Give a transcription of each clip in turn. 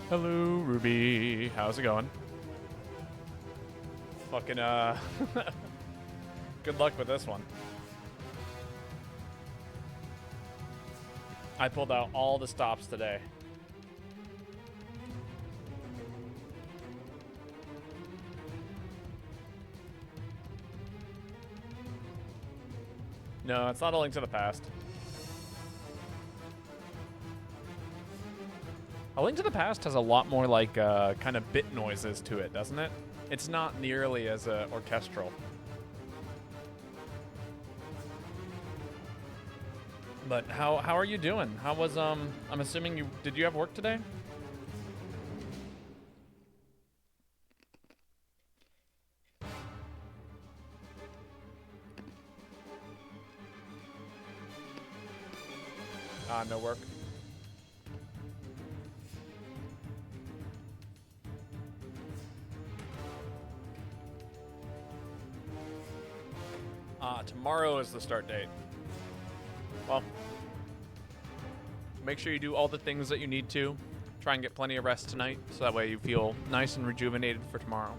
Hello, Ruby. How's it going? Fucking, good luck with this one. I pulled out all the stops today. No, it's not a Link to the Past. A Link to the Past has a lot more, like, kind of bit noises to it, doesn't it? It's not nearly as orchestral. But how are you doing? How was, I'm assuming did you have work today? No work. Tomorrow is the start date. Well, make sure you do all the things that you need to. Try and get plenty of rest tonight, so that way you feel nice and rejuvenated for tomorrow.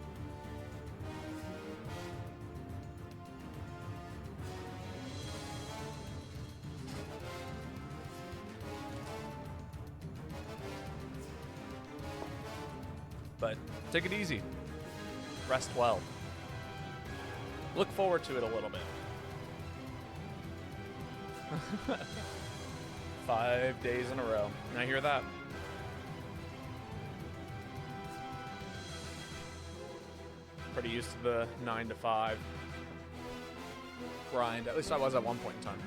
But take it easy. Rest well. Look forward to it a little bit. 5 days in a row. I hear that. Pretty used to the 9 to 5 grind. At least I was at one point in time.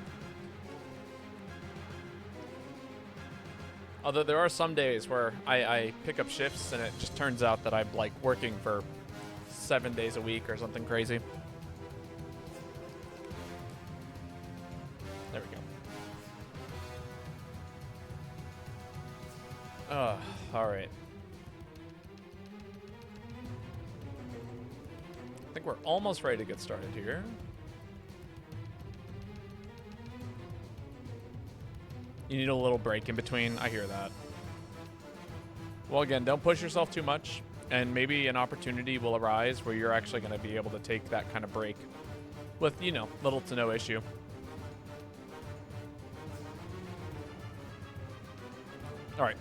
Although there are some days where I pick up shifts and it just turns out that I'm like working for 7 days a week or something crazy. There we go. All right. I think we're almost ready to get started here. You need a little break in between. I hear that. Well, again, don't push yourself too much, and maybe an opportunity will arise where you're actually going to be able to take that kind of break with, you know, little to no issue. All right.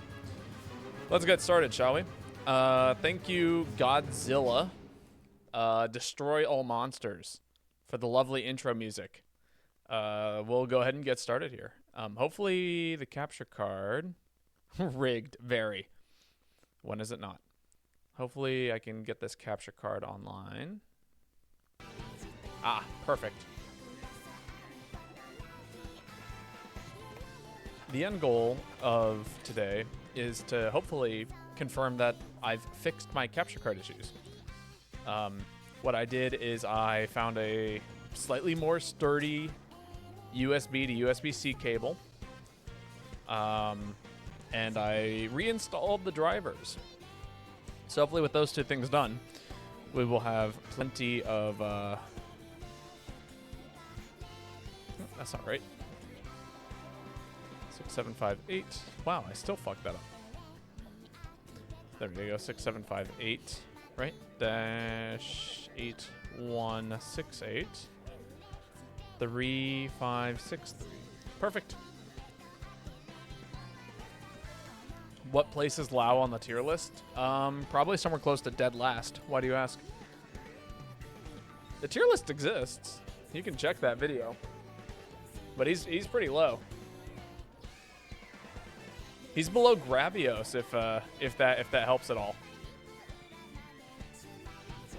Let's get started, shall we? Thank you, Godzilla. Destroy All Monsters for the lovely intro music. We'll go ahead and get started here. Hopefully the capture card rigged very. When is it not? Hopefully I can get this capture card online. Ah, perfect. The end goal of today is to hopefully confirm that I've fixed my capture card issues. What I did is I found a slightly more sturdy USB to USB-C cable, and I reinstalled the drivers. So hopefully with those two things done, we will have plenty of, that's not right. 6758. Wow, I still fucked that up. There we go, 6758, right? Dash 8168. 3563. Perfect. What place is Lao on the tier list? Probably somewhere close to dead last. Why do you ask? The tier list exists. You can check that video. But he's pretty low. He's below Gravios if that helps at all.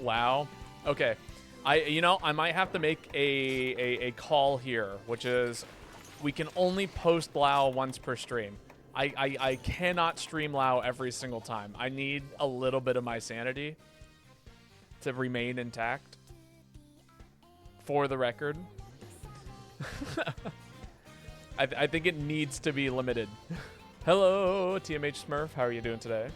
Lao. Okay. I might have to make a call here, which is we can only post Lao once per stream. I cannot stream Lao every single time. I need a little bit of my sanity to remain intact. For the record. I think it needs to be limited. Hello, TMH Smurf. How are you doing today?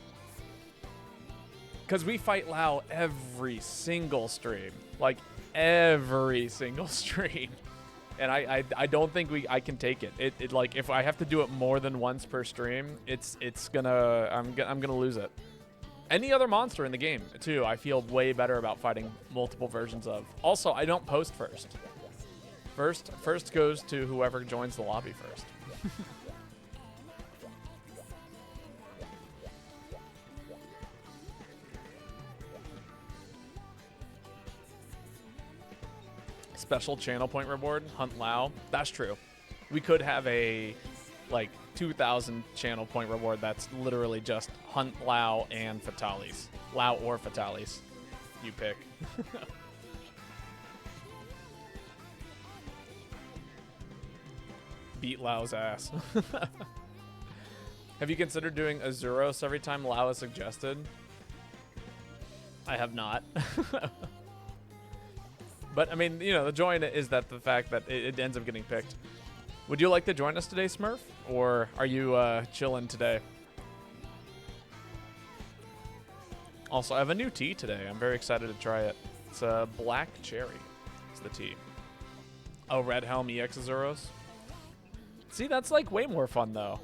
Because we fight Lao every single stream. Like, every single stream. And I don't think I can take it. It like if I have to do it more than once per stream, it's gonna I'm gonna lose it. Any other monster in the game too, I feel way better about fighting multiple versions of. Also, I don't post first. First goes to whoever joins the lobby first. Special channel point reward, Hunt Lao. That's true. We could have a like 2,000 channel point reward that's literally just Hunt Lao and Fatalis. Lao or Fatalis. You pick. Beat Lao's ass. Have you considered doing Azuros every time Lao is suggested? I have not. But, I mean, you know, the join is that the fact that it ends up getting picked. Would you like to join us today, Smurf? Or are you chilling today? Also, I have a new tea today. I'm very excited to try it. It's a black cherry. It's the tea. Oh, Red Helm EX Azuros. See, that's like way more fun, though.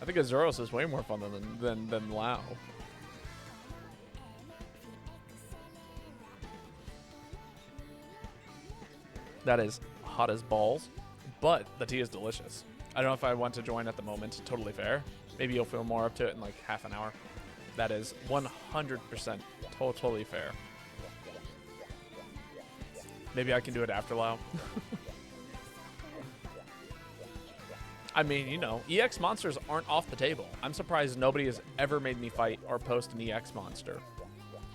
I think Azuros is way more fun than Lao. That is hot as balls, but the tea is delicious. I don't know if I want to join at the moment. Totally fair. Maybe you'll feel more up to it in like half an hour. That is 100% totally fair. Maybe I can do it after Lao. I mean, you know, EX monsters aren't off the table. I'm surprised nobody has ever made me fight or post an EX monster.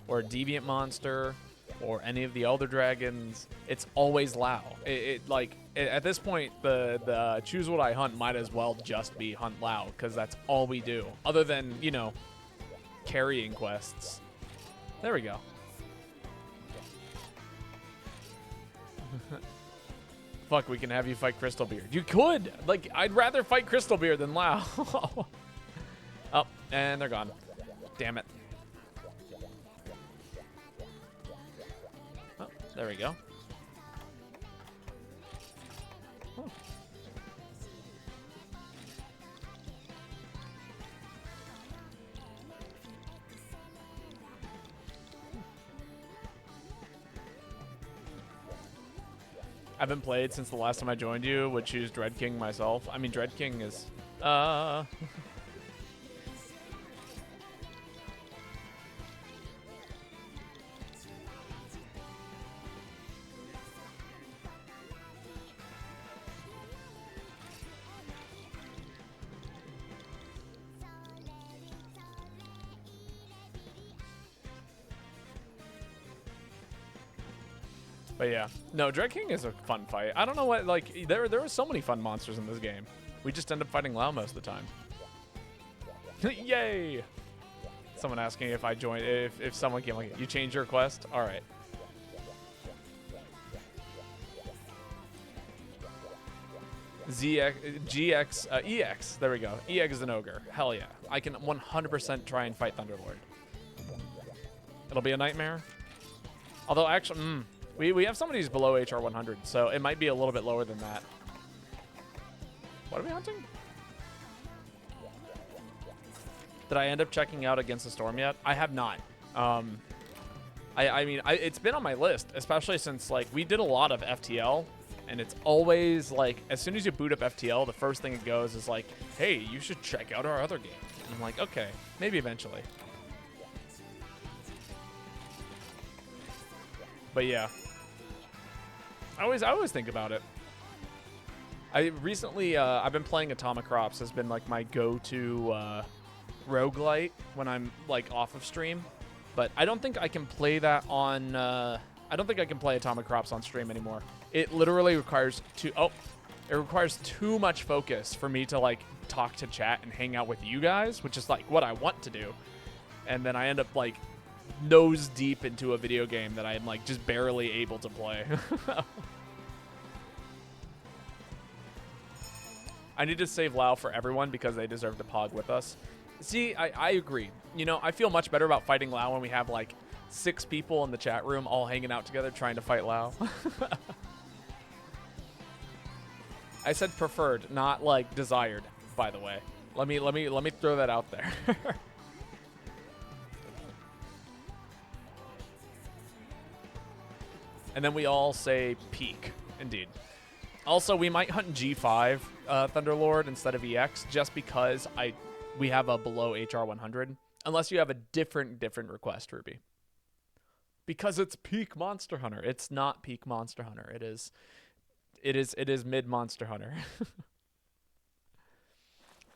Or a Deviant monster, or any of the Elder Dragons. It's always Lao. At this point, the choose what I hunt might as well just be Hunt Lao, because that's all we do. Other than, you know, carrying quests. There we go. Fuck, we can have you fight Crystalbeard. You could! Like, I'd rather fight Crystalbeard than Lao. Oh, and they're gone. Damn it. Oh, there we go. Oh. I haven't played since the last time I joined you. Would choose Dread King myself. I mean, Dread King is... But yeah, no, Dread King is a fun fight. I don't know what, like, there are so many fun monsters in this game. We just end up fighting Lao most of the time. Yay! Someone asking if I joined, if someone came like, you changed your quest? All right. EX, there we go. EX is an ogre. Hell yeah. I can 100% try and fight Thunderlord. It'll be a nightmare. Although, actually, we have somebody who's below HR 100, so it might be a little bit lower than that. What are we hunting? Did I end up checking out Against the Storm yet? I have not. I mean, it's been on my list, especially since, like, we did a lot of FTL, and it's always, like, as soon as you boot up FTL, the first thing it goes is, like, hey, you should check out our other game. And I'm like, okay, maybe eventually. But yeah. I always think about it. I recently, I've been playing Atomic Crops. Has been like my go-to roguelite when I'm like off of stream. But I don't think I can play that on. I don't think I can play Atomic Crops on stream anymore. It literally requires it requires too much focus for me to like talk to chat and hang out with you guys, which is like what I want to do. And then I end up like nose deep into a video game that I'm like just barely able to play. I need to save Lao for everyone because they deserve to pog with us. See, I agree. You know, I feel much better about fighting Lao when we have like 6 people in the chat room all hanging out together trying to fight Lao. I said preferred, not like desired, by the way. Let me throw that out there. And then we all say peak, indeed. Also, we might hunt G5 Thunderlord instead of EX just because we have a below HR 100, unless you have a different request, Ruby. Because it's peak Monster Hunter. It's not peak Monster Hunter. It is mid Monster Hunter.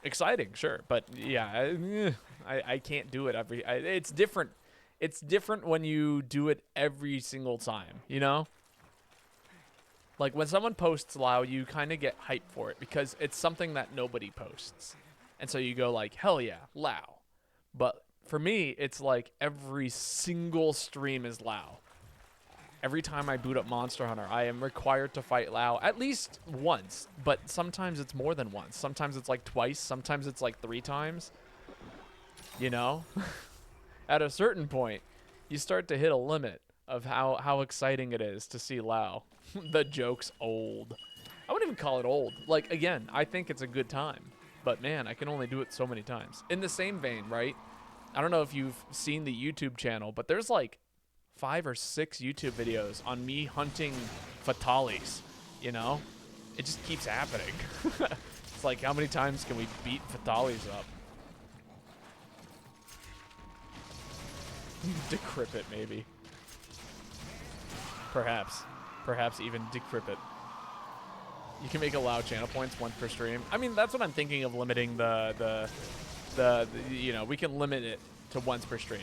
Exciting, sure, but yeah, I can't do it it's different. It's different when you do it every single time, you know? Like, when someone posts Lao, you kind of get hyped for it because it's something that nobody posts. And so you go like, hell yeah, Lao. But for me, it's like every single stream is Lao. Every time I boot up Monster Hunter, I am required to fight Lao at least once. But sometimes it's more than once. Sometimes it's like twice. Sometimes it's like 3 times. You know? At a certain point, you start to hit a limit of how exciting it is to see Lao. The joke's old. I wouldn't even call it old. Like, again, I think it's a good time. But, man, I can only do it so many times. In the same vein, right? I don't know if you've seen the YouTube channel, but there's like 5 or 6 YouTube videos on me hunting Fatalis, you know? It just keeps happening. It's like, how many times can we beat Fatalis up? Decrepit, maybe. Perhaps even decrepit. You can make allow channel points once per stream. I mean, that's what I'm thinking of limiting the you know, we can limit it to once per stream.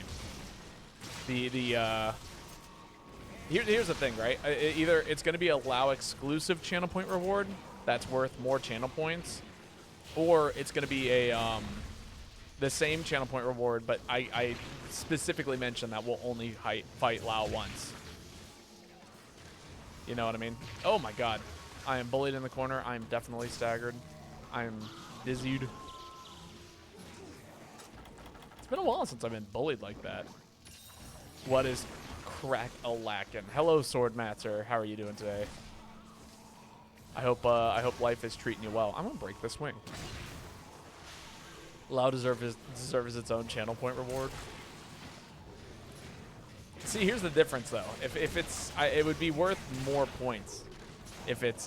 Here's the thing, right? Either it's going to be a allow exclusive channel point reward that's worth more channel points, or it's going to be a the same channel point reward, but I specifically mentioned that we'll only fight Lao once. You know what I mean? Oh my god. I am bullied in the corner. I am definitely staggered. I am dizzied. It's been a while since I've been bullied like that. What is crack-a-lackin'? Hello, Swordmatzer. How are you doing today? I hope life is treating you well. I'm gonna break this wing. Lao deserves its own channel point reward. See, here's the difference, though. If it's, it would be worth more points if it's,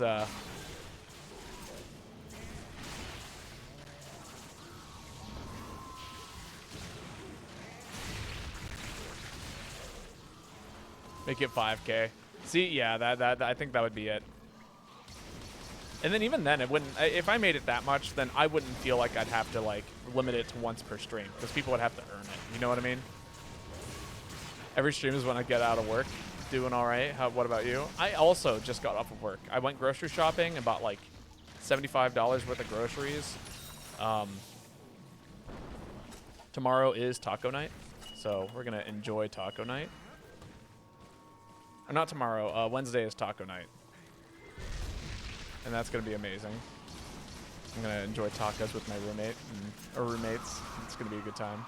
make it 5K. See, yeah, that I think that would be it. And then even then, it wouldn't. If I made it that much, then I wouldn't feel like I'd have to like limit it to once per stream because people would have to earn it. You know what I mean? Every stream is when I get out of work. Doing all right. What about you? I also just got off of work. I went grocery shopping and bought like $75 worth of groceries. Tomorrow is taco night, so we're gonna enjoy taco night. Or not tomorrow. Wednesday is taco night, and that's gonna be amazing. I'm gonna enjoy tacos with my roommate or roommates. It's gonna be a good time.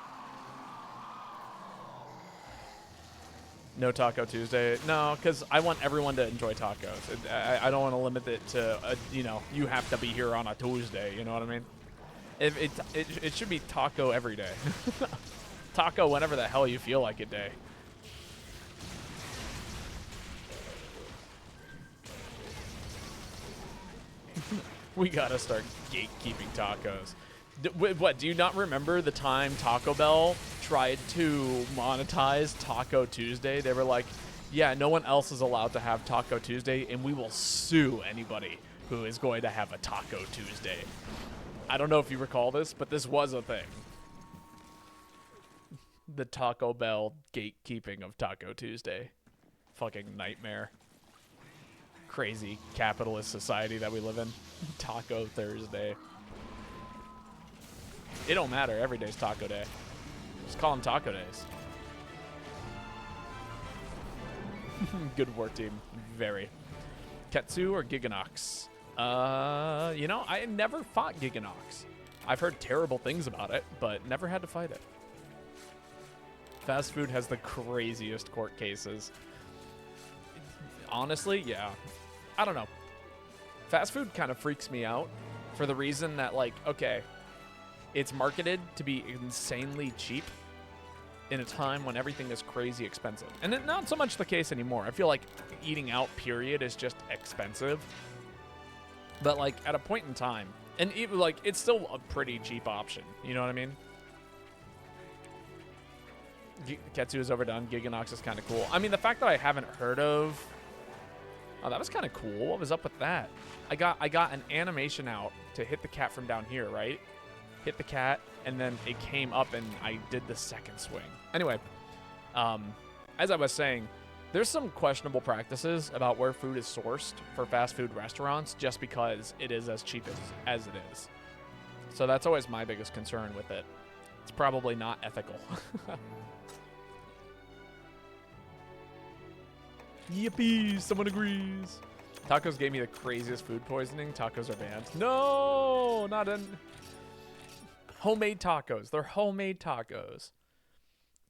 No Taco Tuesday. No, because I want everyone to enjoy tacos. I don't want to limit it to, you know, you have to be here on a Tuesday. You know what I mean? It should be taco every day. Taco whenever the hell you feel like it day. We gotta start gatekeeping tacos. What, do you not remember the time Taco Bell tried to monetize Taco Tuesday? They were like, yeah, no one else is allowed to have Taco Tuesday, and we will sue anybody who is going to have a Taco Tuesday. I don't know if you recall this, but this was a thing. The Taco Bell gatekeeping of Taco Tuesday. Fucking nightmare. Crazy capitalist society that we live in. Taco Thursday. It don't matter. Every day's taco day. Just call them taco days. Good work, team. Very. Ketsu or Giganox? You know, I never fought Giganox. I've heard terrible things about it, but never had to fight it. Fast food has the craziest court cases. Honestly, yeah. I don't know. Fast food kind of freaks me out for the reason that, like, okay, it's marketed to be insanely cheap in a time when everything is crazy expensive. And it's not so much the case anymore. I feel like eating out, period, is just expensive. But, like, at a point in time, and even, like, it's still a pretty cheap option. You know what I mean? Ketsu is overdone. Giganox is kind of cool. I mean, the fact that I haven't heard of... Oh, that was kind of cool. What was up with that? I got an animation out to hit the cat from down here, right? Hit the cat, and then it came up, and I did the second swing. Anyway, as I was saying, there's some questionable practices about where food is sourced for fast food restaurants just because it is as cheap as it is. So that's always my biggest concern with it. It's probably not ethical. Yippee, someone agrees. Tacos gave me the craziest food poisoning. Tacos are banned. No, not in... Homemade tacos. They're homemade tacos.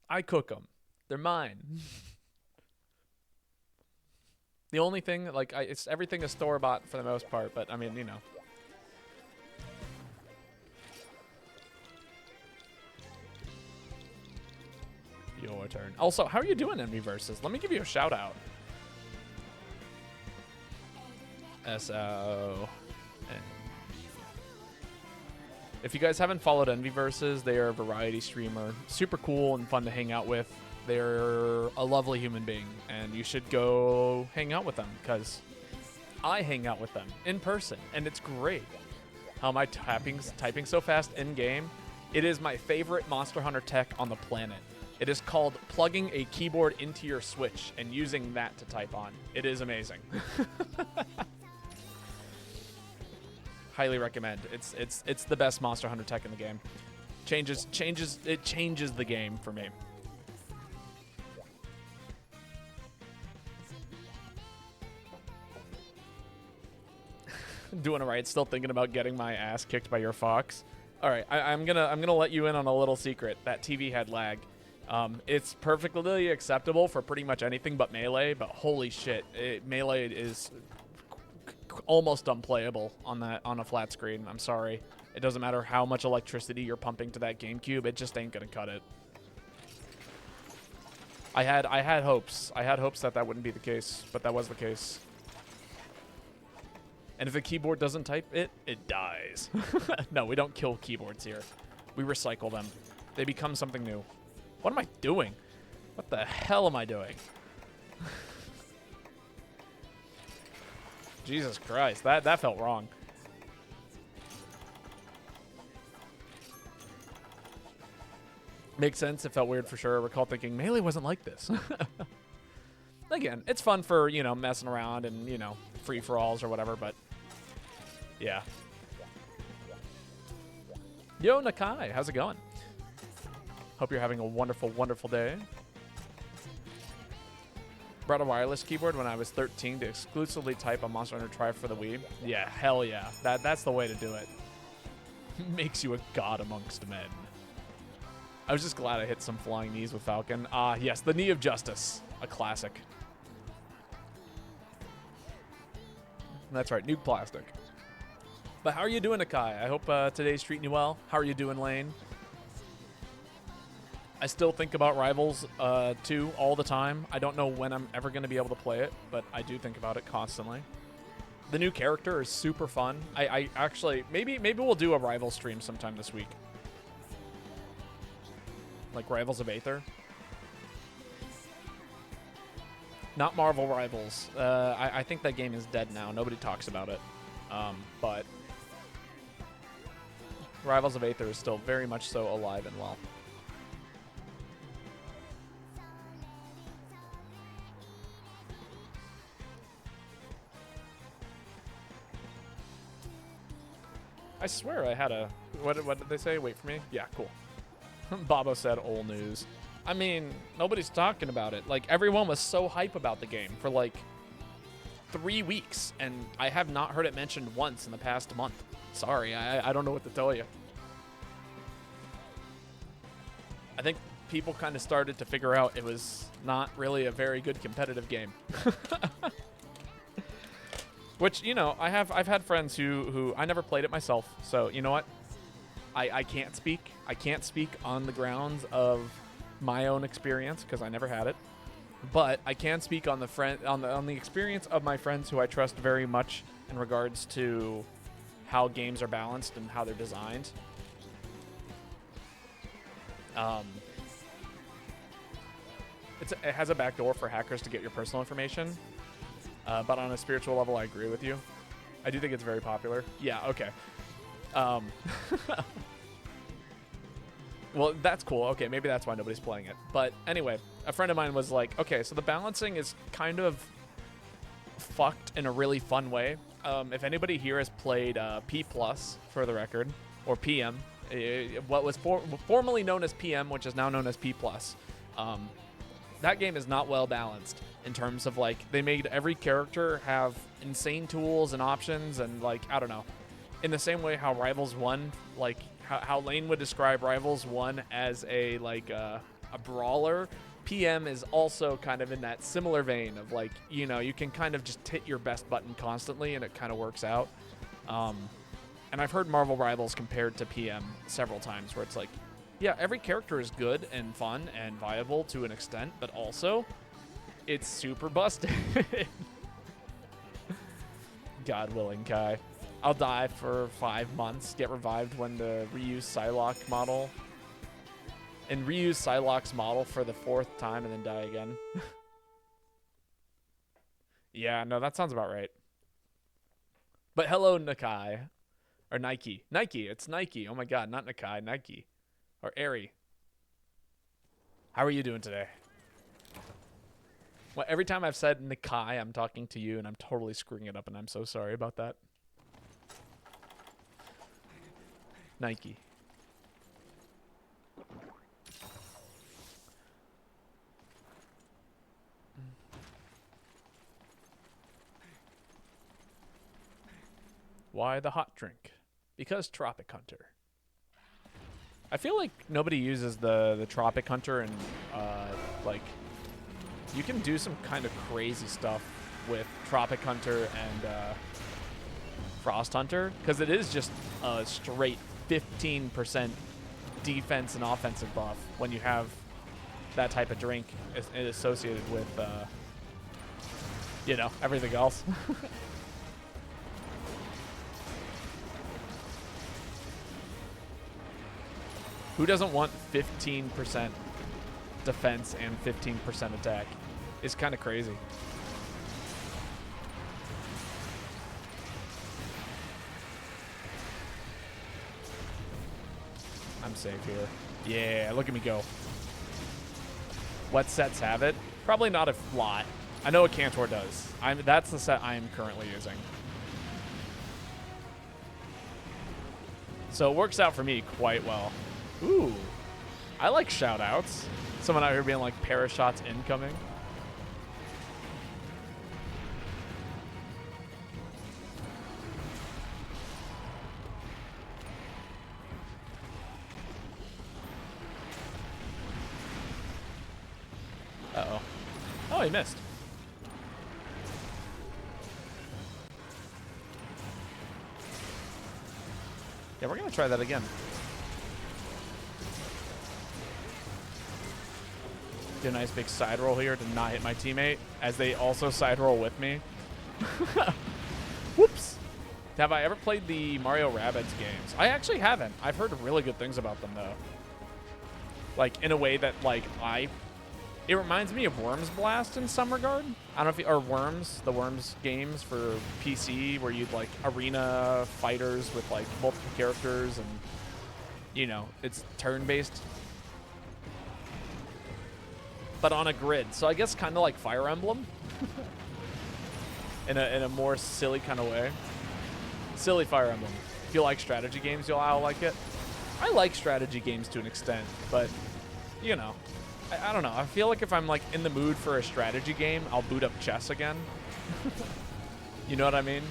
I cook them. They're mine. The only thing, like, it's everything is store-bought for the most part, but, I mean, you know. Your turn. Also, how are you doing, Envy Versus? Let me give you a shout-out. S-O... If you guys haven't followed Envy Versus, they are a variety streamer. Super cool and fun to hang out with. They're a lovely human being, and you should go hang out with them, because I hang out with them in person, and it's great. How am I typing so fast in-game? It is my favorite Monster Hunter tech on the planet. It is called plugging a keyboard into your Switch and using that to type on. It is amazing. Highly recommend. It's the best Monster Hunter tech in the game. It changes the game for me. Doing it right. Still thinking about getting my ass kicked by your fox. All right, I'm gonna let you in on a little secret. That TV had lag. It's perfectly acceptable for pretty much anything but Melee, but holy shit, Melee is almost unplayable on a flat screen. I'm sorry. It doesn't matter how much electricity you're pumping to that GameCube, it just ain't gonna cut it. I had hopes. I had hopes that wouldn't be the case, but that was the case. And if a keyboard doesn't type it, it dies. No, we don't kill keyboards here. We recycle them. They become something new. What am I doing? What the hell am I doing? Jesus Christ, that felt wrong. Makes sense. It felt weird for sure. I recall thinking Melee wasn't like this. Again, it's fun for, you know, messing around and, you know, free-for-alls or whatever, but yeah. Yo, Nakai, how's it going? Hope you're having a wonderful, wonderful day. Brought a wireless keyboard when I was 13 to exclusively type on Monster Hunter Tri for the Wii. Yeah, hell yeah. That's the way to do it. Makes you a god amongst men. I was just glad I hit some flying knees with Falcon. Ah, yes, the Knee of Justice. A classic. That's right, Nuke Plastic. But how are you doing, Akai? I hope today's treating you well. How are you doing, Lane? I still think about Rivals 2 all the time. I don't know when I'm ever going to be able to play it, but I do think about it constantly. The new character is super fun. I actually, maybe we'll do a Rivals stream sometime this week. Like Rivals of Aether. Not Marvel Rivals. I think that game is dead now. Nobody talks about it. But Rivals of Aether is still very much so alive and well. I swear I had a... What did they say? Wait for me? Yeah, cool. Babo said old news. I mean, nobody's talking about it. Like, everyone was so hype about the game for, like, 3 weeks, and I have not heard it mentioned once in the past month. Sorry, I don't know what to tell you. I think people kind of started to figure out it was not really a very good competitive game. Which, you know, I've had friends who I never played it myself, so you know what? I can't speak. I can't speak on the grounds of my own experience because I never had it. But I can speak on the experience of my friends who I trust very much in regards to how games are balanced and how they're designed. It has a backdoor for hackers to get your personal information, but on a spiritual level, I agree with you. I do think it's very popular. Yeah, okay. Well, that's cool. Okay, maybe that's why nobody's playing it. But anyway, a friend of mine was like, okay, so the balancing is kind of fucked in a really fun way. If anybody here has played P+, for the record, or PM, what was formerly known as PM, which is now known as P+, that game is not well balanced in terms of, like, they made every character have insane tools and options and, like, I don't know. In the same way how Rivals 1, like, how Lane would describe Rivals 1 as a brawler, PM is also kind of in that similar vein of, like, you know, you can kind of just hit your best button constantly and it kind of works out. And I've heard Marvel Rivals compared to PM several times where it's like, yeah, every character is good and fun and viable to an extent, but also it's super busted. God willing, Kai. I'll die for 5 months, get revived when the reuse Psylocke model, and reuse Psylocke's model for the 4th time and then die again. Yeah, no, that sounds about right. But hello, Nakai. Or Nike. Nike, it's Nike. Oh my god, not Nakai, Nike. Or Airy. How are you doing today? Well, every time I've said Nakai, I'm talking to you, and I'm totally screwing it up, and I'm so sorry about that. Nike. Why the hot drink? Because Tropic Hunter. I feel like nobody uses the Tropic Hunter, and like, you can do some kind of crazy stuff with Tropic Hunter and Frost Hunter, because it is just a straight 15% defense and offensive buff when you have that type of drink associated with, you know, everything else. Who doesn't want 15% defense and 15% attack? It's kind of crazy. I'm safe here. Yeah, look at me go. What sets have it? Probably not a lot. I know a Cantor does. That's the set I am currently using. So it works out for me quite well. Ooh, I like shout-outs. Someone out here being like, parashots incoming. Uh-oh. Oh, he missed. Yeah, we're gonna try that again. Do a nice big side roll here to not hit my teammate, as they also side roll with me. Whoops. Have I ever played the Mario Rabbids games? I actually haven't. I've heard really good things about them, though. Like, in a way that, like, it reminds me of Worms Blast in some regard. I don't know if or Worms, the Worms games for PC, where you'd, like, arena fighters with, like, multiple characters and, you know, it's turn-based. But on a grid, so I guess kind of like Fire Emblem, in a more silly kind of way. Silly Fire Emblem. If you like strategy games, you'll like it. I like strategy games to an extent, but you know, I don't know. I feel like if I'm like in the mood for a strategy game, I'll boot up chess again. You know what I mean?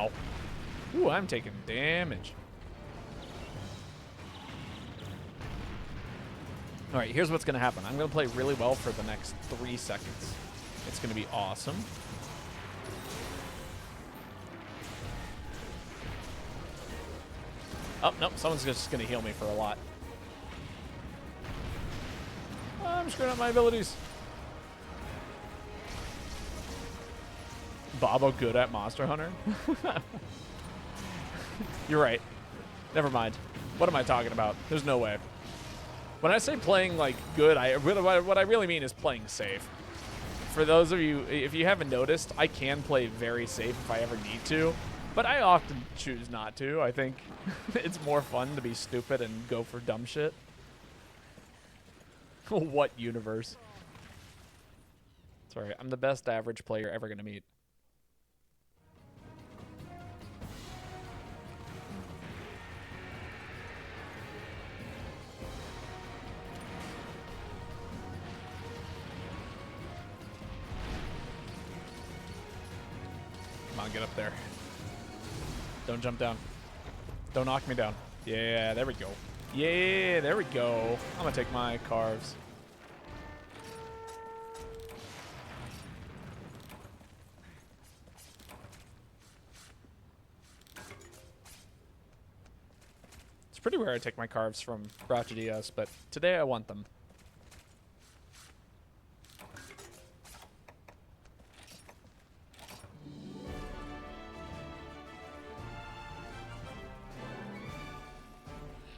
Ow. Ooh, I'm taking damage. All right, here's what's going to happen. I'm going to play really well for the next 3 seconds. It's going to be awesome. Oh, nope. Someone's just going to heal me for a lot. I'm screwing up my abilities. Bobo good at Monster Hunter? You're right. Never mind. What am I talking about? There's no way. When I say playing, like, good, what I really mean is playing safe. For those of you, if you haven't noticed, I can play very safe if I ever need to, but I often choose not to. I think it's more fun to be stupid and go for dumb shit. What universe? Sorry, I'm the best average player ever gonna meet. Come on, get up there. Don't jump down. Don't knock me down. Yeah, there we go. Yeah, there we go. I'm gonna take my carves. It's pretty rare I take my carves from Brachadias, but today I want them.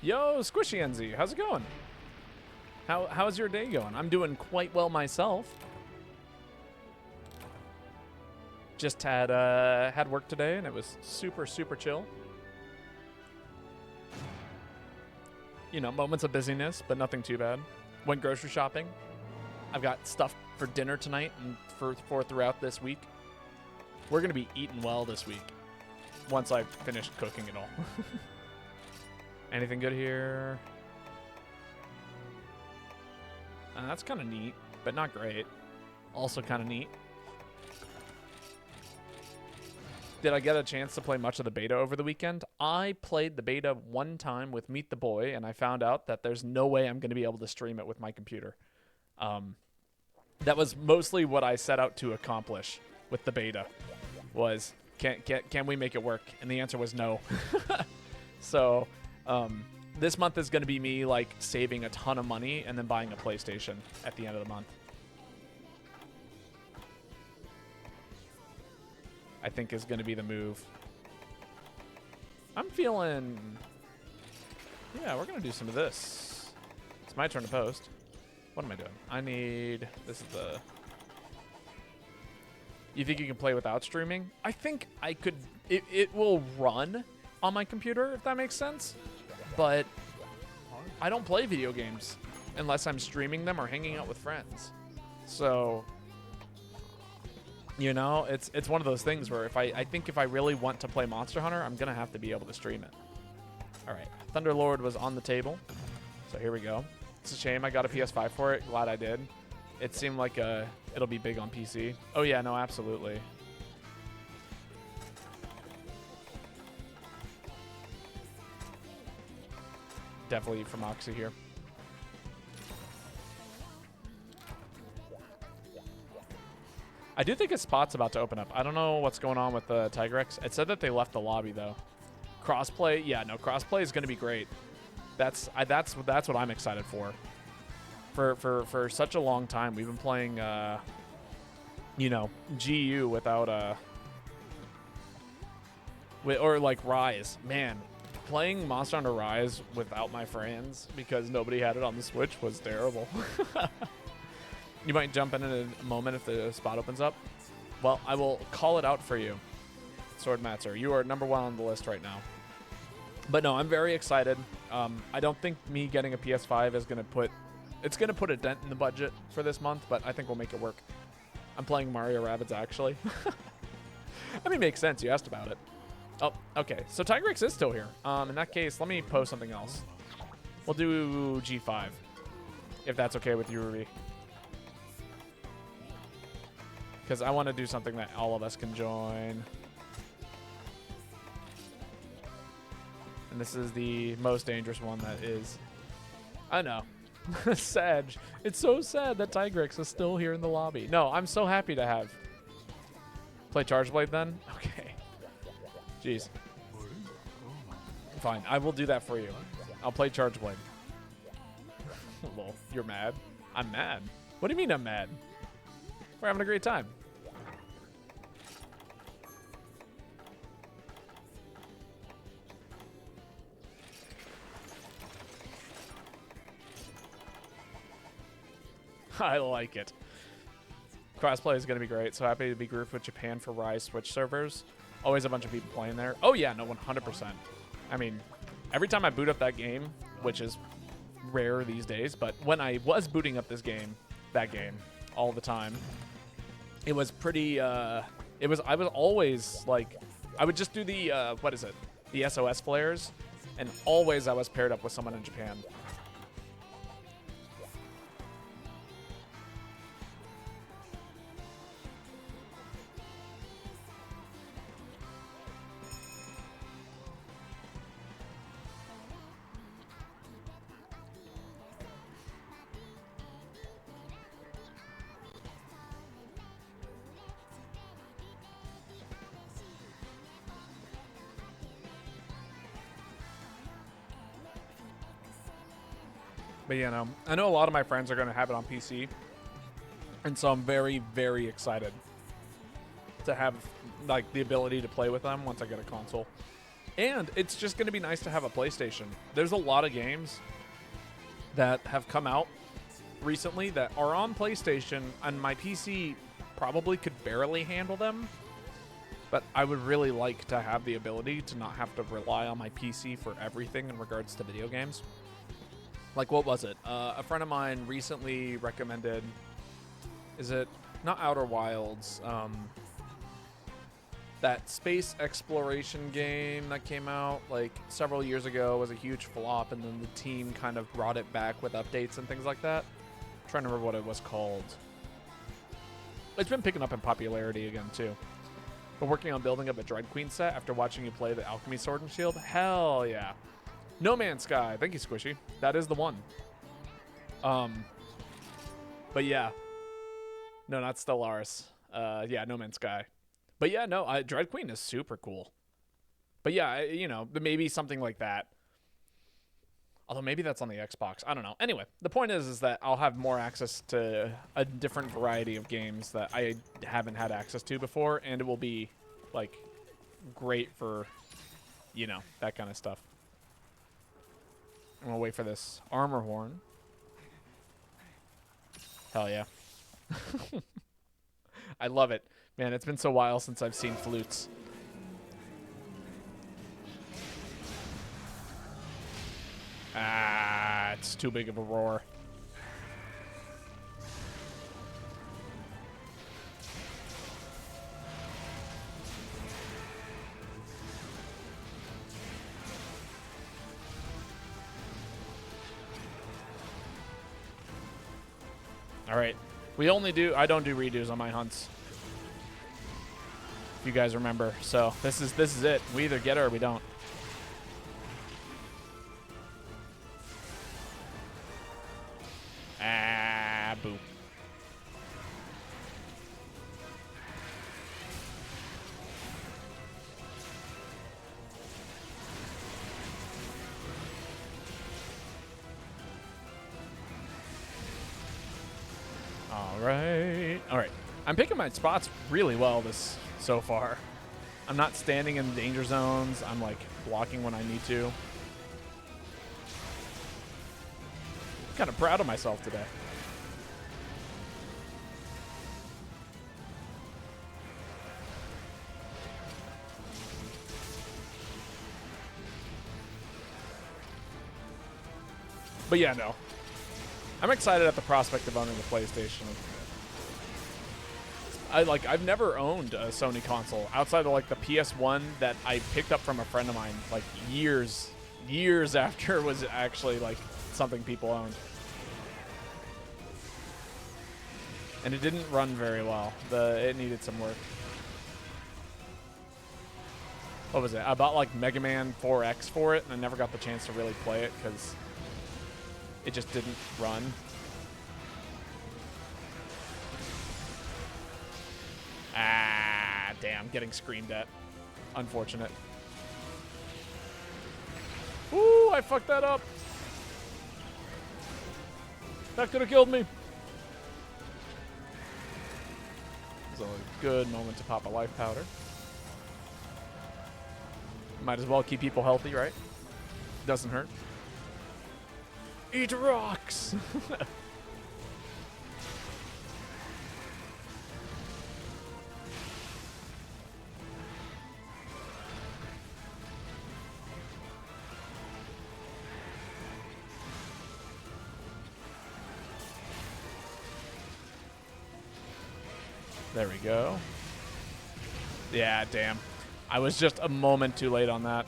Yo, Squishy NZ, how's it going? How's your day going? I'm doing quite well myself. Just had work today and it was super chill. You know, moments of busyness, but nothing too bad. Went grocery shopping. I've got stuff for dinner tonight and for throughout this week. We're gonna be eating well this week once I've finished cooking it all. Anything good here? That's kind of neat, but not great. Also kind of neat. Did I get a chance to play much of the beta over the weekend? I played the beta one time with Meet the Boy, and I found out that there's no way I'm going to be able to stream it with my computer. That was mostly what I set out to accomplish with the beta. Was can we make it work? And the answer was no. So. This month is going to be me, like, saving a ton of money and then buying a PlayStation at the end of the month. I think is going to be the move. I'm feeling... Yeah, we're going to do some of this. It's my turn to post. What am I doing? I need... This is the... You think you can play without streaming? I think I could... It will run on my computer, if that makes sense. But I don't play video games unless I'm streaming them or hanging out with friends. So, you know, it's one of those things where I think if I really want to play Monster Hunter, I'm going to have to be able to stream it. All right. Thunderlord was on the table. So here we go. It's a shame I got a PS5 for it. Glad I did. It seemed like it'll be big on PC. Oh, yeah. No, absolutely. Definitely from Oxy here. I do think a spot's about to open up. I don't know what's going on with the Tigrex. It said that they left the lobby though. Crossplay, yeah, no, crossplay is going to be great. That's what I'm excited for. For such a long time, we've been playing, you know, GU without or like Rise, man. Playing Monster Hunter Rise without my friends because nobody had it on the Switch was terrible. You might jump in a moment if the spot opens up. Well, I will call it out for you, Swordmatzer. You are #1 on the list right now. But no, I'm very excited. I don't think me getting a PS5 is going to put a dent in the budget for this month, but I think we'll make it work. I'm playing Mario Rabbids, actually. I mean, it makes sense. You asked about it. Oh, okay. So Tigrex is still here. In that case, let me post something else. We'll do G5, if that's okay with you, Ruby. Because I want to do something that all of us can join. And this is the most dangerous one that is. I know. Sad. It's so sad that Tigrex is still here in the lobby. No, I'm so happy to have. Play Charge Blade then? Okay. Jeez. Fine. I will do that for you. I'll play Charge Blade. Lol. You're mad? I'm mad. What do you mean I'm mad? We're having a great time. I like it. Crossplay is going to be great. So happy to be grouped with Japan for Rise Switch servers. Always a bunch of people playing there. Oh yeah, no, 100%. I mean, every time I boot up that game, which is rare these days, but when I was booting up this game, all the time, it was pretty, I was always like, I would just do the, what is it? The SOS flares, and always I was paired up with someone in Japan. But, you know, I know a lot of my friends are going to have it on PC. And so I'm very, very excited to have, like, the ability to play with them once I get a console. And it's just going to be nice to have a PlayStation. There's a lot of games that have come out recently that are on PlayStation, and my PC probably could barely handle them. But I would really like to have the ability to not have to rely on my PC for everything in regards to video games. Like, what was it? A friend of mine recently recommended, is it not Outer Wilds, that space exploration game that came out like several years ago, was a huge flop, and then the team kind of brought it back with updates and things like that. I'm trying to remember what it was called. It's been picking up in popularity again too. But working on building up a Dread Queen set after watching you play the Alchemy Sword and Shield. Hell yeah. No Man's Sky. Thank you, Squishy. That is the one. But yeah. No, not Stellaris. Yeah, No Man's Sky. But yeah, no, Dread Queen is super cool. But yeah, you know, maybe something like that. Although maybe that's on the Xbox. I don't know. Anyway, the point is that I'll have more access to a different variety of games that I haven't had access to before, and it will be, like, great for, you know, that kind of stuff. I'm gonna wait for this armor horn. Hell yeah. I love it. Man, it's been so while since I've seen flutes. Ah, it's too big of a roar. All right. I don't do redos on my hunts. If you guys remember. So this is it. We either get it or we don't. Ah, boo. All right. I'm picking my spots really well so far. I'm not standing in danger zones. I'm like blocking when I need to. I'm kind of proud of myself today. But yeah, no. I'm excited at the prospect of owning a PlayStation. I've never owned a Sony console outside of like the PS1 that I picked up from a friend of mine like years after it was actually like something people owned. And it didn't run very well. It needed some work. what was it? I bought like Mega Man 4X for it, and I never got the chance to really play it because it just didn't run. Ah, damn, getting screamed at. Unfortunate. Ooh, I fucked that up. That could have killed me. It was a good moment to pop a life powder. Might as well keep people healthy, right? Doesn't hurt. Eat rocks! There we go. Yeah, damn. I was just a moment too late on that.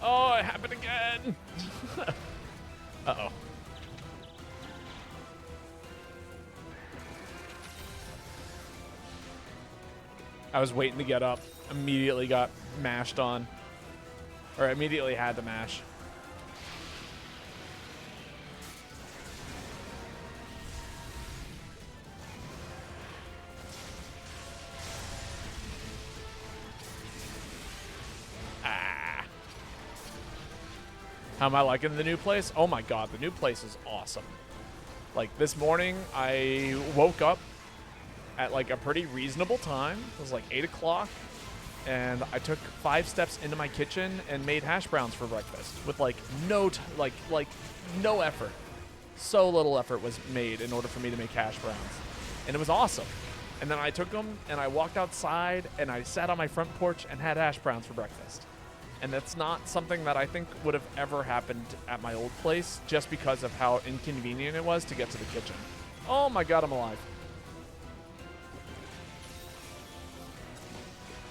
Oh, it happened again. Uh-oh. I was waiting to get up. Immediately got mashed on. Or immediately had to mash. How am I liking the new place? Oh my god, the new place is awesome. Like, this morning, I woke up at, like, a pretty reasonable time. It was, like, 8 o'clock. And I took 5 steps into my kitchen and made hash browns for breakfast. With, like, no effort. So little effort was made in order for me to make hash browns. And it was awesome. And then I took them, and I walked outside, and I sat on my front porch and had hash browns for breakfast. And that's not something that I think would have ever happened at my old place just because of how inconvenient it was to get to the kitchen. Oh my god, I'm alive.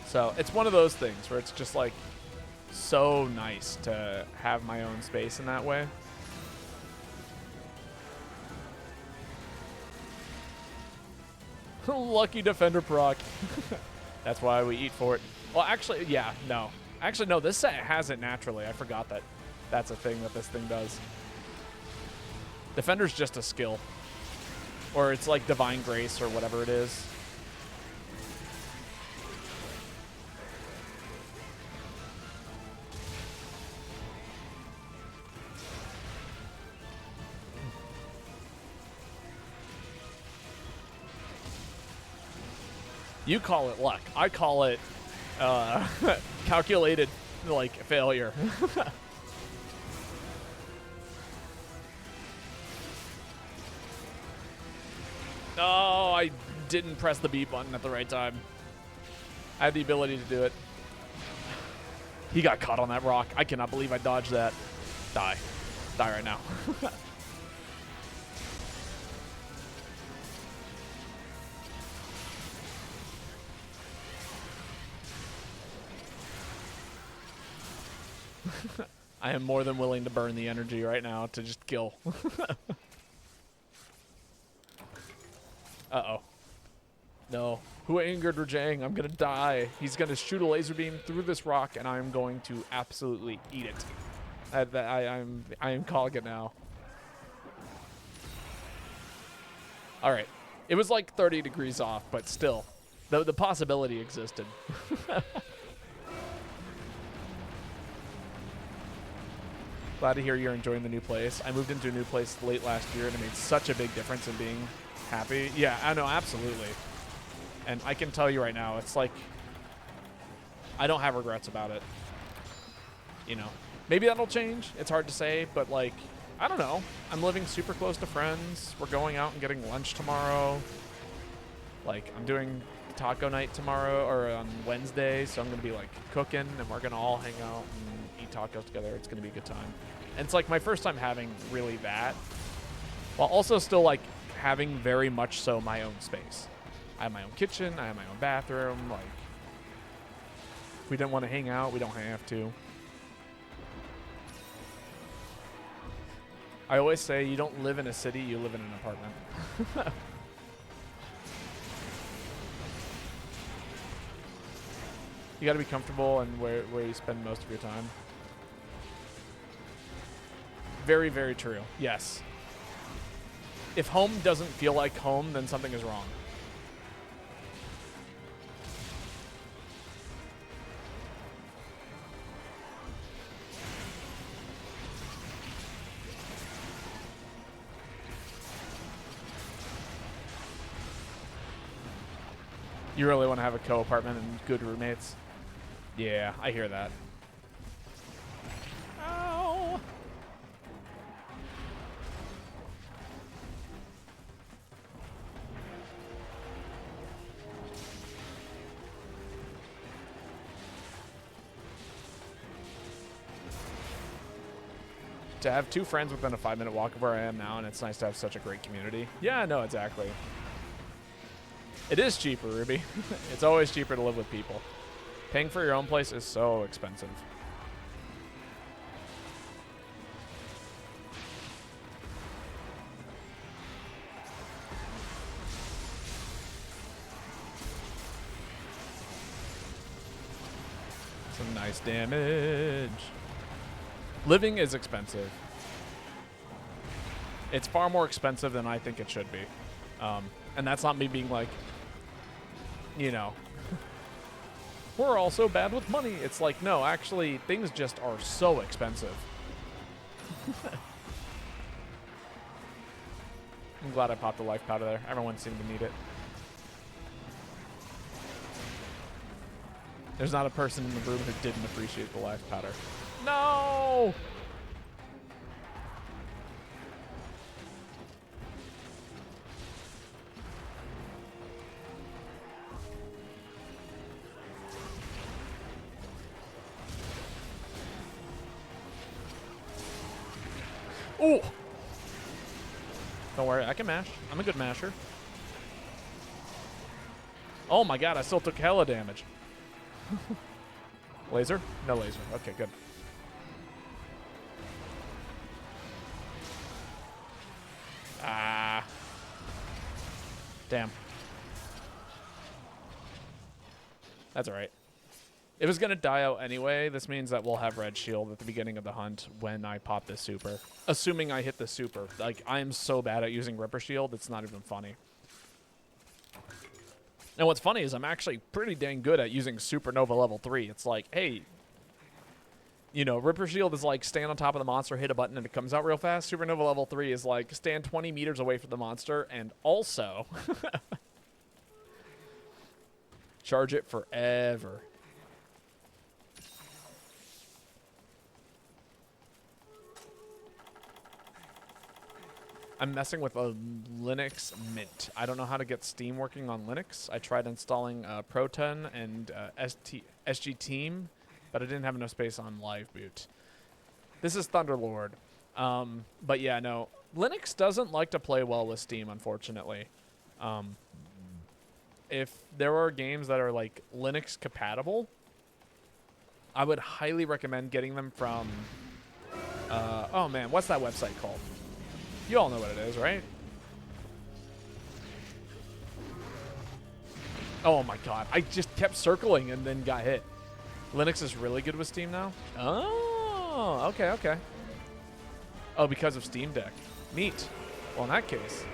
So it's one of those things where it's just like so nice to have my own space in that way. Lucky defender proc. That's why we eat for it. Well, actually, yeah, no. Actually, no, this set has it naturally. I forgot that that's a thing that this thing does. Defender's just a skill. Or it's like Divine Grace or whatever it is. You call it luck. I call it calculated, like, failure. Oh, I didn't press the B button at the right time. I had the ability to do it. He got caught on that rock. I cannot believe I dodged that. Die. Die right now. I am more than willing to burn the energy right now to just kill. Uh-oh. No. Who angered Rajang? I'm gonna die. He's gonna shoot a laser beam through this rock, and I'm going to absolutely eat it. I am calling it now. All right. It was like 30 degrees off, but still, the possibility existed. Glad to hear you're enjoying the new place. I moved into a new place late last year, and it made such a big difference in being happy. Yeah, I know, absolutely. And I can tell you right now, it's like, I don't have regrets about it. You know, maybe that'll change. It's hard to say, but like, I don't know. I'm living super close to friends. We're going out and getting lunch tomorrow. Like, I'm doing taco night tomorrow, or on Wednesday, so I'm going to be like cooking, and we're going to all hang out and eat tacos together. It's going to be a good time. And it's like my first time having really that, while also still like having very much so my own space. I have my own kitchen. I have my own bathroom. Like, if we didn't want to hang out, we don't have to. I always say you don't live in a city, you live in an apartment. You got to be comfortable and where you spend most of your time. Very, very true. Yes. If home doesn't feel like home, then something is wrong. You really want to have a co-apartment and good roommates? Yeah, I hear that. Ow! To have 2 friends within a 5-minute walk of where I am now, and it's nice to have such a great community. Yeah, no, exactly. It is cheaper, Ruby. It's always cheaper to live with people. Paying for your own place is so expensive. Some nice damage. Living is expensive. It's far more expensive than I think it should be. And that's not me being like, you know, we're all so bad with money. It's like, no, actually, things just are so expensive. I'm glad I popped the life powder there. Everyone seemed to need it. There's not a person in the room who didn't appreciate the life powder. No! Ooh! Don't worry, I can mash. I'm a good masher. Oh my god, I still took hella damage. Laser? No laser. Okay, good. Ah. Damn. That's alright. It was going to die out anyway. This means that we'll have red shield at the beginning of the hunt when I pop this super. Assuming I hit the super. Like, I am so bad at using Ripper Shield, it's not even funny. And what's funny is I'm actually pretty dang good at using Supernova level 3. It's like, hey, you know, Ripper Shield is like stand on top of the monster, hit a button, and it comes out real fast. Supernova level 3 is like stand 20 meters away from the monster and also charge it forever. I'm messing with a Linux Mint. I don't know how to get Steam working on Linux. I tried installing Proton and SG Team, but I didn't have enough space on Live Boot. This is Thunderlord. But yeah, no. Linux doesn't like to play well with Steam, unfortunately. If there are games that are like Linux compatible, I would highly recommend getting them from... oh man, what's that website called? You all know what it is, right? Oh my god, I just kept circling and then got hit. Linux is really good with Steam now? Oh, okay, okay. Oh, because of Steam Deck. Neat. Well, in that case,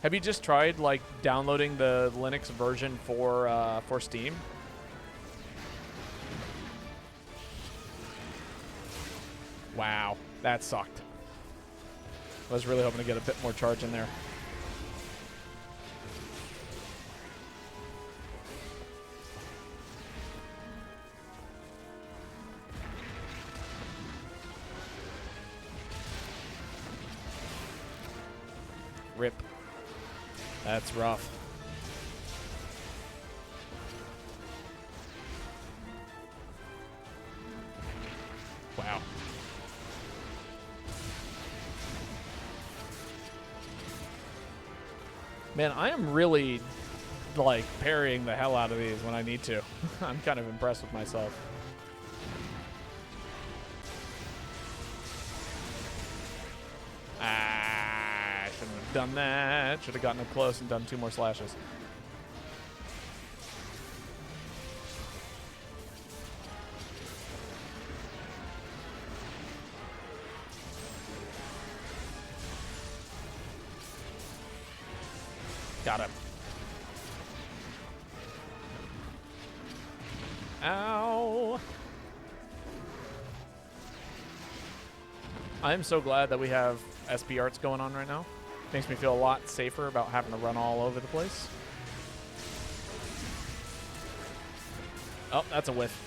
have you just tried, like, downloading the Linux version for Steam? Wow, that sucked. I was really hoping to get a bit more charge in there. Rip. That's rough. Wow. Man, I am really, like, parrying the hell out of these when I need to. I'm kind of impressed with myself. Ah, I shouldn't have done that. Should have gotten up close and done 2 more slashes. Got him. Ow. I'm so glad that we have SP arts going on right now. Makes me feel a lot safer about having to run all over the place. Oh, that's a whiff.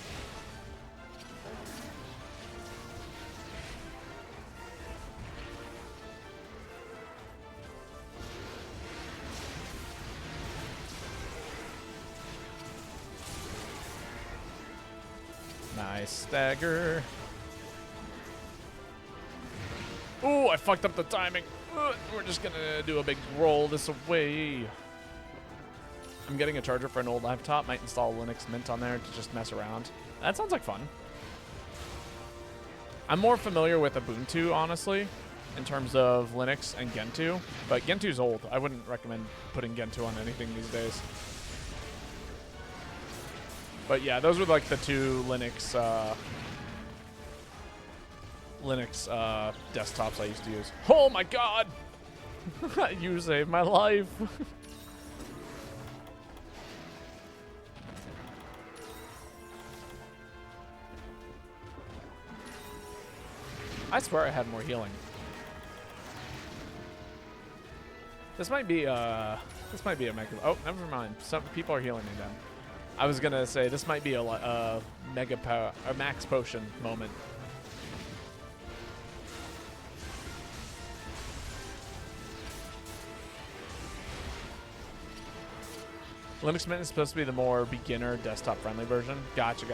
Nice stagger. Ooh, I fucked up the timing. We're just gonna do a big roll this away. I'm getting a charger for an old laptop. Might install Linux Mint on there to just mess around. That sounds like fun. I'm more familiar with Ubuntu, honestly, in terms of Linux and Gentoo. But Gentu's old. I wouldn't recommend putting Gentoo on anything these days. But yeah, those were like the two Linux desktops I used to use. Oh my god! You saved my life. I swear I had more healing. This might be a mega. Oh, never mind. Some people are healing me then. I was gonna say this might be a max potion moment. Linux Mint is supposed to be the more beginner desktop-friendly version. Gotcha.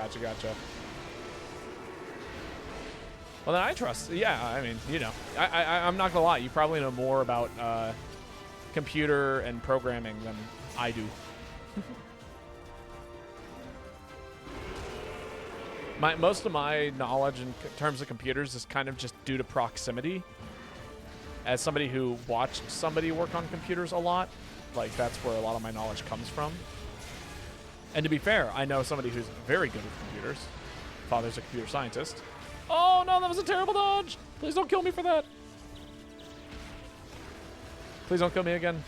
Well, then I trust. Yeah, I mean, you know, I'm not gonna lie. You probably know more about computer and programming than I do. Most of my knowledge in terms of computers is kind of just due to proximity. As somebody who watched somebody work on computers a lot, like that's where a lot of my knowledge comes from. And to be fair, I know somebody who's very good with computers. Father's a computer scientist. Oh no, that was a terrible dodge! Please don't kill me for that. Please don't kill me again.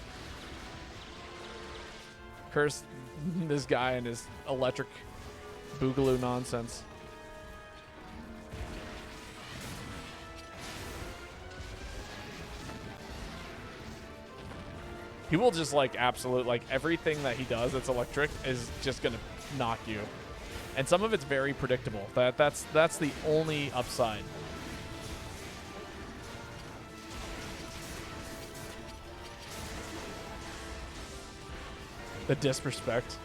Curse this guy and his electric boogaloo nonsense. He will just like everything that he does that's electric is just gonna knock you. And some of it's very predictable. That's the only upside. The disrespect.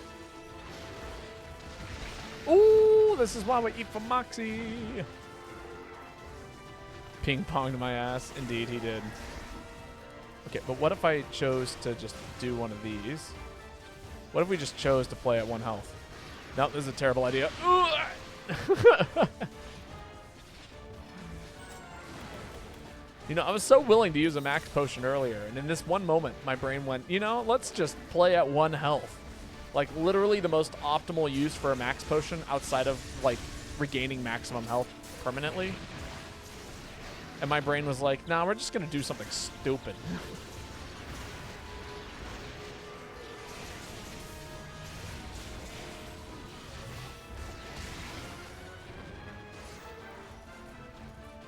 Ooh, this is why we eat for Moxie. Ping-ponged my ass. Indeed, he did. Okay, but what if I chose to just do one of these? What if we just chose to play at 1 health? No, this is a terrible idea. You know, I was so willing to use a max potion earlier, and in this one moment, my brain went, you know, let's just play at 1 health. Like, literally the most optimal use for a max potion outside of, like, regaining maximum health permanently. And my brain was like, nah, we're just going to do something stupid.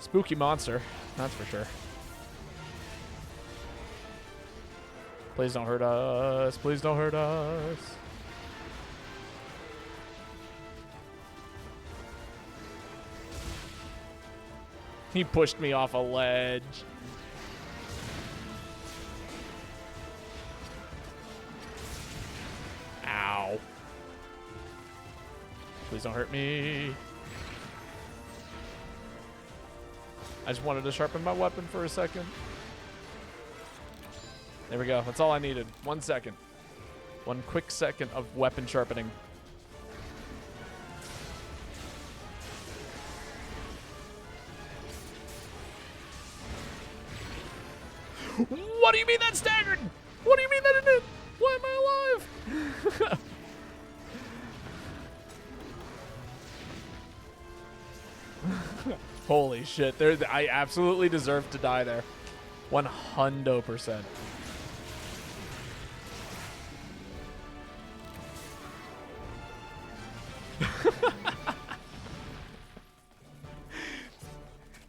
Spooky monster, that's for sure. Please don't hurt us. Please don't hurt us. He pushed me off a ledge. Ow. Please don't hurt me. I just wanted to sharpen my weapon for a second. There we go. That's all I needed. 1 second. 1 quick second of weapon sharpening. What do you mean that staggered? What do you mean that it did? Why am I alive? Holy shit. I absolutely deserve to die there. 100%.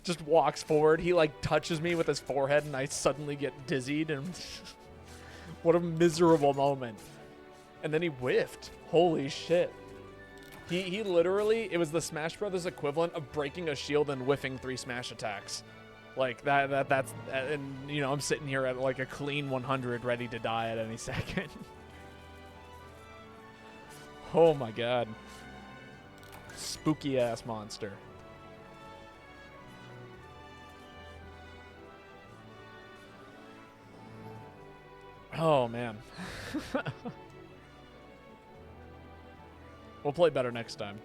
Just walks forward. He like touches me with his forehead, and I suddenly get dizzied. And what a miserable moment. And then he whiffed. Holy shit. He literally, it was the Smash Brothers equivalent of breaking a shield and whiffing 3 smash attacks. Like that's, and you know, I'm sitting here at like a clean 100 ready to die at any second. Oh my god. Spooky ass monster. Oh man. We'll play better next time.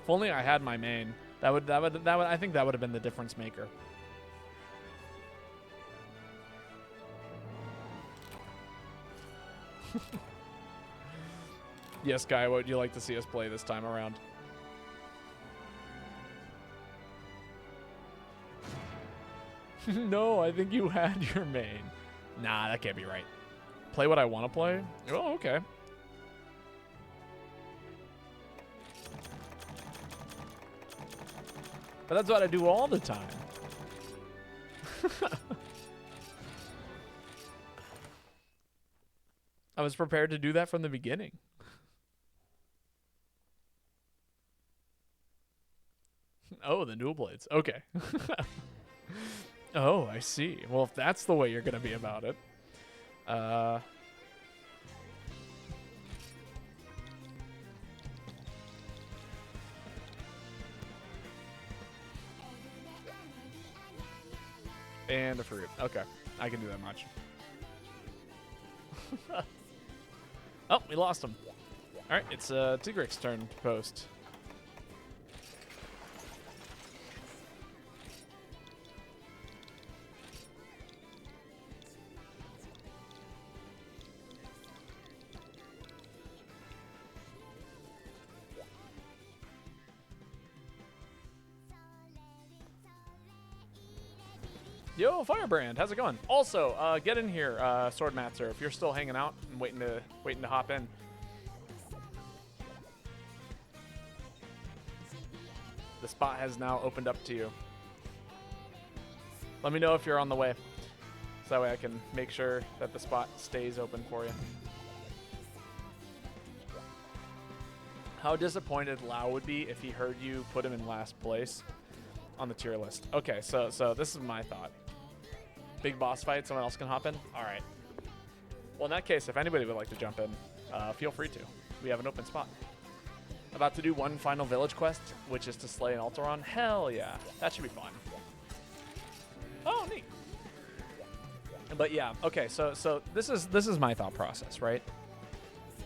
If only I had my main. That would I think that would have been the difference maker. Yes, Guy, what would you like to see us play this time around? No, I think you had your main. Nah, that can't be right. Play what I want to play? Oh, okay. But that's what I do all the time. I was prepared to do that from the beginning. Oh, the dual blades. Okay. Oh, I see. Well, if that's the way you're going to be about it. And a fruit. Okay. I can do that much. Oh, we lost him. All right, it's Tigric's turn to post. Yo, Firebrand, how's it going? Also, get in here, Swordmatzer, if you're still hanging out and waiting to hop in. The spot has now opened up to you. Let me know if you're on the way, so that way I can make sure that the spot stays open for you. How disappointed Lau would be if he heard you put him in last place on the tier list. Okay, so this is my thought. Big boss fight, someone else can hop in? All right. Well, in that case, if anybody would like to jump in, feel free to. We have an open spot. About to do one final village quest, which is to slay an Alteron. Hell yeah, that should be fun. Oh, neat. But yeah, okay, so this is my thought process, right?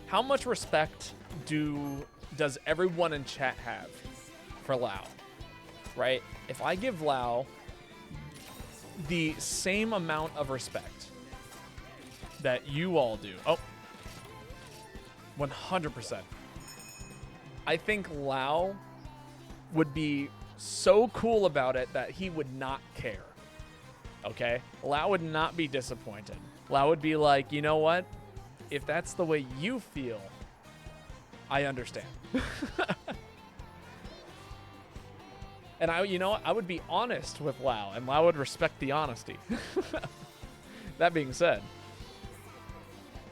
How much respect does everyone in chat have for Lau, right? If I give Lau the same amount of respect that you all do. Oh, 100%. I think Lau would be so cool about it that he would not care. Okay? Lau would not be disappointed. Lau would be like, you know what? If that's the way you feel, I understand. And you know what? I would be honest with Lau, and Lau would respect the honesty. That being said,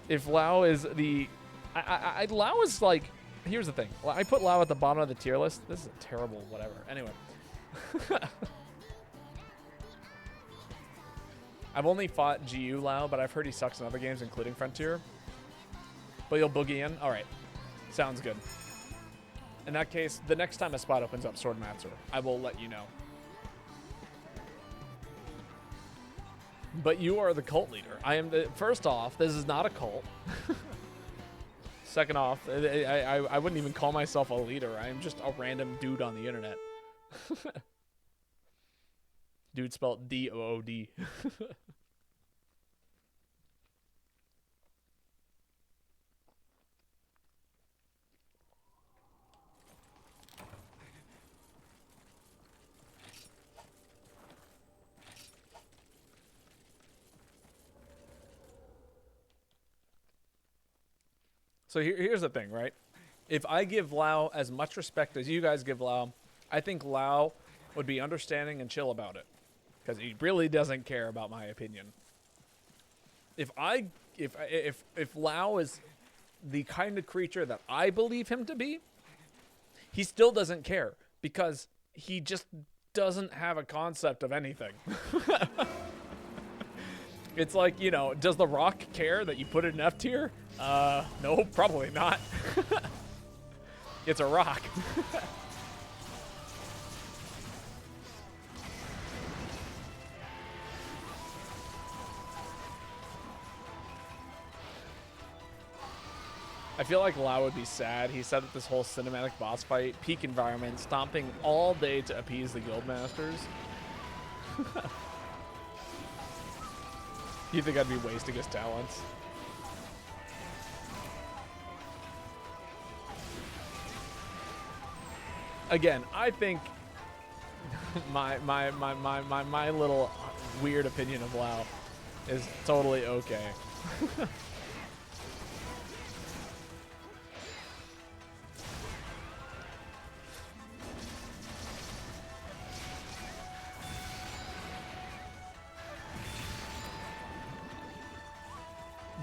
if Lau is Lau is like, here's the thing. I put Lau at the bottom of the tier list. This is a terrible whatever. Anyway. I've only fought GU Lau, but I've heard he sucks in other games, including Frontier. But you'll boogie in? All right. Sounds good. In that case, the next time a spot opens up, Swordmatzer, I will let you know. But you are the cult leader. I am the... First off, this is not a cult. Second off, I wouldn't even call myself a leader. I am just a random dude on the internet. Dude spelled D-O-O-D. So here's the thing, right? If I give Lau as much respect as you guys give Lau, I think Lau would be understanding and chill about it, because he really doesn't care about my opinion. If Lao is the kind of creature that I believe him to be, he still doesn't care, because he just doesn't have a concept of anything. It's like, you know, does The Rock care that you put it in F tier? No, probably not. It's a rock. I feel like Lau would be sad. He said that this whole cinematic boss fight, peak environment, stomping all day to appease the guildmasters. You think I'd be wasting his talents? Again, I think my little weird opinion of Lau is totally okay.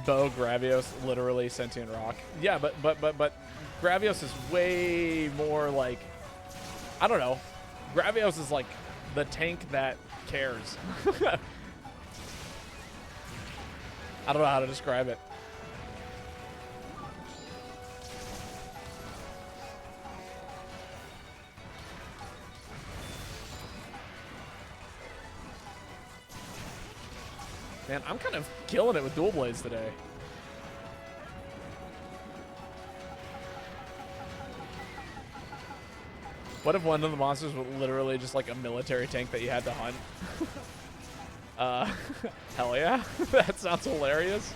Bo Gravios, literally sentient rock. Yeah, but Gravios is way more like, I don't know. Gravios is like the tank that cares. I don't know how to describe it. Man, I'm kind of killing it with dual blades today. What if one of the monsters was literally just like a military tank that you had to hunt? Hell yeah. That sounds hilarious.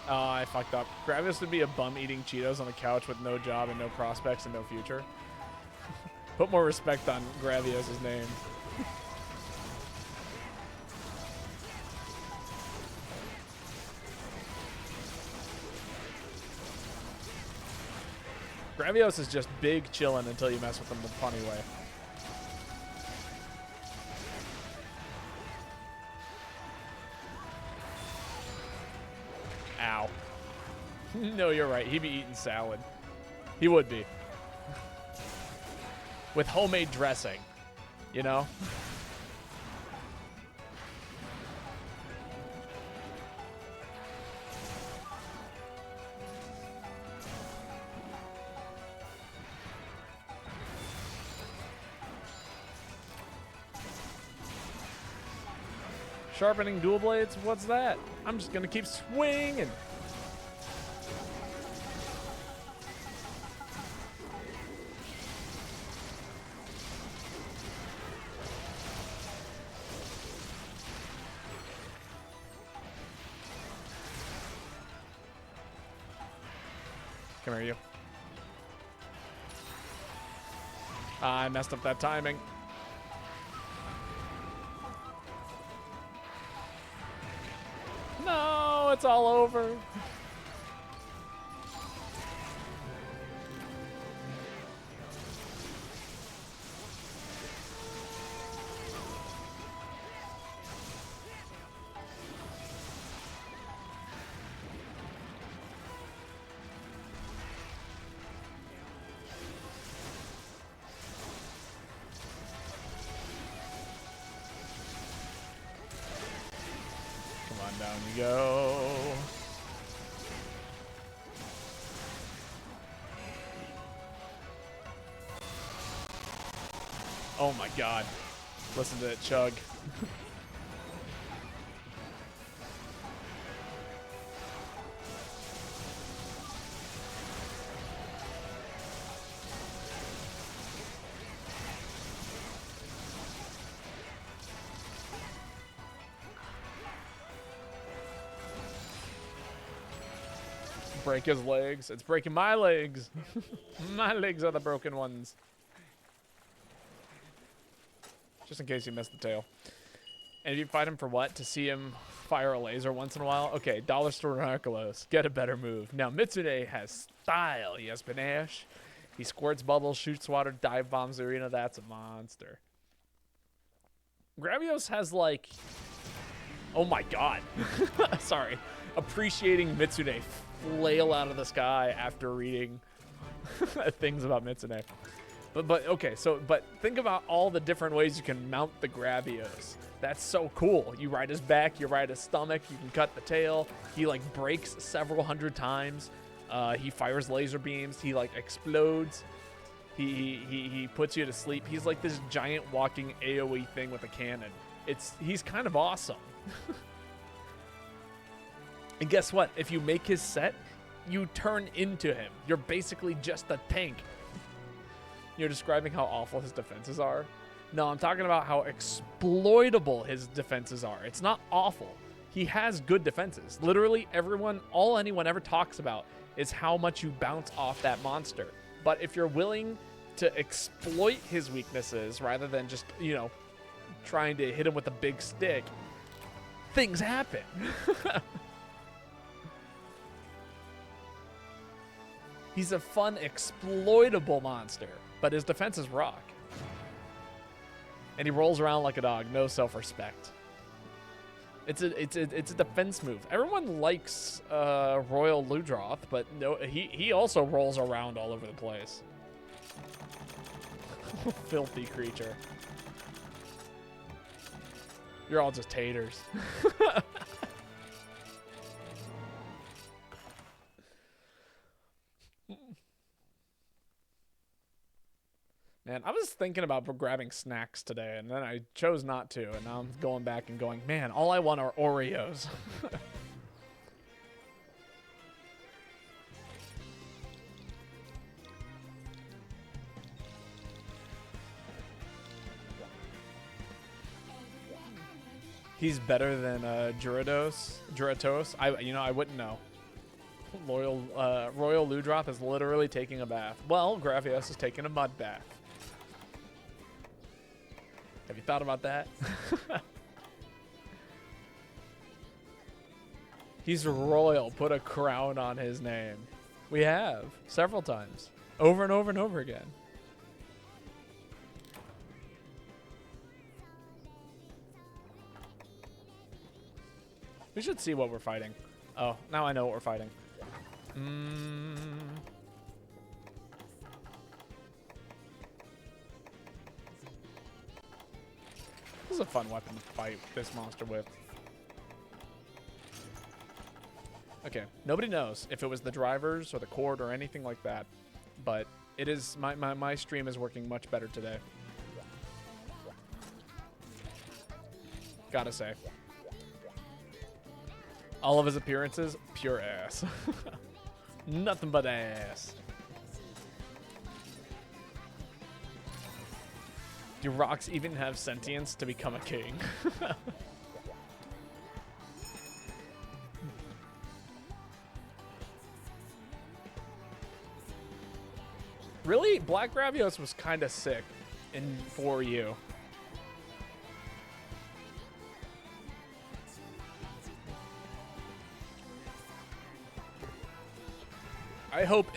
Oh, I fucked up. Gravis would be a bum eating Cheetos on a couch with no job and no prospects and no future. Put more respect on Gravios' name. Gravios is just big chillin' until you mess with him the funny way. Ow. No, you're right. He'd be eating salad. He would be. With homemade dressing, you know? Sharpening dual blades? What's that? I'm just gonna keep swinging. Come here, you. I messed up that timing. No, it's all over. Down you go. Oh my god. Listen to it chug. Break his legs. It's breaking my legs. My legs are the broken ones. just in case you missed the tail. And if you fight him for what? To see him fire a laser once in a while? Okay, Dollar Store Narcolos. Get a better move. Now, Mitsune has style. He has panache. He squirts bubbles, shoots water, dive bombs the arena. That's a monster. Gravios has, like... Oh, my God. Sorry. Appreciating Mitsune flail out of the sky after reading things about Mitsune. But okay, but think about all the different ways you can mount the Gravios. That's so cool. You ride his back, you ride his stomach, you can cut the tail. He like breaks several hundred times. He fires laser beams. He like explodes. He puts you to sleep. He's like this giant walking AoE thing with a cannon. He's kind of awesome. And guess what? If you make his set, you turn into him. You're basically just a tank. You're describing how awful his defenses are. No, I'm talking about how exploitable his defenses are. It's not awful. He has good defenses. Literally all anyone ever talks about is how much you bounce off that monster. But if you're willing to exploit his weaknesses rather than just, you know, trying to hit him with a big stick, things happen. He's a fun, exploitable monster, but his defenses rock. And he rolls around like a dog, no self-respect. It's a defense move. Everyone likes Royal Ludroth, but no, he also rolls around all over the place. Filthy creature. You're all just taters. Man, I was thinking about grabbing snacks today, and then I chose not to, and now I'm going back and going, man, all I want are Oreos. He's better than Gyarados. I wouldn't know. Royal Ludroth is literally taking a bath. Well, Gravios is taking a mud bath. Have you thought about that? He's royal. Put a crown on his name. We have several times, over and over and over again. We should see what we're fighting. Oh, now I know what we're fighting. This is a fun weapon to fight this monster with. Okay, nobody knows if it was the drivers or the cord or anything like that, but it is my stream is working much better today. Gotta say. All of his appearances, pure ass. Nothing but ass. Do rocks even have sentience to become a king? Really? Black Gravios was kind of sick in 4U. I hope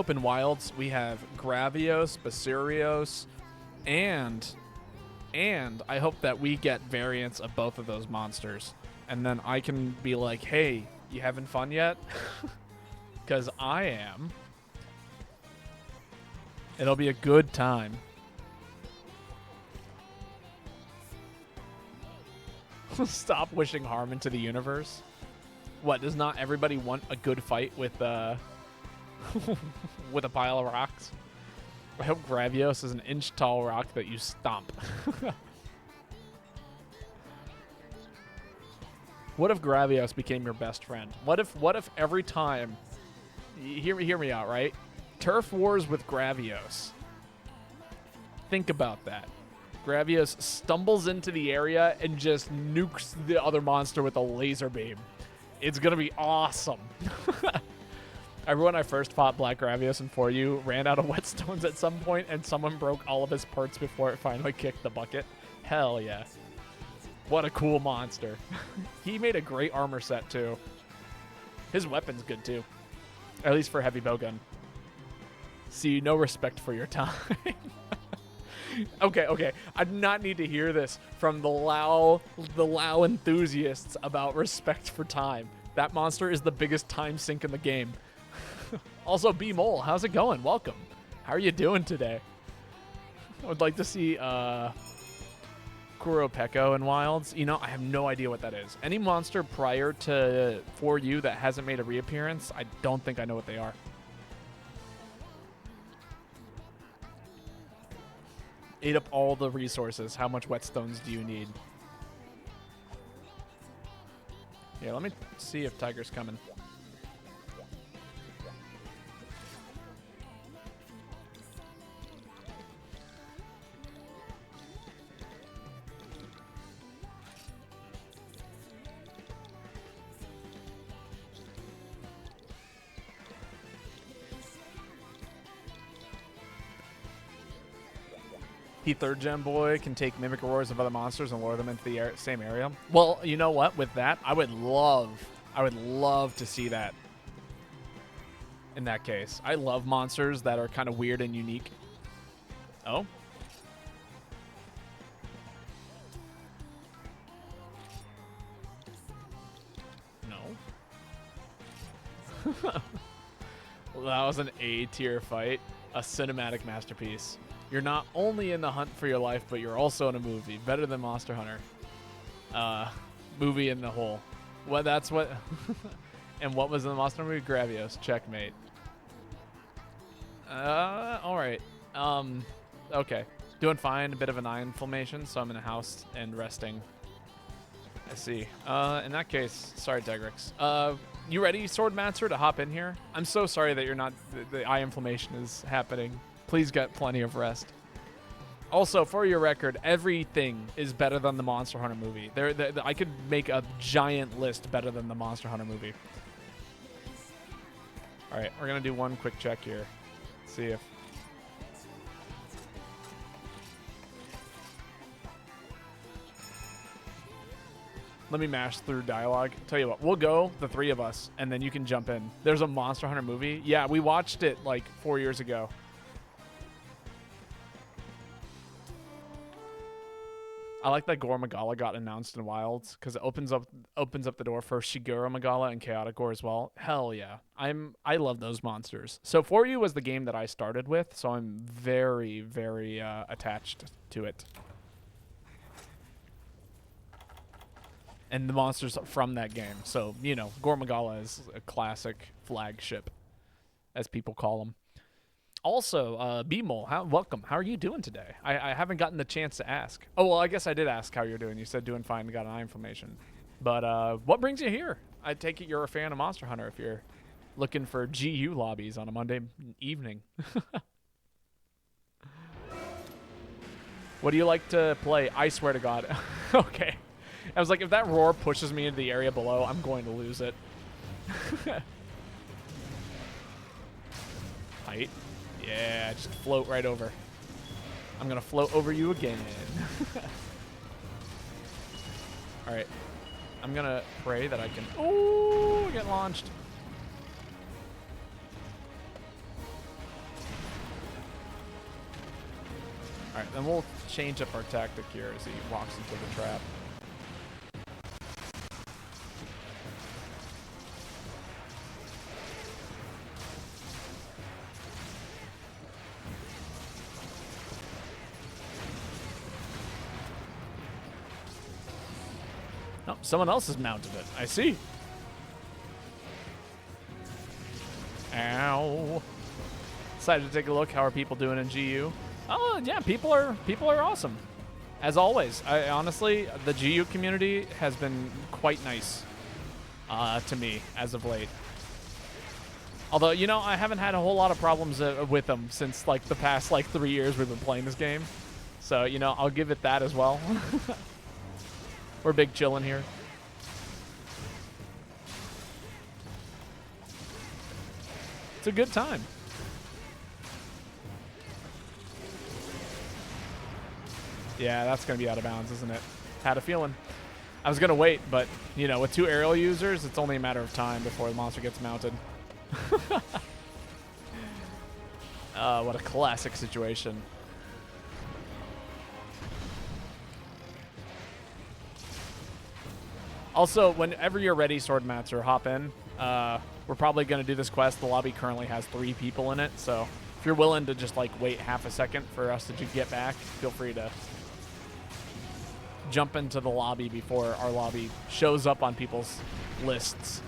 in Wilds we have Gravios, Basurios, and I hope that we get variants of both of those monsters. And then I can be like, hey, you having fun yet? Because I am. It'll be a good time. Stop wishing harm into the universe. What, does not everybody want a good fight with with a pile of rocks? I hope Gravios is an inch-tall rock that you stomp. What if Gravios became your best friend? What if every time... Hear me out, right? Turf wars with Gravios. Think about that. Gravios stumbles into the area and just nukes the other monster with a laser beam. It's gonna be awesome. I remember when I first fought Black Gravios in 4U, ran out of whetstones at some point, and someone broke all of his parts before it finally kicked the bucket. Hell yeah. What a cool monster. He made a great armor set, too. His weapon's good, too. At least for heavy bowgun. See, no respect for your time. Okay. I do not need to hear this from the LoL enthusiasts about respect for time. That monster is the biggest time sink in the game. Also, B-Mole, how's it going? Welcome. How are you doing today? I would like to see Kuropeko in Wilds. You know, I have no idea what that is. Any monster prior to 4U that hasn't made a reappearance, I don't think I know what they are. Ate up all the resources. How much whetstones do you need? Yeah, let me see if Tiger's coming. He third gen boy can take mimic roars of other monsters and lure them into the same area. Well, you know what? With that, I would love to see that. In that case, I love monsters that are kind of weird and unique. Oh. No. Well, that was an A tier fight, a cinematic masterpiece. You're not only in the hunt for your life, but you're also in a movie. Better than Monster Hunter. Movie in the whole. Well, that's what... And what was in the Monster movie? Gravios. Checkmate. Alright. Okay. Doing fine. A bit of an eye inflammation, so I'm in a house and resting. I see. In that case, sorry, Degrix. You ready, Swordmaster, to hop in here? I'm so sorry that you're not... The eye inflammation is happening. Please get plenty of rest. Also, for your record, everything is better than the Monster Hunter movie. I could make a giant list better than the Monster Hunter movie. All right, we're going to do one quick check here. See if... Let me mash through dialogue. Tell you what, we'll go, the three of us, and then you can jump in. There's a Monster Hunter movie. Yeah, we watched it like 4 years ago. I like that Gore Magala got announced in Wilds because it opens up the door for Shiguro Magala and Chaotic Gore as well. Hell yeah. I love those monsters. So 4U was the game that I started with, so I'm very, very attached to it. And the monsters from that game. So, you know, Gore Magala is a classic flagship, as people call them. Also, B-Mole, welcome. How are you doing today? I haven't gotten the chance to ask. Oh, well, I guess I did ask how you're doing. You said doing fine and got an eye inflammation. But what brings you here? I take it you're a fan of Monster Hunter if you're looking for GU lobbies on a Monday evening. What do you like to play? I swear to God. Okay. I was like, if that roar pushes me into the area below, I'm going to lose it. Height. Yeah, just float right over. I'm going to float over you again. All right. I'm going to pray that I can... Oh, get launched. All right, then we'll change up our tactic here as he walks into the trap. Oh, someone else has mounted it. I see. Ow. Decided to take a look. How are people doing in GU? Oh, yeah, people are awesome. As always, honestly, the GU community has been quite nice to me as of late. Although, you know, I haven't had a whole lot of problems with them since, like, the past, 3 years we've been playing this game. So, you know, I'll give it that as well. We're big chillin' here. It's a good time. Yeah, that's going to be out of bounds, isn't it? Had a feeling. I was going to wait, but, you know, with 2 aerial users, it's only a matter of time before the monster gets mounted. What a classic situation. Also, whenever you're ready, Swordmaster, hop in. We're probably going to do this quest. The lobby currently has 3 people in it, so if you're willing to just, like, wait half a second for us to get back, feel free to jump into the lobby before our lobby shows up on people's lists.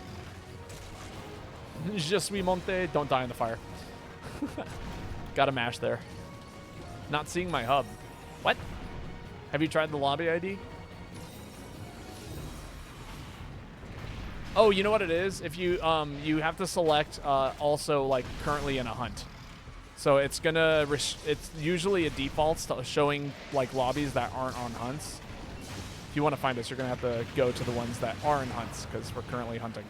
Je suis monté. Don't die in the fire. Gotta mash there. Not seeing my hub. What? Have you tried the lobby ID? Oh, you know what it is? If you you have to select also like currently in a hunt. So it's gonna it's usually a default showing like lobbies that aren't on hunts. If you want to find us, you're gonna have to go to the ones that are in hunts because we're currently hunting.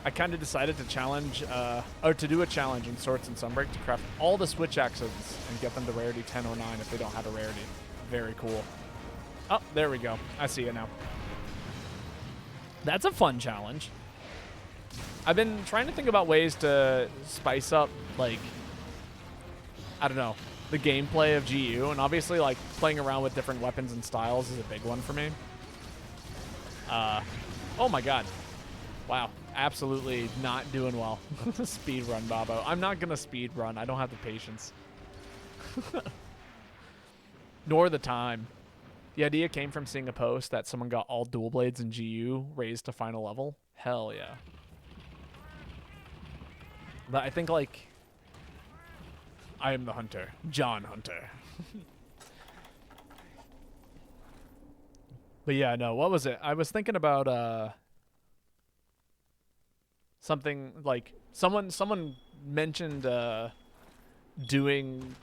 I kind of decided to challenge, or to do a challenge in Swords and Sunbreak to craft all the switch axes and get them to rarity 10 or 9 if they don't have a rarity. Very cool. Oh, there we go. I see it now. That's a fun challenge. I've been trying to think about ways to spice up, like, I don't know, the gameplay of GU, and obviously, like, playing around with different weapons and styles is a big one for me. Oh my god. Wow. Absolutely not doing well. Speed run, Babo. I'm not going to speed run. I don't have the patience. Nor the time. The idea came from seeing a post that someone got all dual blades in GU raised to final level. Hell yeah. But I think, like, I am the hunter. John Hunter. But yeah, no, what was it? I was thinking about, something like someone mentioned doing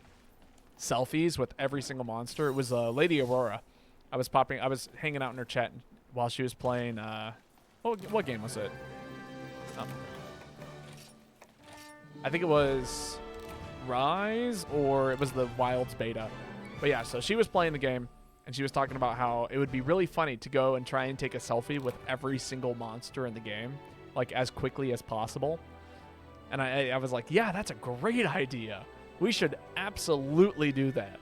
selfies with every single monster. It was Lady Aurora. I was hanging out in her chat while she was playing. What game was it? Oh. I think it was Rise or it was the Wilds beta. But yeah, so she was playing the game and she was talking about how it would be really funny to go and try and take a selfie with every single monster in the game, like as quickly as possible. And I was like, yeah, that's a great idea. We should absolutely do that.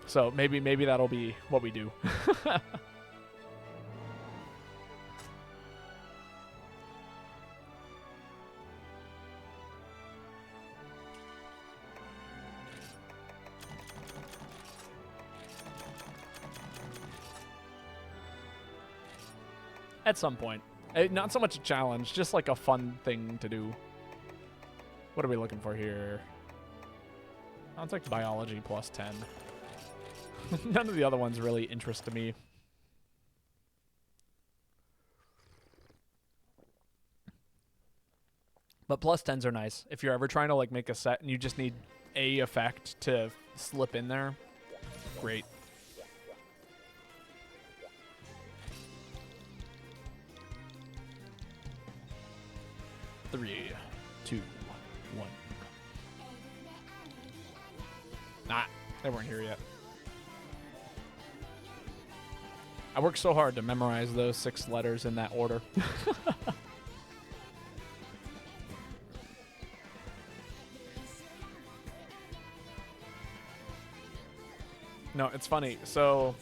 So maybe that'll be what we do. At some point. Not so much a challenge, just like a fun thing to do. What are we looking for here? I'll take biology plus 10. None of the other ones really interest me. But plus 10s are nice. If you're ever trying to like make a set and you just need a effect to slip in there, great. Three, 2, 1. Nah, they weren't here yet. I worked so hard to memorize those 6 letters in that order. No, it's funny. So,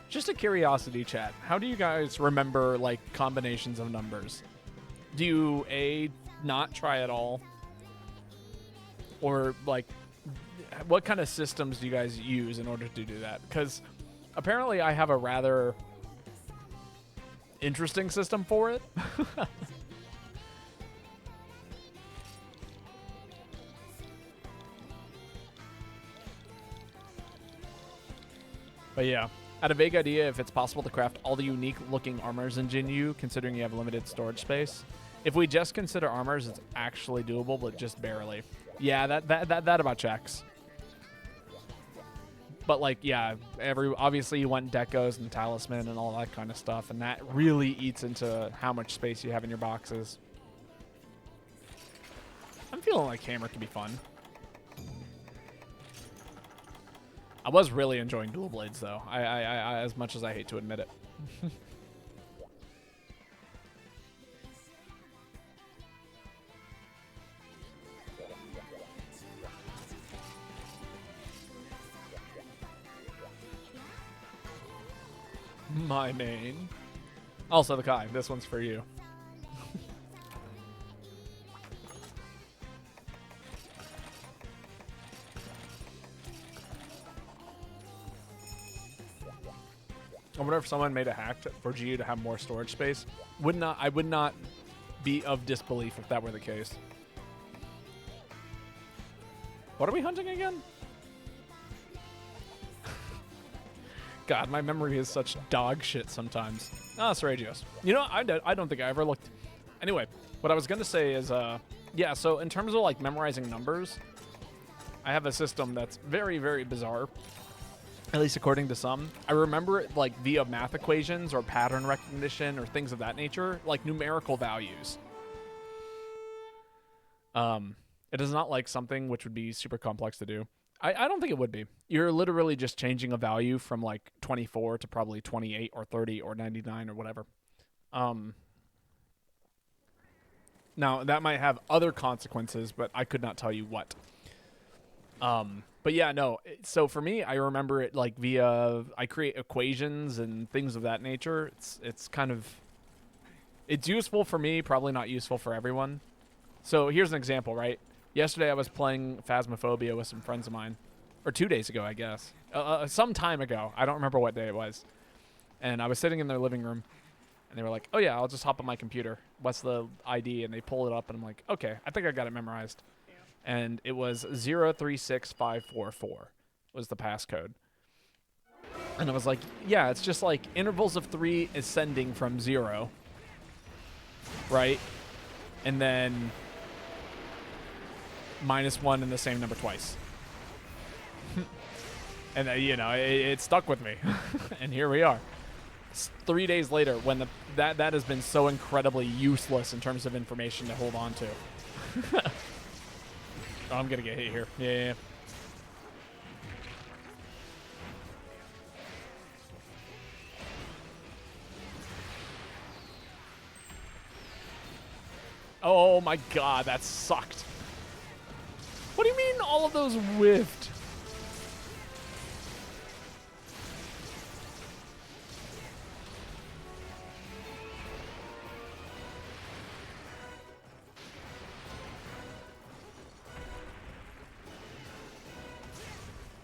just a curiosity, chat. How do you guys remember, like, combinations of numbers? Do you, A, not try at all? Or, like, what kind of systems do you guys use in order to do that? Because apparently I have a rather interesting system for it. But yeah. I had a vague idea if it's possible to craft all the unique looking armors in Jinyu, considering you have limited storage space. If we just consider armors, it's actually doable, but just barely. Yeah, that about checks. But like, yeah, obviously you want decos and talisman and all that kind of stuff, and that really eats into how much space you have in your boxes. I'm feeling like hammer could be fun. I was really enjoying dual blades though. I as much as I hate to admit it. My main. Also the Kai. This one's for you. I wonder if someone made a hack for GU to have more storage space. I would not be of disbelief if that were the case. What are we hunting again? God, my memory is such dog shit sometimes. Ah, Seragios. You know, I don't think I ever looked. Anyway, what I was going to say is, yeah, so in terms of, like, memorizing numbers, I have a system that's very, very bizarre, at least according to some. I remember it, like, via math equations or pattern recognition or things of that nature, like numerical values. It is not like something which would be super complex to do. I don't think it would be. You're literally just changing a value from like 24 to probably 28 or 30 or 99 or whatever. Now, that might have other consequences, but I could not tell you what. But yeah, no. So for me, I remember it like via, I create equations and things of that nature. It's kind of, it's useful for me, probably not useful for everyone. So here's an example, right? Yesterday I was playing Phasmophobia with some friends of mine. Or 2 days ago, I guess. Some time ago. I don't remember what day it was. And I was sitting in their living room. And they were like, oh yeah, I'll just hop on my computer. What's the ID? And they pull it up. And I'm like, okay, I think I got it memorized. Yeah. And it was 036544 was the passcode. And I was like, yeah, it's just like intervals of 3 ascending from 0. Right? And then -1 and the same number twice. And you know, it stuck with me. And here we are. 3 days later, when that has been so incredibly useless in terms of information to hold on to. Oh, I'm gonna get hit here. Yeah. Oh my god, that sucked. What do you mean all of those whiffed?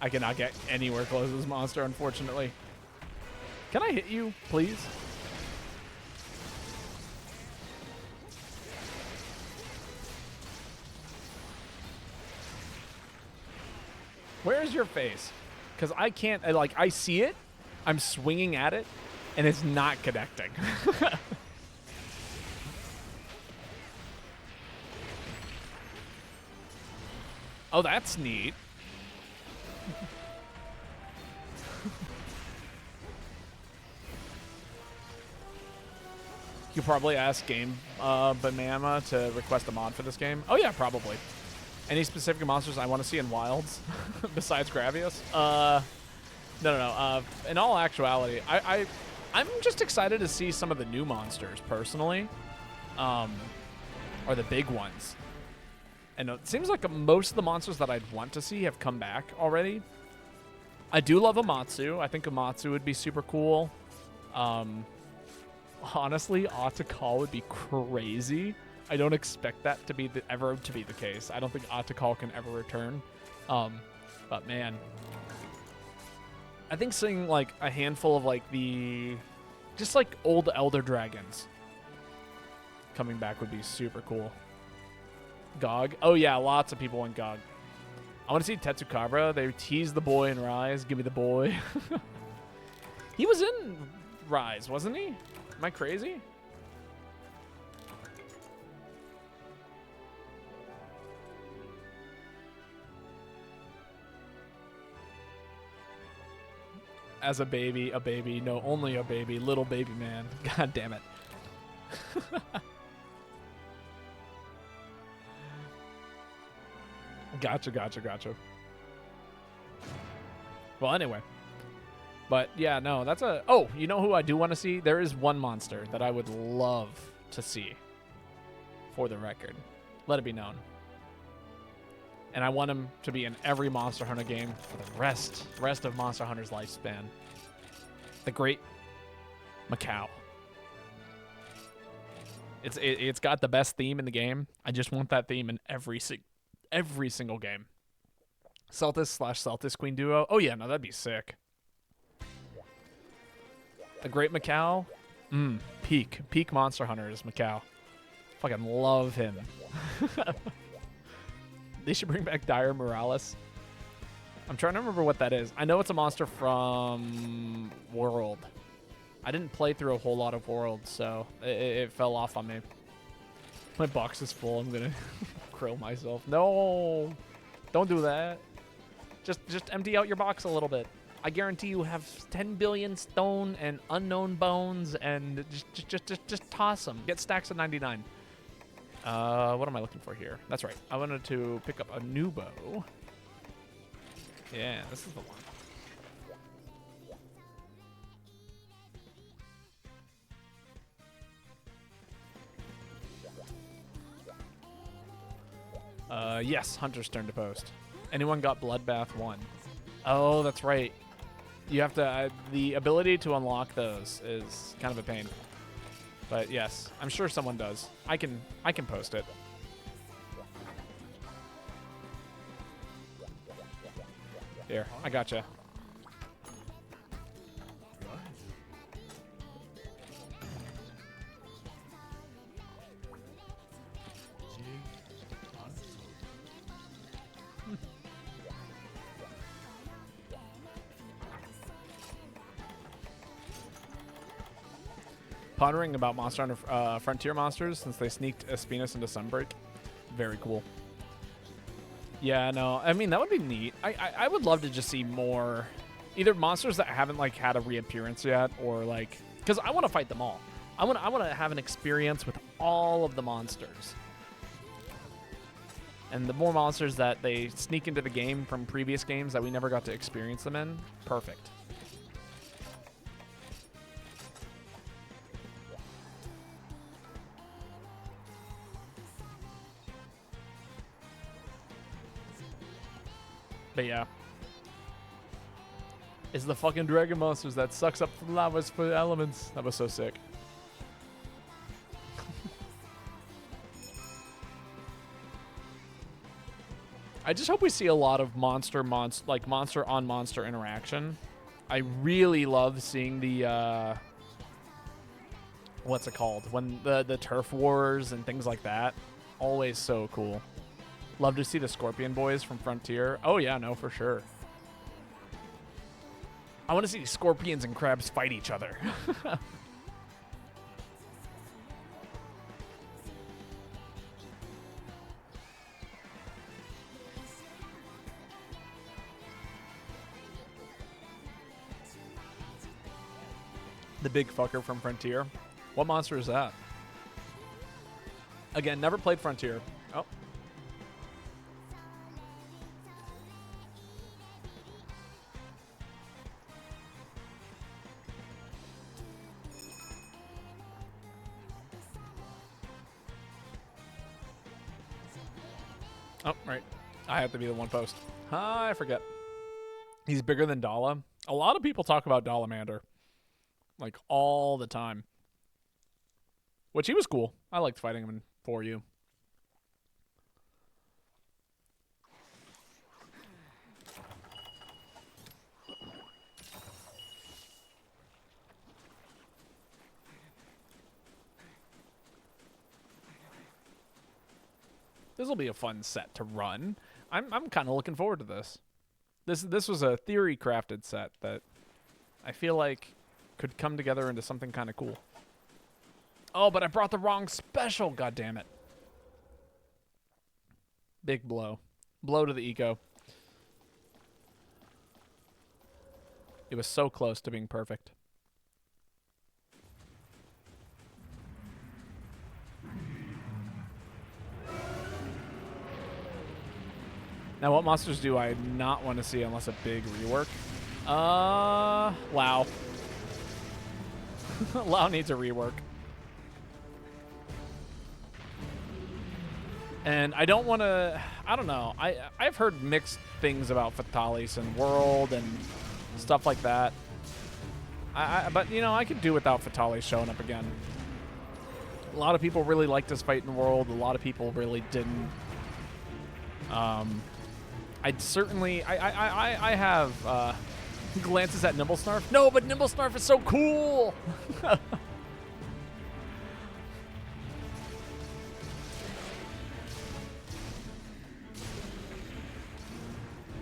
I cannot get anywhere close to this monster, unfortunately. Can I hit you, please? Where's your face? Because I can't, like, I see it, I'm swinging at it, and it's not connecting. Oh, that's neat. You probably ask Game Banana to request a mod for this game. Oh yeah, probably. Any specific monsters I want to see in Wilds besides Gravius? No. In all actuality, I'm just excited to see some of the new monsters personally, or the big ones. And it seems like most of the monsters that I'd want to see have come back already. I do love Amatsu. I think Amatsu would be super cool. Honestly, Atakal would be crazy. I don't expect that to be ever to be the case. I don't think Atakal can ever return. But man, I think seeing like a handful of like just like old Elder Dragons coming back would be super cool. Gog. Oh yeah, lots of people want Gog. I want to see Tetsukabra. They teased the boy in Rise. Give me the boy. He was in Rise, wasn't he? Am I crazy? As a baby, no, only a baby, little baby man. God damn it. Gotcha. Well, anyway. But, yeah, no, that's a... Oh, you know who I do want to see? There is one monster that I would love to see. For the record. Let it be known. And I want him to be in every Monster Hunter game for the rest of Monster Hunter's lifespan. The Great Macau. It's got the best theme in the game. I just want that theme in every single game. Celtis/Celtis Queen duo. Oh yeah, no, that'd be sick. The Great Macau. Peak Monster Hunter is Macau. Fucking love him. They should bring back Dire Morales. I'm trying to remember what that is. I know it's a monster from World. I didn't play through a whole lot of World, so it fell off on me. My box is full. I'm gonna krill myself. No, don't do that. Just empty out your box a little bit. I guarantee you have 10 billion stone and unknown bones, and just toss them. Get stacks of 99. What am I looking for here? That's right. I wanted to pick up a new bow. Yeah, this is the one. Yes, Hunter's turn to post. Anyone got Bloodbath 1? Oh, that's right. You have to, the ability to unlock those is kind of a pain. But yes, I'm sure someone does. I can post it. Here, I gotcha. Pondering about Monster Hunter Frontier monsters since they sneaked Espinas into Sunbreak. Very cool. Yeah, no, I mean, that would be neat. I would love to just see more, either monsters that haven't, like, had a reappearance yet, or, like, because I want to fight them all. I want to have an experience with all of the monsters. And the more monsters that they sneak into the game from previous games that we never got to experience them in, perfect. But yeah. It's the fucking dragon monsters that sucks up the lavas for the elements. That was so sick. I just hope we see a lot of monster on monster interaction. I really love seeing the what's it called? When the turf wars and things like that. Always so cool. Love to see the Scorpion Boys from Frontier. Oh yeah, no, for sure. I want to see scorpions and crabs fight each other. The big fucker from Frontier. What monster is that? Again, never played Frontier. Oh. Oh, right. I have to be the one post. I forget. He's bigger than Dala. A lot of people talk about Dalamander. Like, all the time. Which, he was cool. I liked fighting him in 4U. This will be a fun set to run. I'm kind of looking forward to this. This was a theory crafted set that I feel like could come together into something kind of cool. Oh, but I brought the wrong special. God damn it. Big blow. Blow to the eco. It was so close to being perfect. Now, what monsters do I not want to see unless a big rework? Lao. Lao needs a rework. And I don't want to... I don't know. I've heard mixed things about Fatalis and World and stuff like that. But, you know, I could do without Fatalis showing up again. A lot of people really liked this fight in World. A lot of people really didn't. I'd certainly... I have glances at Nimblesnarf. No, but Nimblesnarf is so cool!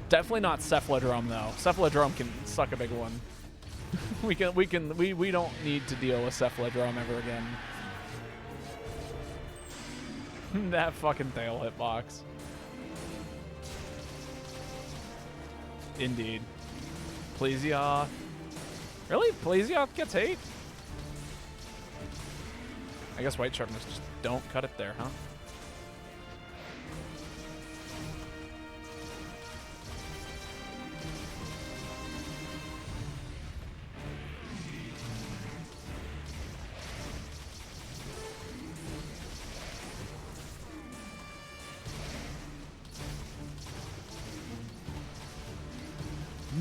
Definitely not Cephalodrome though. Cephalodrome can suck a big one. we don't need to deal with Cephalodrome ever again. That fucking tail hitbox. Indeed. Plesioth. Really? Plesioth gets hate? I guess White Sharpness just don't cut it there, huh?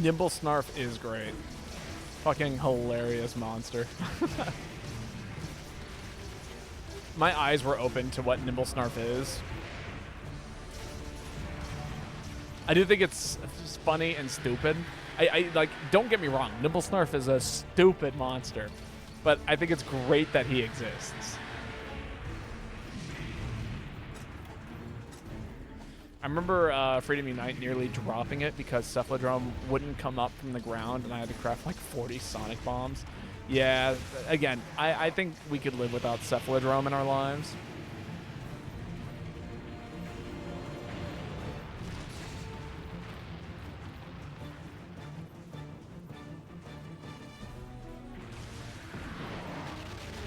Nimblesnarf is great. Fucking hilarious monster. My eyes were open to what Nimblesnarf is. I do think it's just funny and stupid. I like, don't get me wrong, Nimblesnarf is a stupid monster, but I think it's great that he exists. I remember Freedom Unite nearly dropping it because Cephalodrome wouldn't come up from the ground and I had to craft like 40 Sonic Bombs. Yeah, again, I think we could live without Cephalodrome in our lives.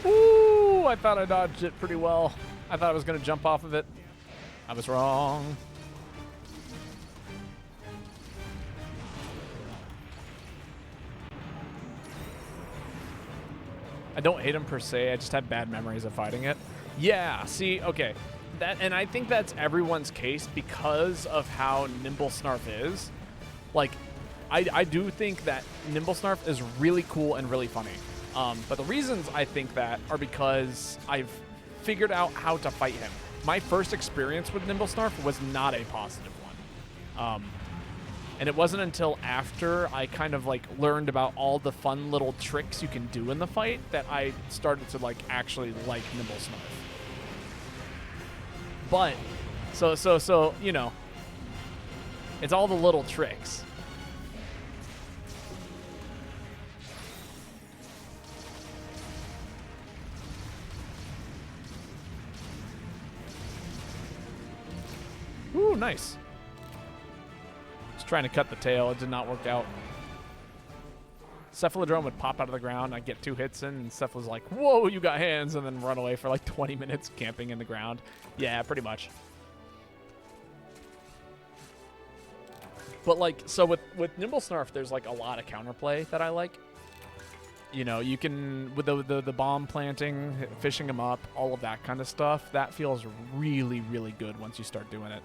Ooh, I thought I dodged it pretty well. I thought I was going to jump off of it. I was wrong. I don't hate him per se, I just have bad memories of fighting it. Yeah, see, okay. And I think that's everyone's case because of how Nimblesnarf is. Like, I do think that Nimblesnarf is really cool and really funny. But the reasons I think that are because I've figured out how to fight him. My first experience with Nimblesnarf was not a positive one. And it wasn't until after I kind of like learned about all the fun little tricks you can do in the fight that I started to like actually like Nimblesnarf. But so you know, it's all the little tricks. Ooh, nice. Trying to cut the tail, it did not work out. Cephalodrome would pop out of the ground, I'd get 2 hits in, and Ceph was like, whoa, you got hands, and then run away for like 20 minutes camping in the ground. Yeah, pretty much. But like, so with Nimblesnarf, there's like a lot of counterplay that I like. You know, you can, with the bomb planting, fishing him up, all of that kind of stuff, that feels really, really good once you start doing it.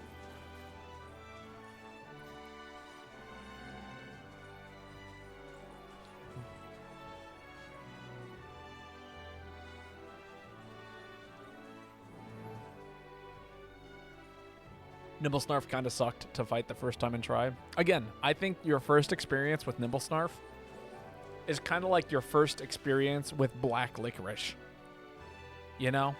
Nimblesnarf kind of sucked to fight the first time and try. Again, I think your first experience with Nimblesnarf is kind of like your first experience with black licorice. You know?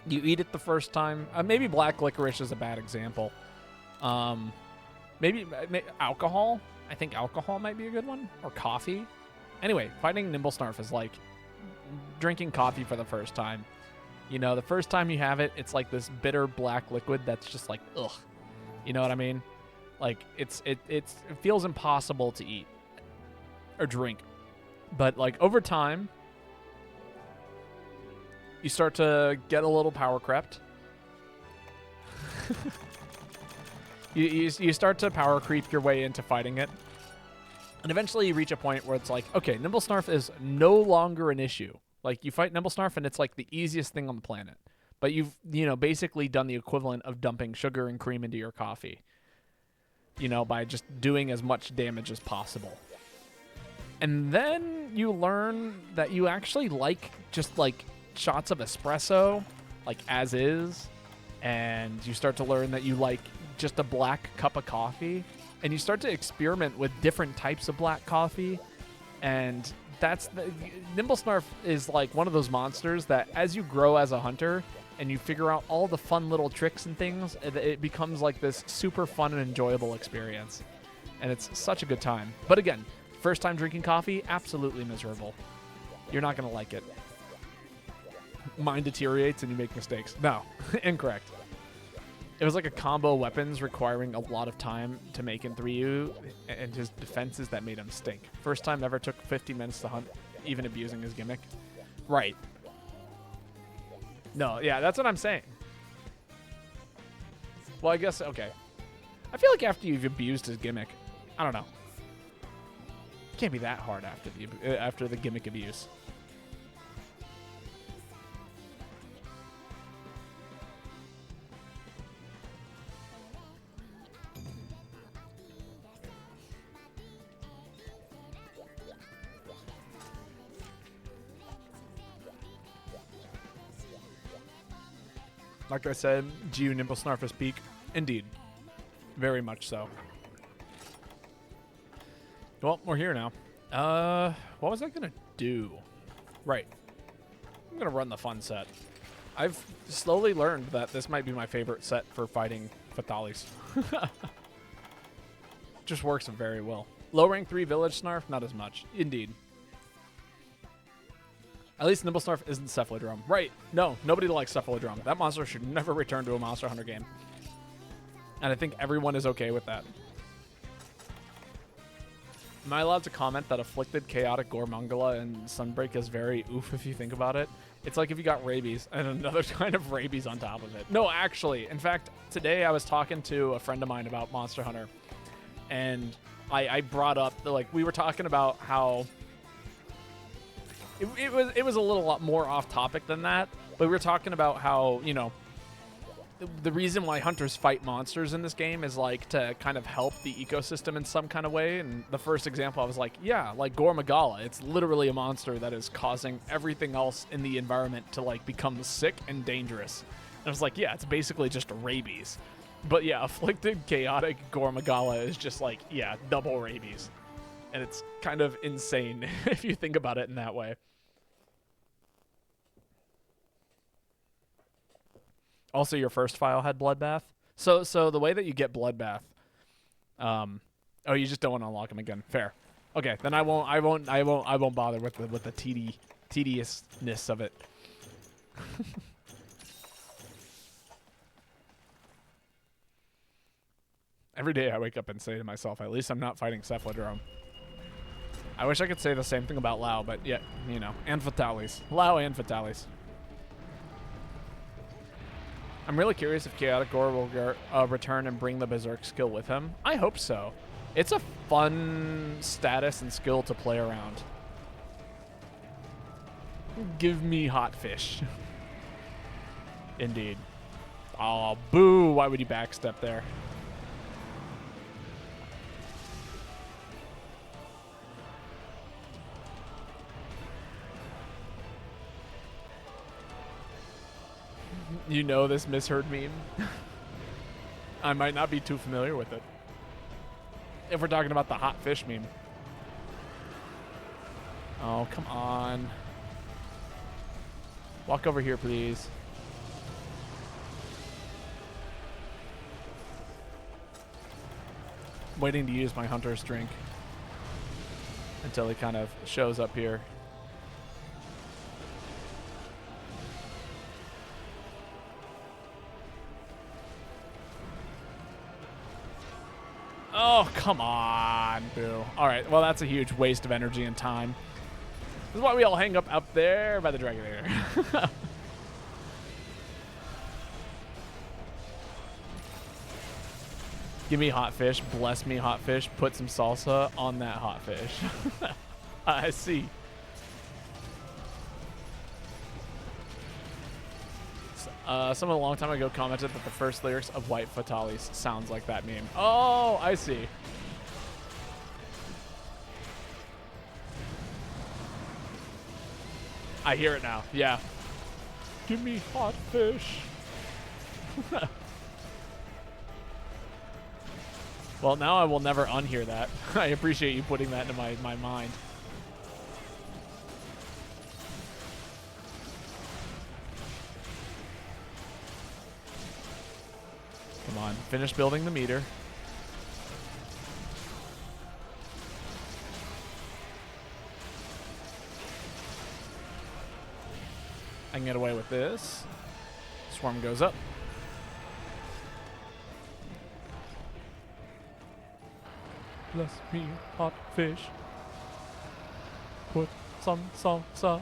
You eat it the first time. Maybe black licorice is a bad example. Maybe alcohol. I think alcohol might be a good one. Or coffee. Anyway, fighting Nimblesnarf is like drinking coffee for the first time. You know, the first time you have it, it's like this bitter black liquid that's just like, ugh. You know what I mean? Like, it feels impossible to eat. or drink. But like over time, you start to get a little power crept. you start to power creep your way into fighting it. And eventually you reach a point where it's like, okay, Nimble Snarf is no longer an issue. Like, you fight Nimble Snarf and it's like the easiest thing on the planet. But you've, basically done the equivalent of dumping sugar and cream into your coffee. By just doing as much damage as possible. And then you learn that you actually like just like shots of espresso, like as is. And you start to learn that you like just a black cup of coffee. And you start to experiment with different types of black coffee. And Nimble Snarf is like one of those monsters that as you grow as a hunter and you figure out all the fun little tricks and things, it becomes like this super fun and enjoyable experience. And it's such a good time. But again, first time drinking coffee, absolutely miserable. You're not going to like it. Mine deteriorates and you make mistakes. No, incorrect. It was like a combo weapons requiring a lot of time to make in 3U, and his defenses that made him stink. First time ever took 50 minutes to hunt, even abusing his gimmick. Right. No, yeah, that's what I'm saying. Well, I guess, okay. I feel like after you've abused his gimmick, I don't know. It can't be that hard after the gimmick abuse. Like I said, GU Nimble Snarf's peak. Indeed. Very much so. Well, we're here now. What was I going to do? Right. I'm going to run the fun set. I've slowly learned that this might be my favorite set for fighting Fatalis. Just works very well. Low rank 3 Village Snarf, not as much. Indeed. At least Nimble Snarf isn't Cephalodrome. Right. No, nobody likes Cephalodrome. That monster should never return to a Monster Hunter game. And I think everyone is okay with that. Am I allowed to comment that Afflicted, Chaotic, Gormungala, and Sunbreak is very oof if you think about it? It's like if you got rabies and another kind of rabies on top of it. No, actually. In fact, today I was talking to a friend of mine about Monster Hunter. And I brought up, we were talking about how... It was a little lot more off topic than that, but we were talking about how, the reason why hunters fight monsters in this game is like to kind of help the ecosystem in some kind of way. And the first example I was like, yeah, like Gormagala, it's literally a monster that is causing everything else in the environment to like become sick and dangerous. And I was like, yeah, it's basically just rabies. But yeah, Afflicted, Chaotic, Gormagala is just like, yeah, double rabies. And it's kind of insane if you think about it in that way. Also, your first file had Bloodbath. So the way that you get Bloodbath, oh, you just don't want to unlock them again. Fair. Okay, then I won't bother with the tediousness of it. Every day I wake up and say to myself, at least I'm not fighting Cephalodrome. I wish I could say the same thing about Lao, but yeah, and Fatalis. Lao and Fatalis. I'm really curious if Chaotic Gore will return and bring the Berserk skill with him. I hope so. It's a fun status and skill to play around. Give me hot fish. Indeed. Oh, boo. Why would you backstep there? You know this misheard meme? I might not be too familiar with it. If we're talking about the hot fish meme. Oh, come on. Walk over here, please. Waiting to use my hunter's drink until he kind of shows up here. Oh, come on. sad. Boo. All right. Well, that's a huge waste of energy and time. This is why we all hang up there by the Dragonator. Give me hot fish. Bless me, hot fish. Put some salsa on that hot fish. I see. Someone a long time ago commented that the first lyrics of White Fatalis sounds like that meme. Oh, I see. I hear it now. Yeah. Give me hot fish. Well, now I will never unhear that. I appreciate you putting that into my mind. Come on, finish building the meter. I can get away with this. Swarm goes up. Bless me, hot fish. Put some salsa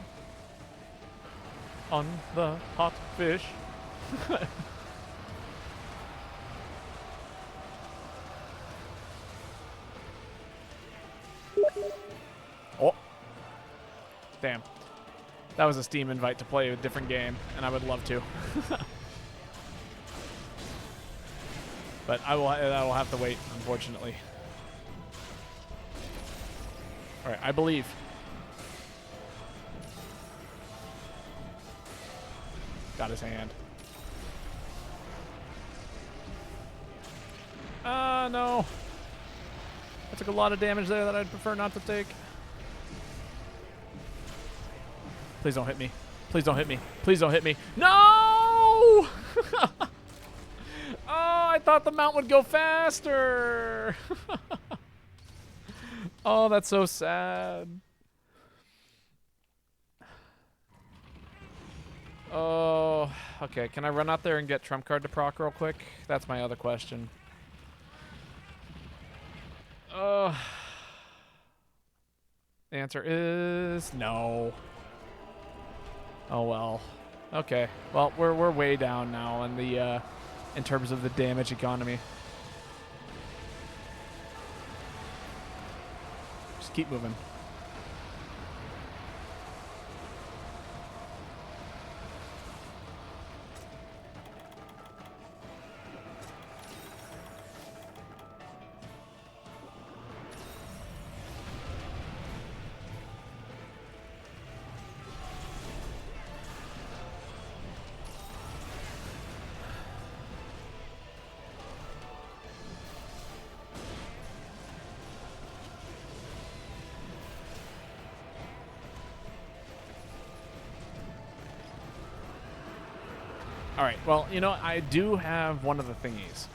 on the hot fish. Oh. Damn. That was a Steam invite to play a different game, and I would love to. But I will have to wait, unfortunately. All right, I believe. Got his hand. No. I took a lot of damage there that I'd prefer not to take. Please don't hit me. Please don't hit me. Please don't hit me. No! Oh, I thought the mount would go faster. Oh, that's so sad. Oh, okay. Can I run out there and get trump card to proc real quick? That's my other question. The answer is no. Oh well. Okay. Well, we're way down now in the in terms of the damage economy. Just keep moving. Alright, well, you know, I do have one of the thingies.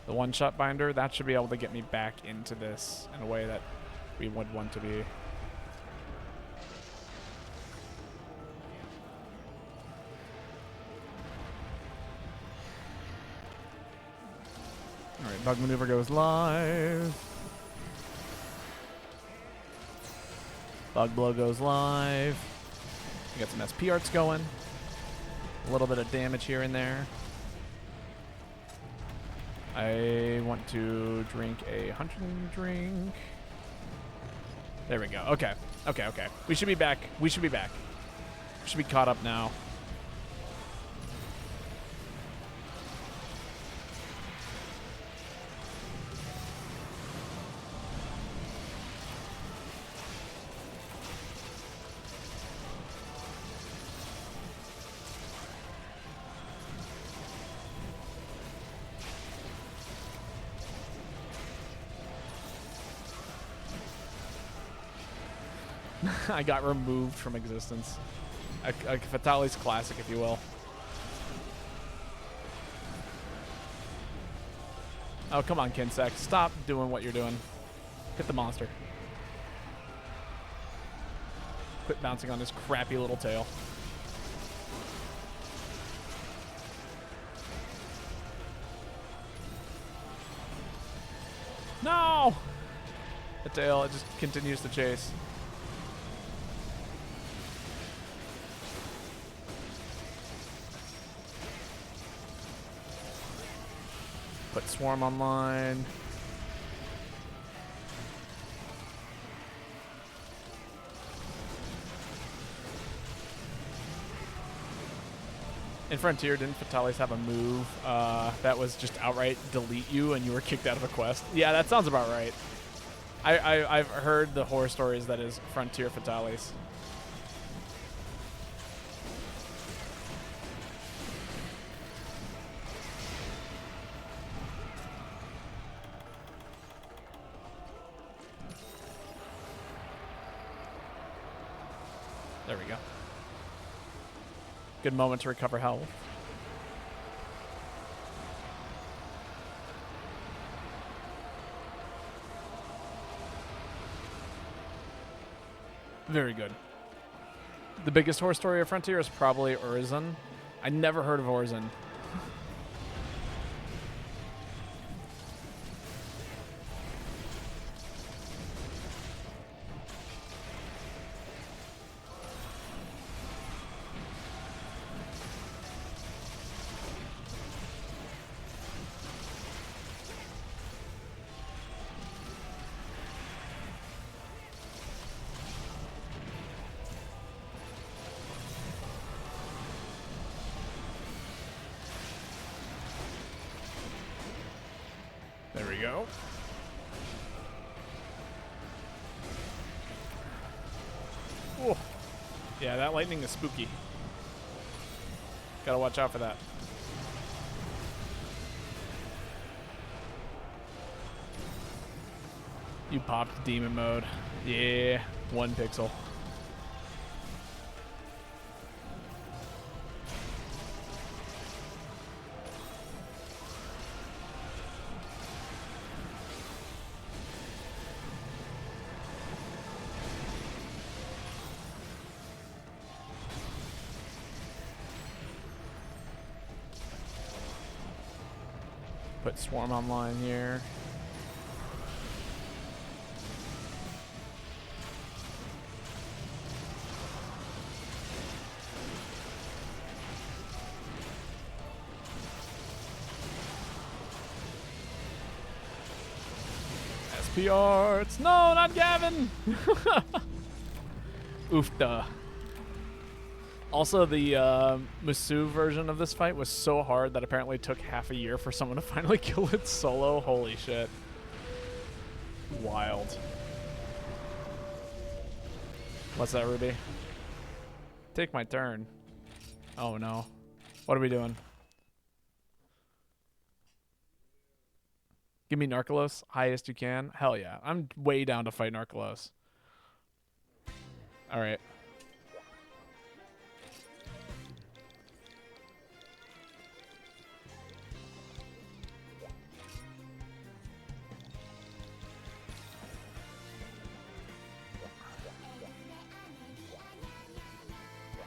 The one-shot binder. That should be able to get me back into this in a way that we would want to be. Alright, bug maneuver goes live. Bug blow goes live. We got some SP arts going. A little bit of damage here and there. I want to drink a hunting drink. There we go. Okay. Okay, okay. We should be back. We should be back. We should be caught up now. I got removed from existence. A Fatalis classic, if you will. Oh, come on, Kinsek. Stop doing what you're doing. Hit the monster. Quit bouncing on his crappy little tail. No! The tail, it just continues to chase. Put Swarm online. In Frontier, didn't Fatalis have a move that was just outright delete you and you were kicked out of a quest? Yeah, that sounds about right. I've heard the horror stories that is Frontier Fatalis. There we go. Good moment to recover health. Very good. The biggest horror story of Frontier is probably Urizen. I never heard of Urizen. There we go. Oh, yeah, that lightning is spooky. Gotta watch out for that. You popped demon mode. Yeah, 1 pixel. Put Swarm online here. SPR. It's no, not Gavin. Oofda. Also, the Musu version of this fight was so hard that apparently it took half a year for someone to finally kill it solo. Holy shit. Wild. What's that, Ruby? Take my turn. Oh, no. What are we doing? Give me Narcolos. Highest you can. Hell yeah. I'm way down to fight Narcolos. All right.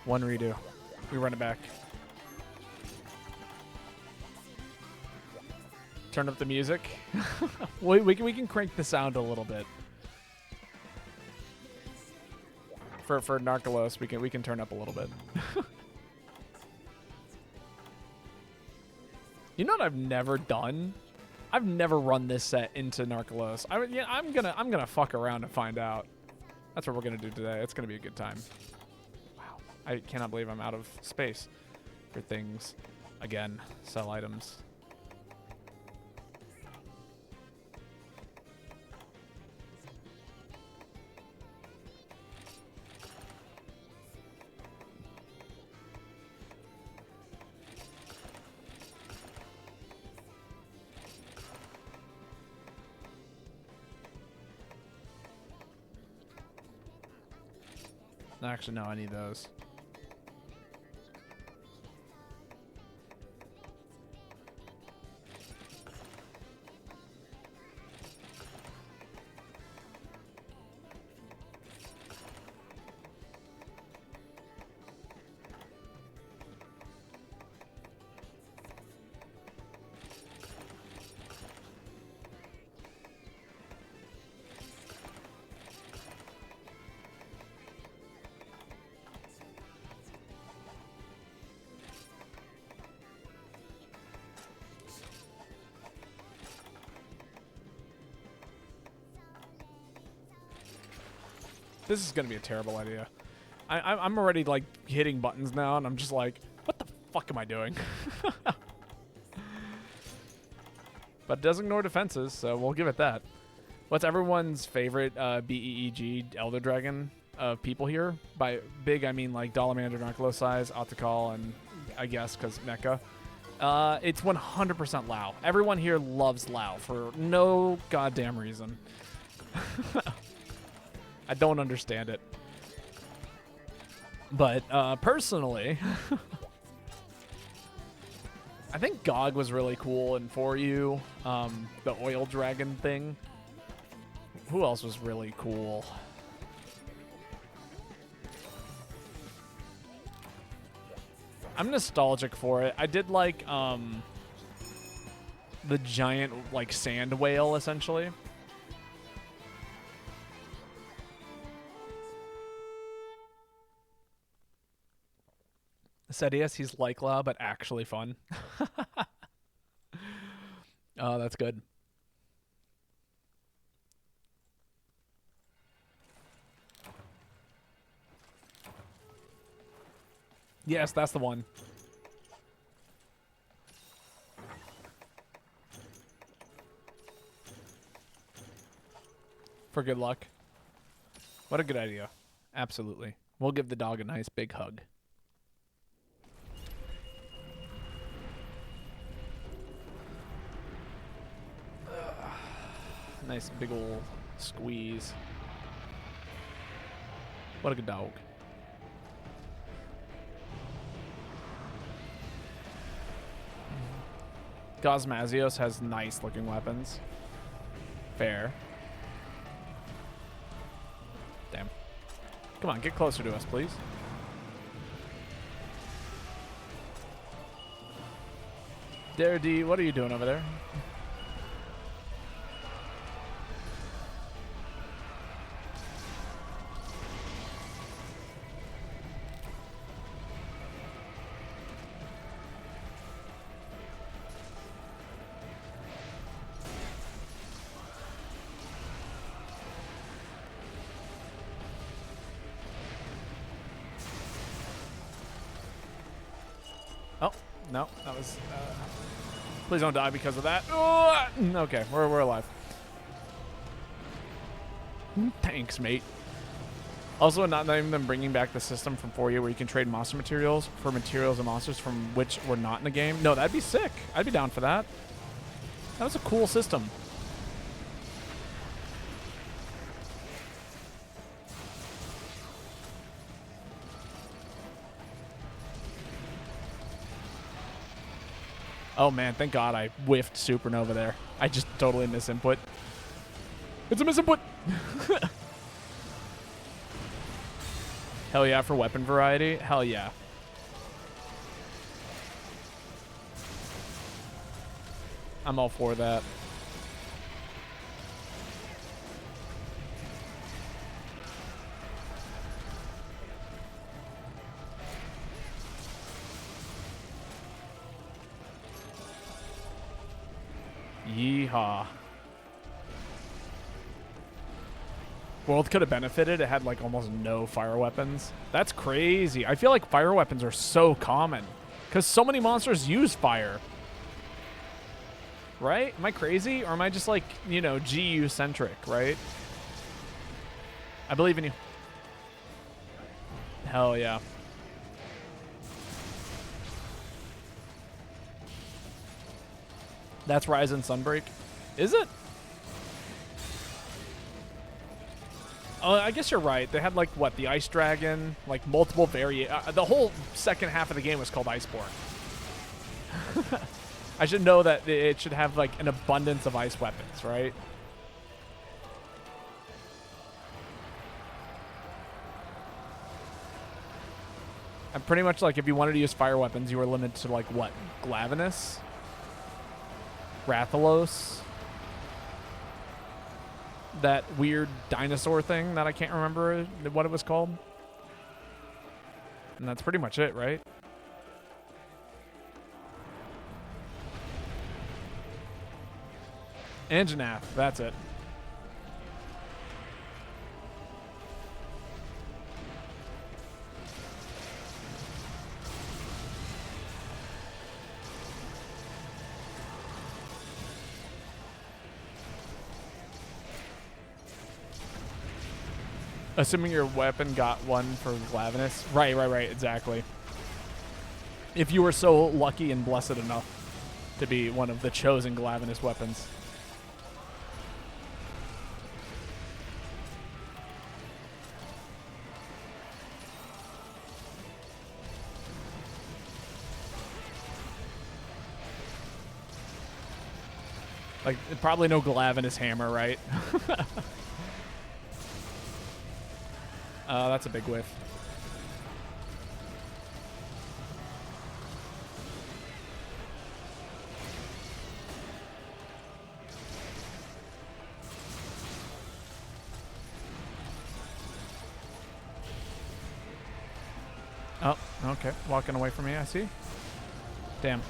One redo. We run it back. Turn up the music. we can crank the sound a little bit. For Narcolos, we can turn up a little bit. You know what I've never done? I've never run this set into Narcolos. I'm gonna fuck around and find out. That's what we're gonna do today. It's gonna be a good time. I cannot believe I'm out of space for things. Again, sell items. Actually, no, I need those. This is gonna be a terrible idea. I'm already like hitting buttons now, and I'm just like, what the fuck am I doing? But it does ignore defenses, so we'll give it that. What's everyone's favorite BEEG Elder Dragon of people here? By big, I mean like Dolomandr, Narcolos, Otakal, and I guess because Mecha. It's 100% Lao. Everyone here loves Lao for no goddamn reason. I don't understand it. But personally, I think Gog was really cool and for you. The oil dragon thing. Who else was really cool? I'm nostalgic for it. I did like the giant like sand whale essentially. Said yes, he's like Lao, but actually fun. Oh, that's good. Yes, that's the one. For good luck. What a good idea. Absolutely. We'll give the dog a nice big hug. Nice big ol' squeeze. What a good dog. Gosmazios has nice looking weapons. Fair. Damn. Come on, get closer to us, please. Dare D, what are you doing over there? Oh, no, that was... please don't die because of that. Okay, we're alive. Thanks, mate. Also, not naming them bringing back the system from 4U where you can trade monster materials for materials and monsters from which were not in the game. No, that'd be sick. I'd be down for that. That was a cool system. Oh man, thank God I whiffed Supernova there. I just totally misinput. It's a misinput! Hell yeah for weapon variety. Hell yeah. I'm all for that. Yeehaw. World could have benefited. It had like almost no fire weapons. That's crazy. I feel like fire weapons are so common because so many monsters use fire. Right? Am I crazy? Or am I just like, you know, GU centric, right? I believe in you. Hell yeah. That's Rise and Sunbreak. Is it? Oh, I guess you're right. They had like what, the Ice Dragon, like multiple the whole second half of the game was called Iceborne. I should know that it should have like an abundance of ice weapons, right? I'm pretty much like if you wanted to use fire weapons, you were limited to like what? Glavenus? Rathalos? That weird dinosaur thing that I can't remember what it was called. And that's pretty much it, right? Anjanath, that's it. Assuming your weapon got one for Glavenus. Right, exactly. If you were so lucky and blessed enough to be one of the chosen Glavenus weapons. Like, probably no Glavenus hammer, right? That's a big whiff. Oh, okay. Walking away from me, I see. Damn.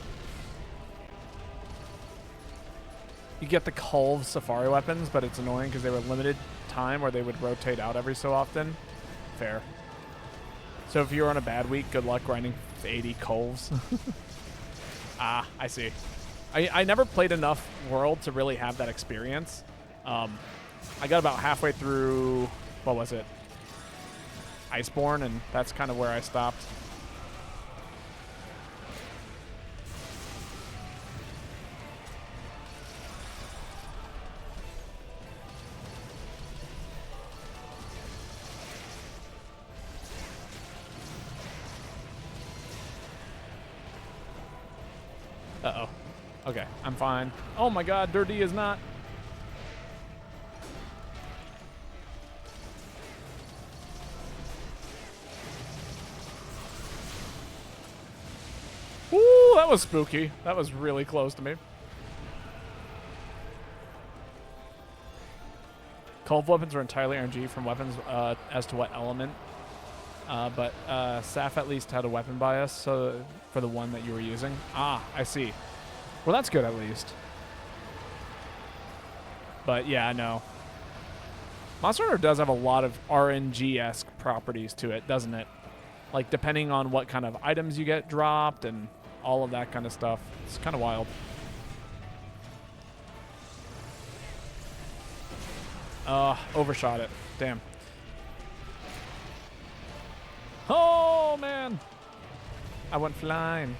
You get the Culve Safari weapons, but it's annoying because they were limited time or they would rotate out every so often. Fair. So if you're on a bad week, good luck grinding 80 Culves. Ah, I see. I never played enough World to really have that experience. I got about halfway through, what was it? Iceborne, and that's kind of where I stopped. Uh-oh. Okay, I'm fine. Oh my god, Dirty is not. Ooh, that was spooky. That was really close to me. Culve weapons are entirely RNG from weapons as to what element. But Saf at least had a weapon bias so for the one that you were using. Ah, I see. Well, that's good at least. But yeah, no. Monster Hunter does have a lot of RNG-esque properties to it, doesn't it? Like, depending on what kind of items you get dropped and all of that kind of stuff. It's kind of wild. Overshot it. Damn. Oh, man. I went flying.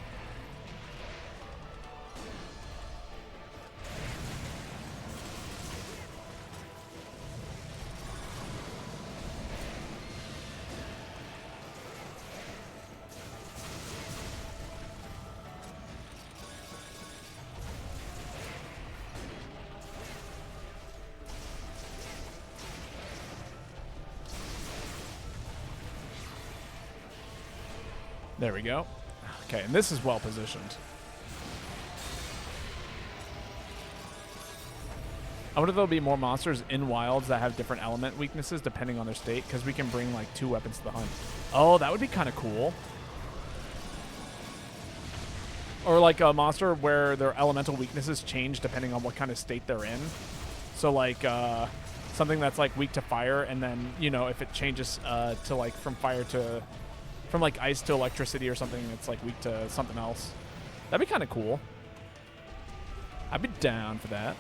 There we go. Okay, and this is well positioned. I wonder if there'll be more monsters in wilds that have different element weaknesses depending on their state, because we can bring like 2 weapons to the hunt. Oh, that would be kind of cool. Or like a monster where their elemental weaknesses change depending on what kind of state they're in. So like something that's like weak to fire, and then, you know, if it changes to like from like ice to electricity or something, it's like weak to something else. That'd be kind of cool. I'd be down for that.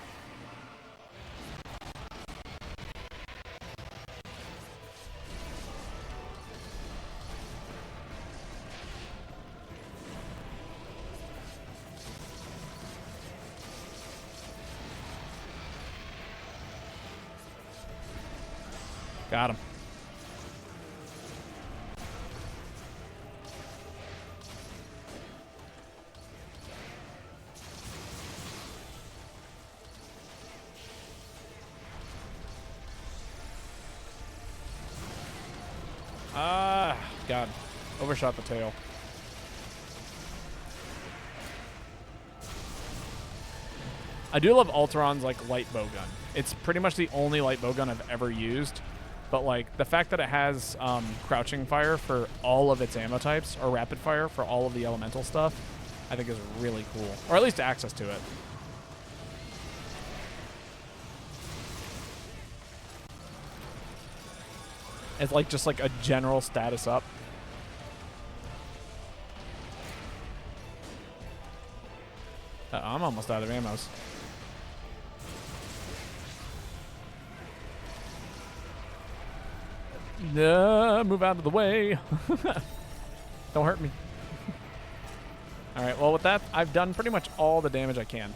Got him. Ah, God. Overshot the tail. I do love Alteron's, like, light bowgun. It's pretty much the only light bowgun I've ever used. But, like, the fact that it has crouching fire for all of its ammo types, or rapid fire for all of the elemental stuff, I think is really cool. Or at least access to it. It's like just like a general status up. I'm almost out of ammos. Move out of the way. Don't hurt me. All right, well, with that, I've done pretty much all the damage I can.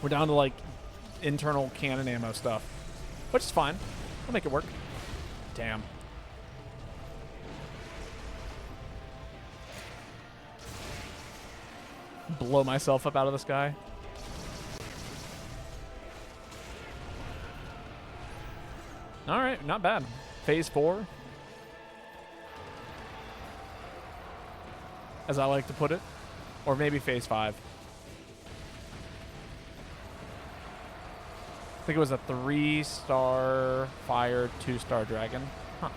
We're down to, like, internal cannon ammo stuff, which is fine. I'll make it work. Damn. Blow myself up out of the sky. All right, not bad. Phase 4. As I like to put it. Or maybe phase 5. I think it was a 3-star fire, 2-star dragon. Huh.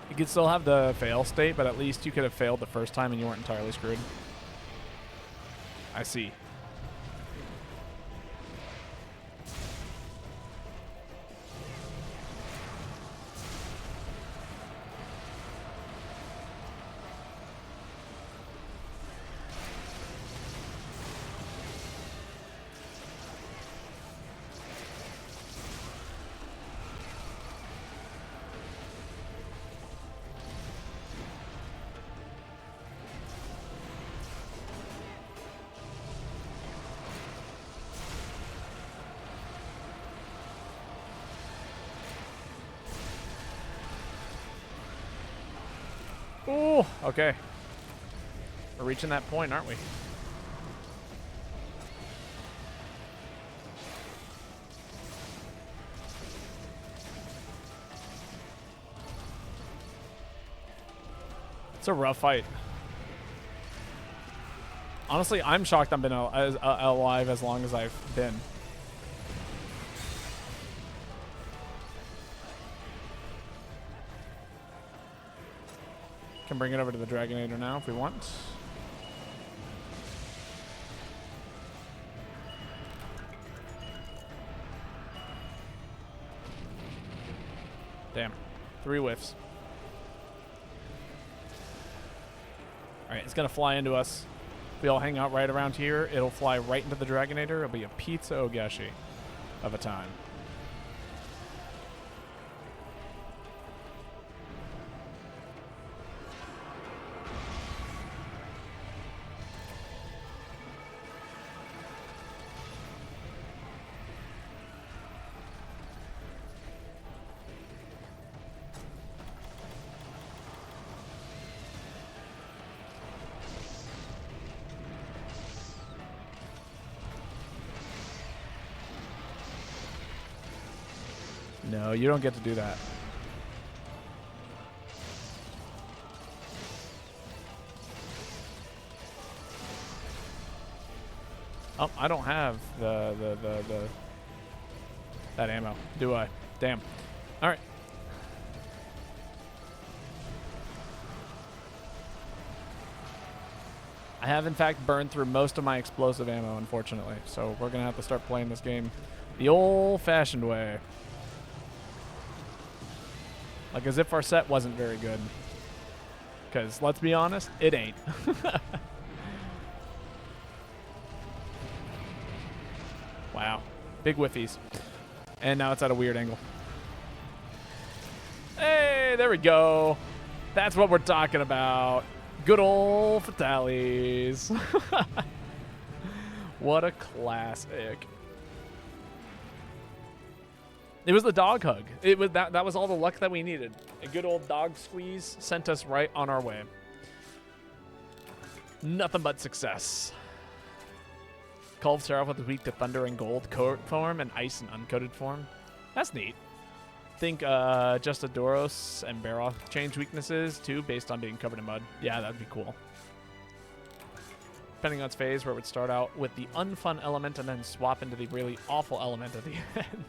You could still have the fail state, but at least you could have failed the first time and you weren't entirely screwed. I see. Ooh, okay. We're reaching that point, aren't we? It's a rough fight. Honestly, I'm shocked I've been alive as long as I've been. Can bring it over to the Dragonator now if we want. Damn. 3 whiffs. Alright, it's going to fly into us. If we all hang out right around here, it'll fly right into the Dragonator. It'll be a pizza ogeshi of a time. No, you don't get to do that. Oh, I don't have that ammo, do I? Damn. All right. I have, in fact, burned through most of my explosive ammo, unfortunately. So we're going to have to start playing this game the old-fashioned way. Like as if our set wasn't very good. Because, let's be honest, it ain't. Wow. Big whiffies. And now it's at a weird angle. Hey, there we go. That's what we're talking about. Good old fatalities. What a classic. It was the dog hug. It was that was all the luck that we needed. A good old dog squeeze sent us right on our way. Nothing but success. Call of Seraph with weak to thunder and gold coat form and ice and uncoated form. That's neat. Think Justadoros and Baroth change weaknesses too based on being covered in mud. Yeah, that'd be cool. Depending on its phase, where it would start out with the unfun element and then swap into the really awful element at the end.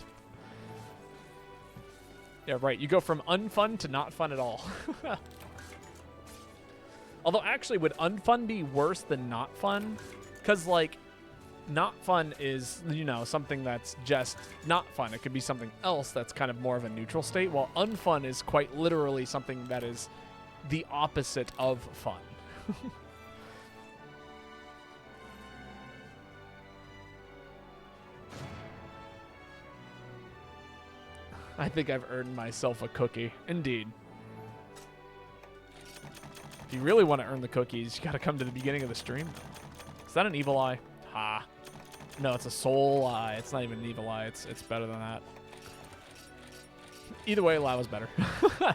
Yeah, right. You go from unfun to not fun at all. Although, actually, would unfun be worse than not fun? Because, like, not fun is, you know, something that's just not fun. It could be something else that's kind of more of a neutral state, while unfun is quite literally something that is the opposite of fun. I think I've earned myself a cookie. Indeed. If you really want to earn the cookies, you got to come to the beginning of the stream. Is that an evil eye? Ha. No, it's a soul eye. It's not even an evil eye. It's better than that. Either way, Lava's better. All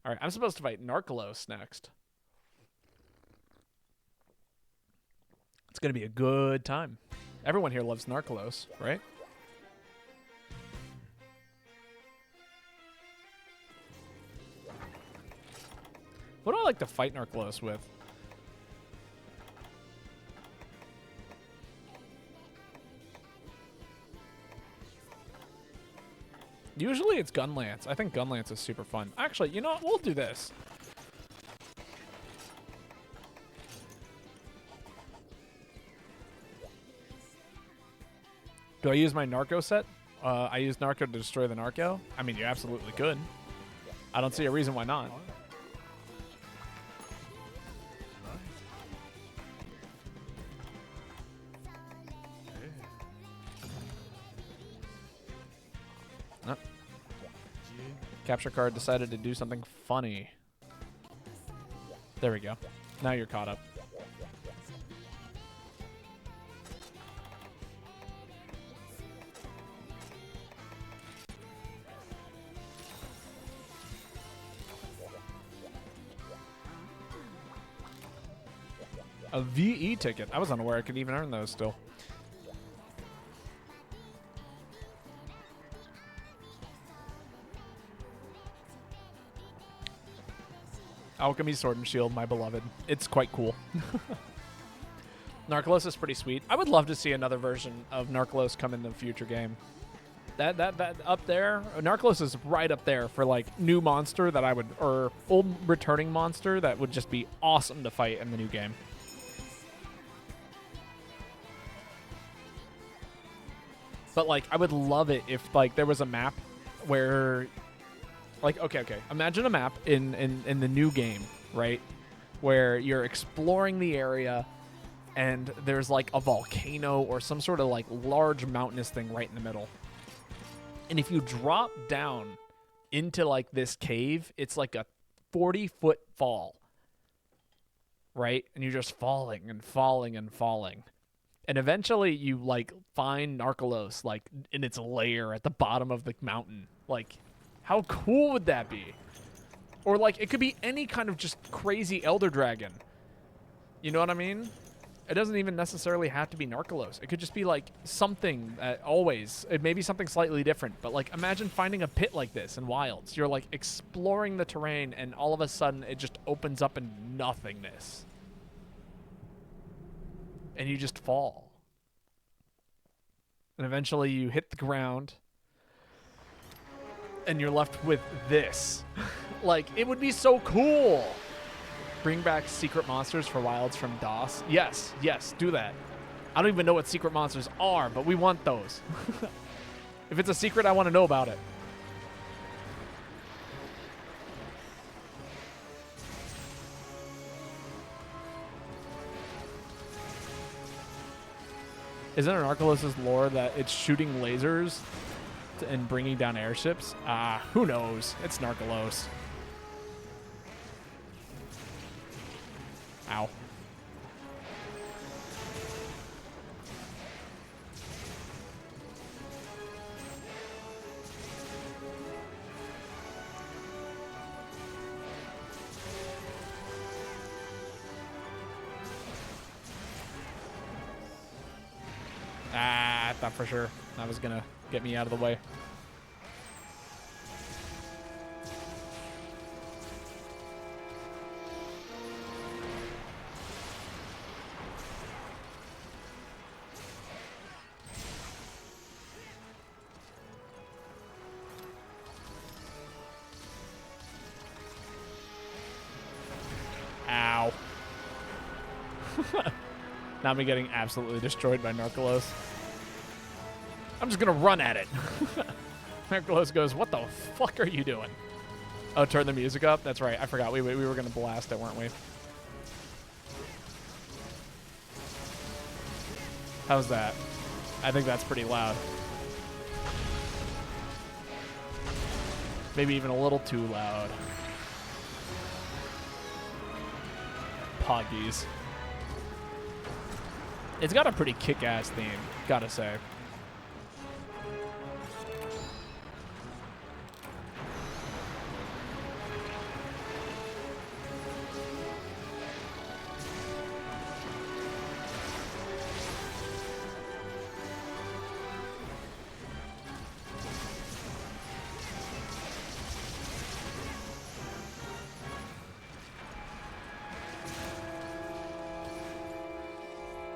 right, I'm supposed to fight Narcolos next. It's going to be a good time. Everyone here loves Narcolos, right? What do I like to fight Narcolos with? Usually it's Gunlance. I think Gunlance is super fun. Actually, you know what? We'll do this. Do I use my Narco set? I use Narco to destroy the Narco? I mean, you absolutely could. I don't see a reason why not. Capture card decided to do something funny. There we go. Now you're caught up. A VE ticket. I was unaware I could even earn those still. Alchemy Sword and Shield, my beloved. It's quite cool. Narcolos is pretty sweet. I would love to see another version of Narcolos come in the future game. That up there, Narcolos is right up there for like new monster that I would, or old returning monster that would just be awesome to fight in the new game. But like, I would love it if like there was a map where, like, okay. Imagine a map in the new game, right? Where you're exploring the area and there's like a volcano or some sort of like large mountainous thing right in the middle. And if you drop down into like this cave, it's like a 40-foot fall, right? And you're just falling and falling and falling. And eventually you like find Narcolos like in its lair at the bottom of the mountain. Like, how cool would that be? Or like it could be any kind of just crazy elder dragon. You know what I mean? It doesn't even necessarily have to be Narcolos. It could just be like something always. It may be something slightly different, but like imagine finding a pit like this in Wilds. You're like exploring the terrain and all of a sudden it just opens up in nothingness. And you just fall. And eventually you hit the ground and you're left with this. Like, it would be so cool. Bring back secret monsters for Wilds from DOS. Yes, do that. I don't even know what secret monsters are, but we want those. If it's a secret, I want to know about it. Isn't it Narcolos' lore that it's shooting lasers and bringing down airships? Who knows? It's Narcolos. Ow. I thought for sure that was gonna get me out of the way. Ow. Now me getting absolutely destroyed by Narcolos. I'm just gonna run at it. Narcolos goes, what the fuck are you doing? Oh, turn the music up? That's right. I forgot. We were going to blast it, weren't we? How's that? I think that's pretty loud. Maybe even a little too loud. Poggies. It's got a pretty kick-ass theme, gotta say.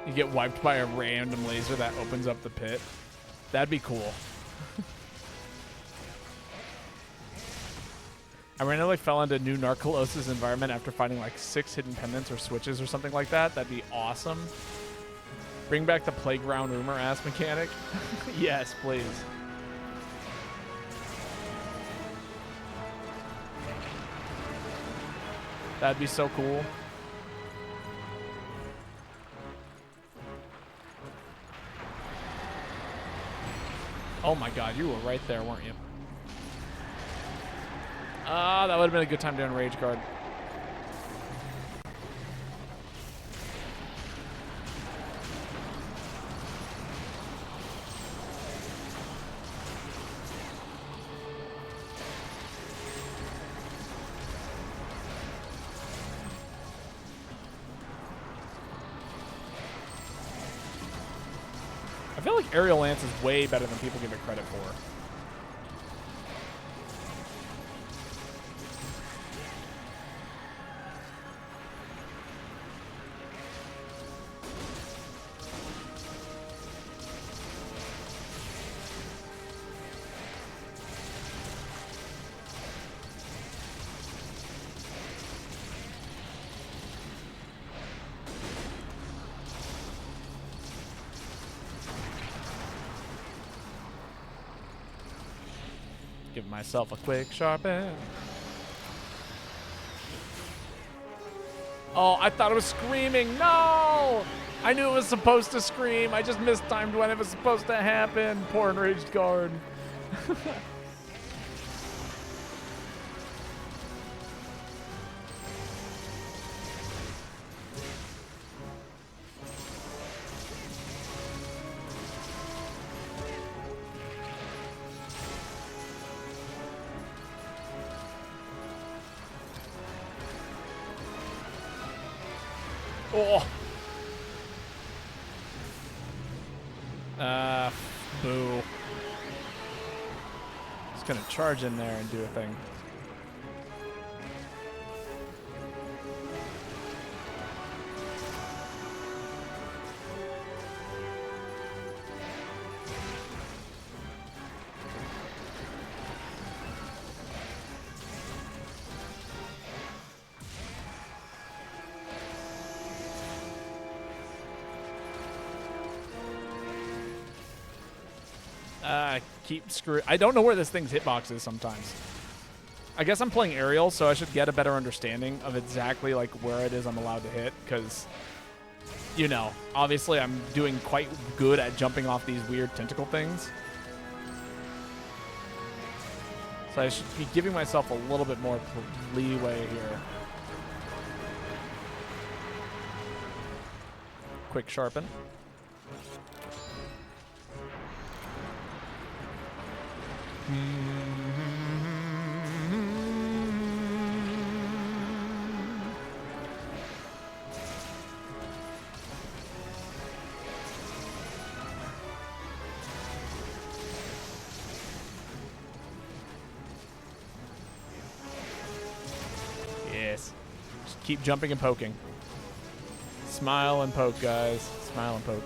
You get wiped by a random laser that opens up the pit. That'd be cool. I randomly fell into new Narcolos' environment after finding like 6 hidden pendants or switches or something like that. That'd be awesome. Bring back the playground rumor ass mechanic. Yes, please. That'd be so cool. Oh my god, you were right there, weren't you? Ah, that would have been a good time to enrage guard. I feel like Aerial Lance is way better than people give it credit for. Give myself a quick sharpen. Oh, I thought it was screaming. No! I knew it was supposed to scream. I just mistimed when it was supposed to happen. Poor enraged guard. Oh. Boo. Just gonna charge in there and do a thing. Keep screw. I don't know where this thing's hitbox is sometimes. I guess I'm playing aerial, so I should get a better understanding of exactly like where it is I'm allowed to hit, because, you know, obviously I'm doing quite good at jumping off these weird tentacle things. So I should be giving myself a little bit more leeway here. Quick sharpen. Yes. Just keep jumping and poking. Smile and poke, guys. Smile and poke.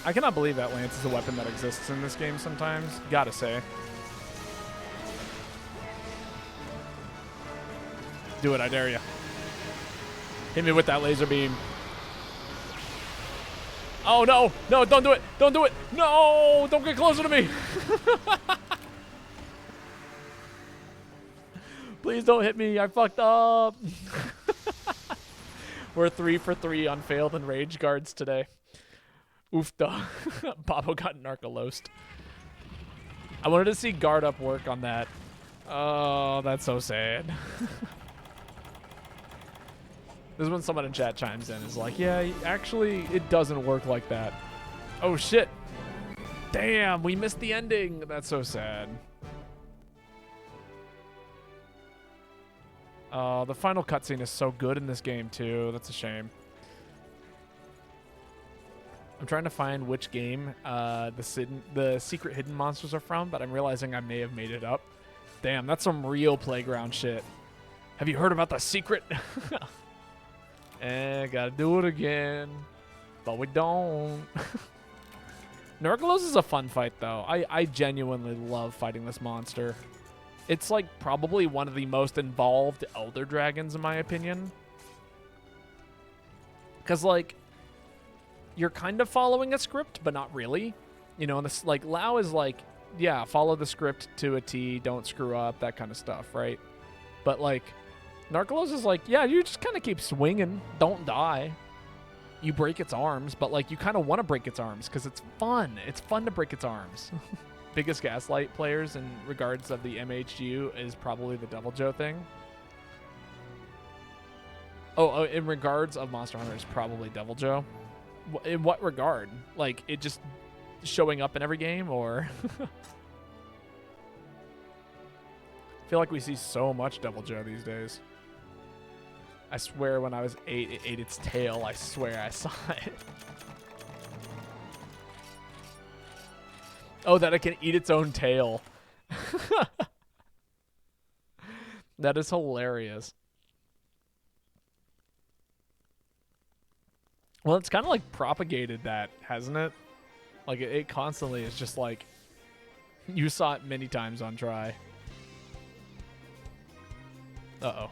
I cannot believe that Lance is a weapon that exists in this game sometimes. Gotta say. Do it, I dare you. Hit me with that laser beam. Oh, no. No, don't do it. Don't do it. No, don't get closer to me. Please don't hit me. I fucked up. We're 3 for 3 on failed and rage guards today. Oofda. Babo got narcolosed. I wanted to see guard up work on that. Oh, that's so sad. This is when someone in chat chimes in. Is like, yeah, actually, it doesn't work like that. Oh, shit. Damn, we missed the ending. That's so sad. The final cutscene is so good in this game, too. That's a shame. I'm trying to find which game the secret hidden monsters are from, but I'm realizing I may have made it up. Damn, that's some real playground shit. Have you heard about the secret? Gotta do it again. But we don't. Narcolos is a fun fight, though. I genuinely love fighting this monster. It's, like, probably one of the most involved Elder Dragons, in my opinion. Because, like, you're kind of following a script, but not really. You know, and this, like, Lao is like, yeah, follow the script to a T, don't screw up, that kind of stuff, right? But, like, Narcolos is like, yeah, you just kind of keep swinging, don't die. You break its arms, but, like, you kind of want to break its arms because it's fun. It's fun to break its arms. Biggest Gaslight players in regards of the MHU is probably the Devil Joe thing. Oh, in regards of Monster Hunter is probably Devil Joe. In what regard? Like, it just showing up in every game, or? I feel like we see so much Devil Joe these days. I swear when I was 8, it ate its tail. I swear I saw it. Oh, that it can eat its own tail. That is hilarious. Well, it's kind of like propagated that, hasn't it? Like, it constantly is just like, you saw it many times on Try. Uh-oh.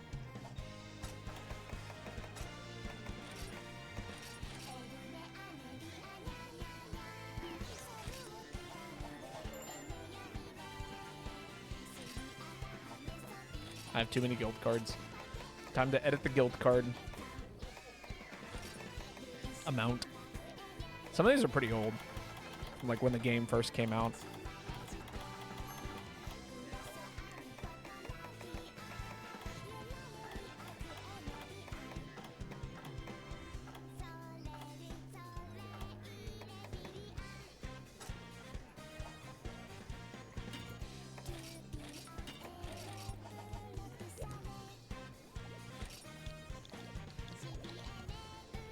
I have too many guild cards. Time to edit the guild card amount. Some of these are pretty old, from like when the game first came out.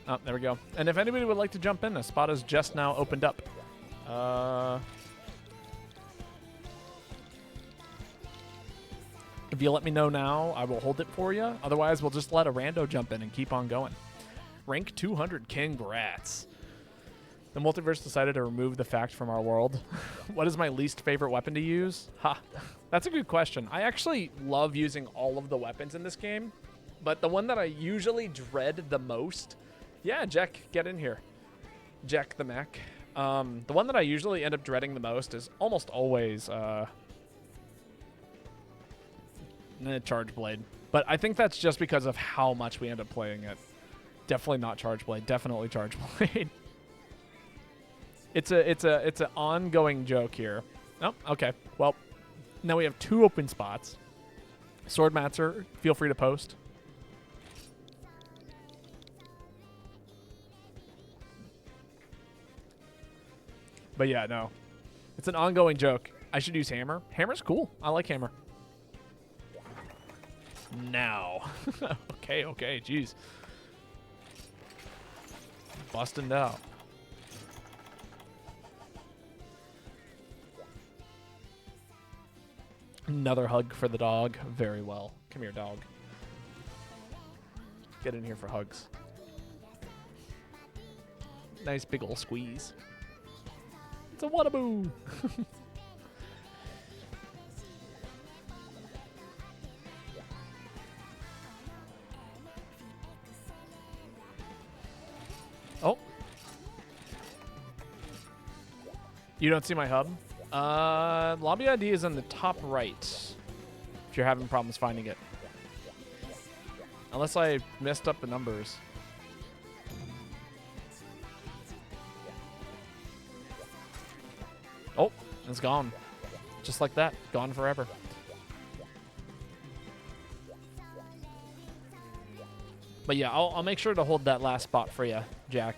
Oh, there we go. And if anybody would like to jump in, a spot is just now opened up. If you let me know now, I will hold it for you. Otherwise, we'll just let a rando jump in and keep on going. Rank 200, congrats. The multiverse decided to remove the fact from our world. What is my least favorite weapon to use? Ha, that's a good question. I actually love using all of the weapons in this game, but the one that I usually dread the most... Yeah, Jack, get in here. Jack the mech. The one that I usually end up dreading the most is almost always Charge Blade. But I think that's just because of how much we end up playing it. Definitely not Charge Blade. Definitely Charge Blade. It's an ongoing joke here. Oh, okay. Well, now we have 2 open spots. Swordmatzer, feel free to post. But yeah, no. It's an ongoing joke. I should use Hammer. Hammer's cool. I like Hammer. Now. Okay, jeez. Busting out. Another hug for the dog. Very well. Come here, dog. Get in here for hugs. Nice big ol' squeeze. It's a Wannaboo. Oh. You don't see my hub? Lobby ID is on the top right. If you're having problems finding it. Unless I messed up the numbers. Oh, it's gone. Just like that. Gone forever. But yeah, I'll make sure to hold that last spot for you, Jack.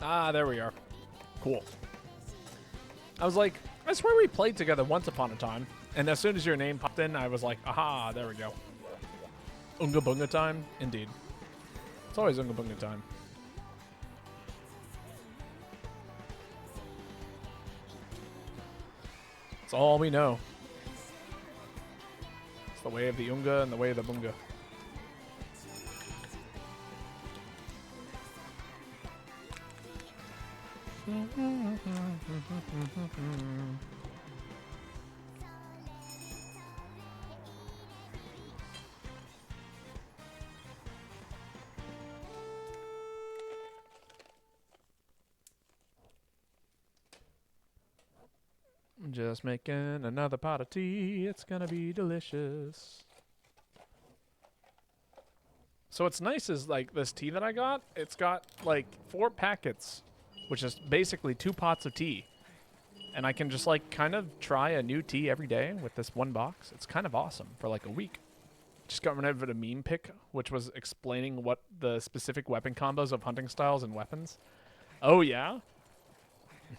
Ah, there we are. Cool. I was like, I swear we played together once upon a time. And as soon as your name popped in, I was like, aha, there we go. Unga Bunga time? Indeed. It's always Unga Bunga time. It's all we know. It's the way of the Unga and the way of the Bunga. Just making another pot of tea. It's gonna be delicious. So what's nice is like this tea that I got, it's got like 4 packets, which is basically 2 pots of tea. And I can just like kind of try a new tea every day with this one box. It's kind of awesome for like a week. Just got rid of a meme pic, which was explaining what the specific weapon combos of hunting styles and weapons. Oh yeah?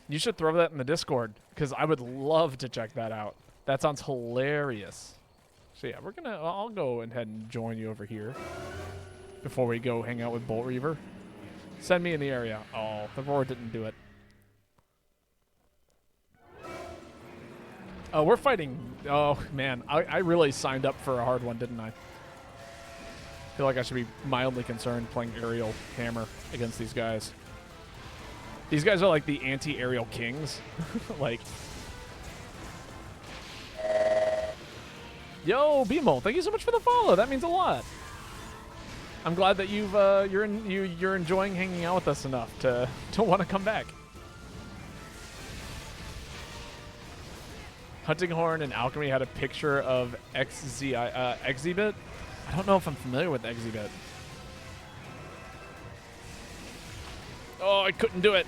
You should throw that in the Discord, because I would love to check that out. That sounds hilarious. So yeah, I'll go ahead and join you over here before we go hang out with Bolt Reaver. Send me in the area. Oh, the roar didn't do it. Oh, we're fighting. Oh, man. I really signed up for a hard one, didn't I? Feel like I should be mildly concerned playing aerial hammer against these guys. These guys are like the anti-aerial kings. Like. Yo, Beemo, thank you so much for the follow. That means a lot. I'm glad that you're enjoying hanging out with us enough to want to come back. Hunting Horn and Alchemy had a picture of Exhibit. I don't know if I'm familiar with Exhibit. Oh, I couldn't do it.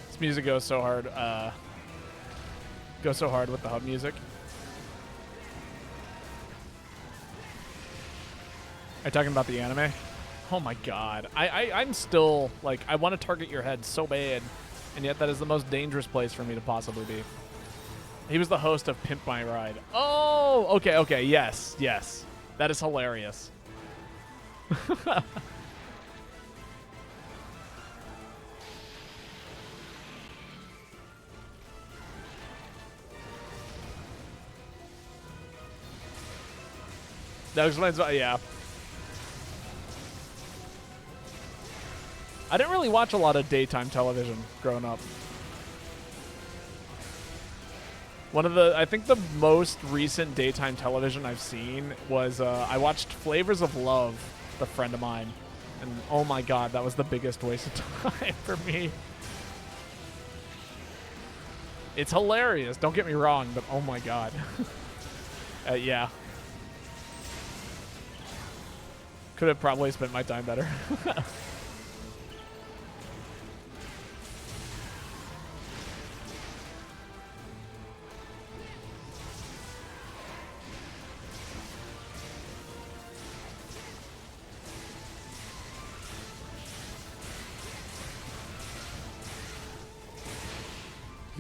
This music goes so hard. Goes so hard with the hub music. Are you talking about the anime? Oh my god. I'm still, like, I want to target your head so bad, and yet that is the most dangerous place for me to possibly be. He was the host of Pimp My Ride. Oh, okay, yes. That is hilarious. That explains why, yeah. I didn't really watch a lot of daytime television growing up. I think the most recent daytime television I've seen was, I watched Flavors of Love with a friend of mine. And oh my god, that was the biggest waste of time for me. It's hilarious, don't get me wrong, but oh my god. Yeah. Could have probably spent my time better.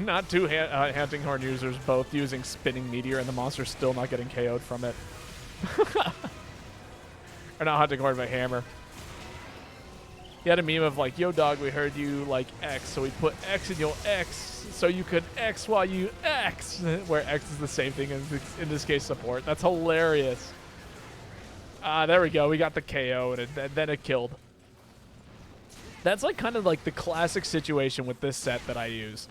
not two Hunting Horn users both using Spinning Meteor, and the monster's still not getting KO'd from it. Or not Hunting Horn, but Hammer. He had a meme of like, yo dog, we heard you like X, so we put X in your X so you could X while you X, where X is the same thing as, in this case, support. That's hilarious. There we go. We got the KO, and then it killed. That's like kind of like the classic situation with this set that I use.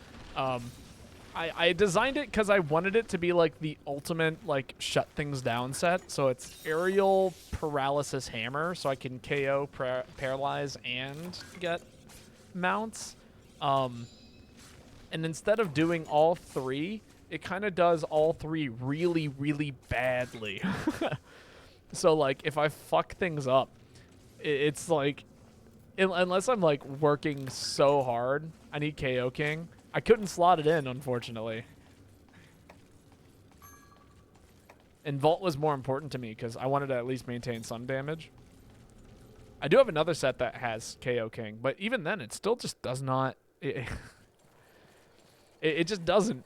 I designed it because I wanted it to be like the ultimate like shut things down set. So it's aerial paralysis hammer, so I can KO, paralyze, and get mounts. And instead of doing all three, it kind of does all three really, really badly. So like if I fuck things up, it's like, unless I'm like working so hard, I need KO King. I couldn't slot it in, unfortunately. And Vault was more important to me because I wanted to at least maintain some damage. I do have another set that has KO King, but even then, it still just does not... It just doesn't,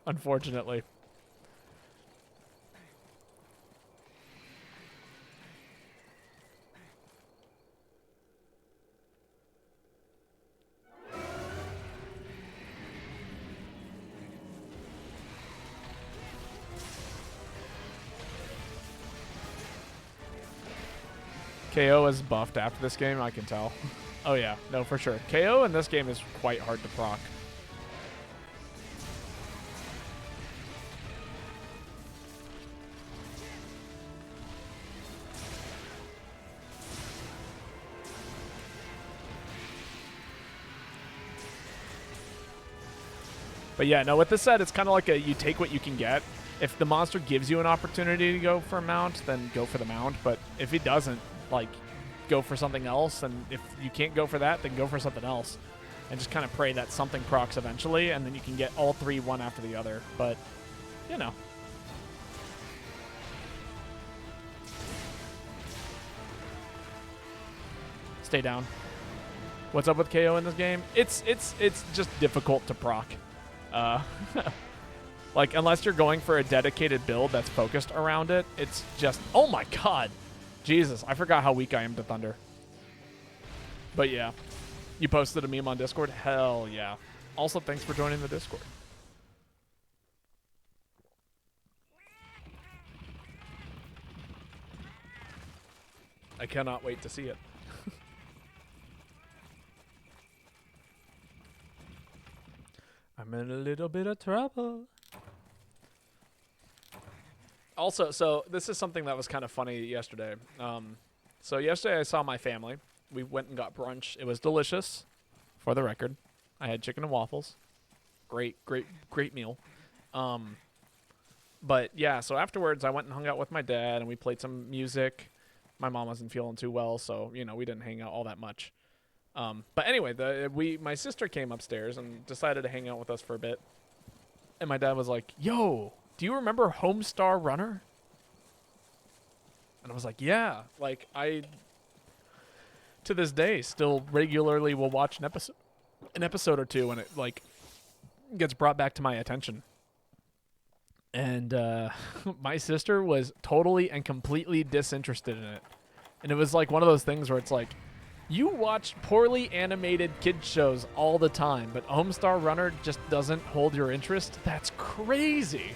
unfortunately. KO is buffed after this game, I can tell. Oh yeah, no, for sure. KO in this game is quite hard to proc. But yeah, no, with this set, it's kind of like a you take what you can get. If the monster gives you an opportunity to go for a mount, then go for the mount. But if he doesn't, like, go for something else. And if you can't go for that, then go for something else. And just kind of pray that something procs eventually, and then you can get all three one after the other. But, you know. Stay down. What's up with KO in this game? It's just difficult to proc. Like, unless you're going for a dedicated build that's focused around it, it's just... Oh my god! Jesus, I forgot how weak I am to Thunder. But yeah. You posted a meme on Discord? Hell yeah. Also, thanks for joining the Discord. I cannot wait to see it. I'm in a little bit of trouble. Also, so this is something that was kind of funny yesterday. So yesterday I saw my family. We went and got brunch. It was delicious, for the record. I had chicken and waffles. Great meal. But yeah, so afterwards I went and hung out with my dad and we played some music. My mom wasn't feeling too well, so, you know, we didn't hang out all that much. But anyway, my sister came upstairs and decided to hang out with us for a bit. And my dad was like, yo, do you remember Homestar Runner? And I was like, yeah. Like, I, to this day, still regularly will watch an episode or two when it, like, gets brought back to my attention. And my sister was totally and completely disinterested in it. And it was like one of those things where it's like, you watch poorly animated kids shows all the time, but Homestar Runner just doesn't hold your interest? That's crazy.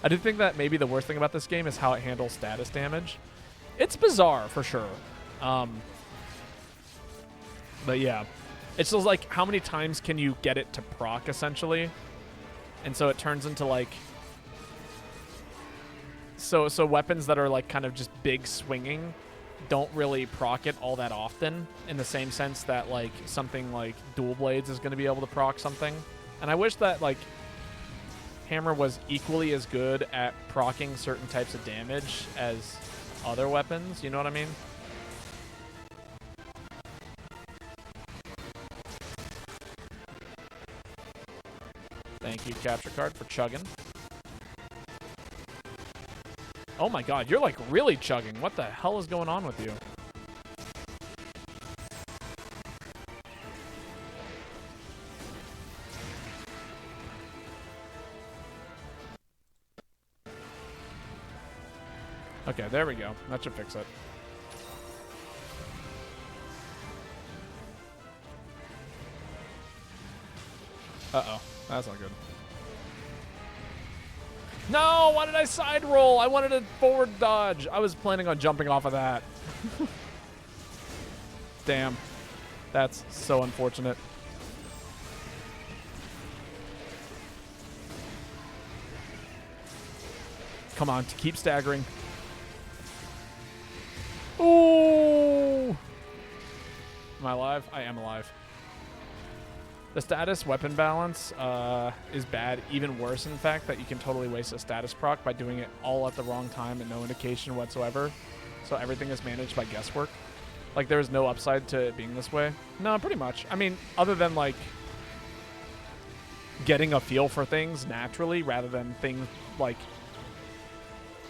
I do think that maybe the worst thing about this game is how it handles status damage. It's bizarre, for sure. But yeah. It's just like, how many times can you get it to proc, essentially? And so it turns into, like... So weapons that are, like, kind of just big swinging don't really proc it all that often, in the same sense that, like, something like Dual Blades is going to be able to proc something. And I wish that, like, Hammer was equally as good at proccing certain types of damage as other weapons, you know what I mean? Thank you, Capture Card, for chugging. Oh my god, you're like really chugging. What the hell is going on with you? Okay, there we go. That should fix it. Uh-oh. That's not good. No! Why did I side roll? I wanted a forward dodge. I was planning on jumping off of that. Damn. That's so unfortunate. Come on, to keep staggering. Ooh! Am I alive? I am alive. The status weapon balance is bad. Even worse, in fact, that you can totally waste a status proc by doing it all at the wrong time and no indication whatsoever. So everything is managed by guesswork. Like, there's no upside to it being this way. No, pretty much. I mean, other than, like, getting a feel for things naturally rather than things, like,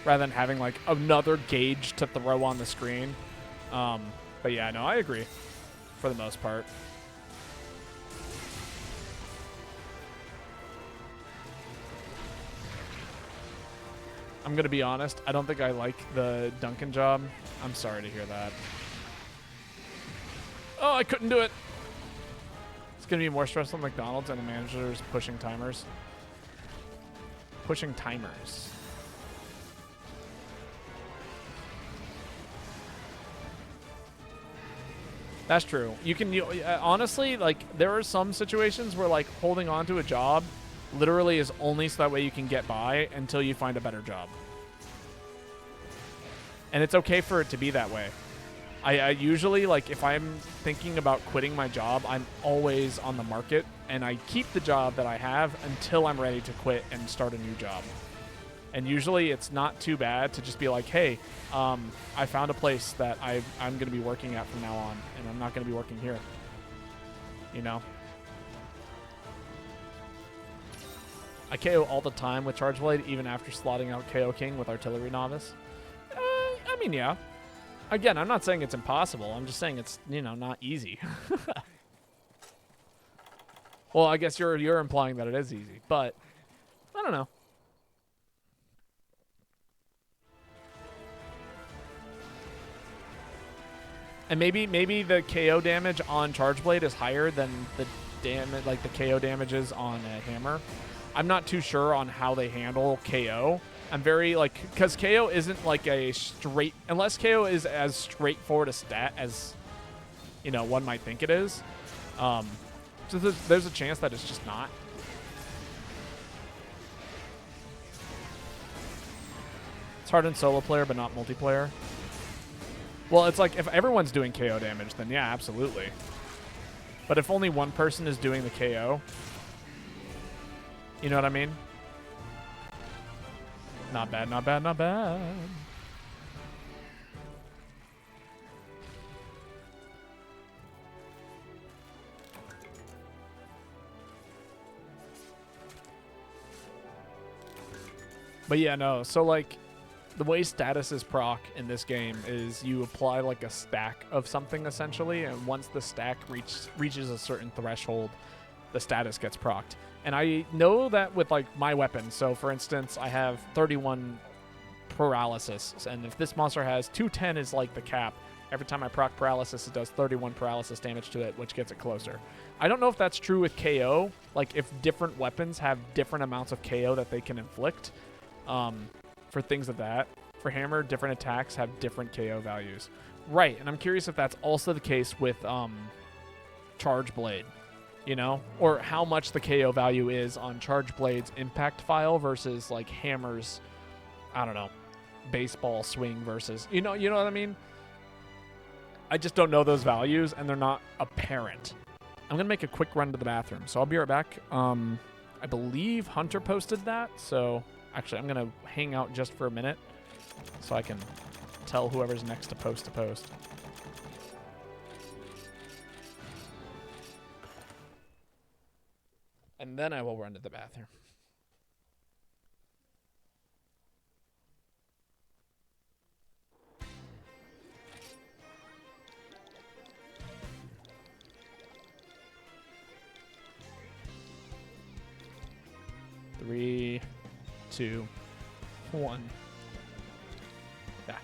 rather than having, like, another gauge to throw on the screen. But yeah, no, I agree for the most part. I'm going to be honest. I don't think I like the Duncan job. I'm sorry to hear that. Oh, I couldn't do it. It's going to be more stressful than McDonald's and the managers pushing timers. Pushing timers. That's true. You can, honestly, like, there are some situations where, like, holding on to a job literally is only so that way you can get by until you find a better job. And it's okay for it to be that way. I usually, like, if I'm thinking about quitting my job, I'm always on the market, and I keep the job that I have until I'm ready to quit and start a new job. And usually it's not too bad to just be like, hey, I found a place that I'm going to be working at from now on, and I'm not going to be working here. You know? I KO all the time with Charge Blade, even after slotting out KO King with Artillery Novice. I mean, yeah. Again, I'm not saying it's impossible. I'm just saying it's, you know, not easy. Well, I guess you're implying that it is easy, but I don't know. And maybe the KO damage on Charge Blade is higher than the damage, like the KO damages on a Hammer. I'm not too sure on how they handle KO. I'm very, like, because KO isn't like a straight, unless KO is as straightforward a stat as, you know, one might think it is. So there's a chance that it's just not. It's hard in solo player, but not multiplayer. Well, it's like if everyone's doing KO damage, then yeah, absolutely. But if only one person is doing the KO, you know what I mean? Not bad, not bad, not bad. But yeah, no. So, like, the way status is proc in this game is you apply, like, a stack of something, essentially, and once the stack reaches a certain threshold, the status gets procced. And I know that with, like, my weapon. So, for instance, I have 31 paralysis, and if this monster has 210 is, like, the cap, every time I proc paralysis, it does 31 paralysis damage to it, which gets it closer. I don't know if that's true with KO, like, if different weapons have different amounts of KO that they can inflict. For things of that. For Hammer, different attacks have different KO values. Right, and I'm curious if that's also the case with Charge Blade, you know? Or how much the KO value is on Charge Blade's impact file versus, like, Hammer's, I don't know, baseball swing versus, you know what I mean? I just don't know those values, and they're not apparent. I'm going to make a quick run to the bathroom, so I'll be right back. I believe Hunter posted that, so... Actually, I'm going to hang out just for a minute so I can tell whoever's next to post. And then I will run to the bathroom. Three, 2, 1. Yeah.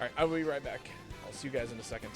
All right, I'll be right back. I'll see you guys in a second.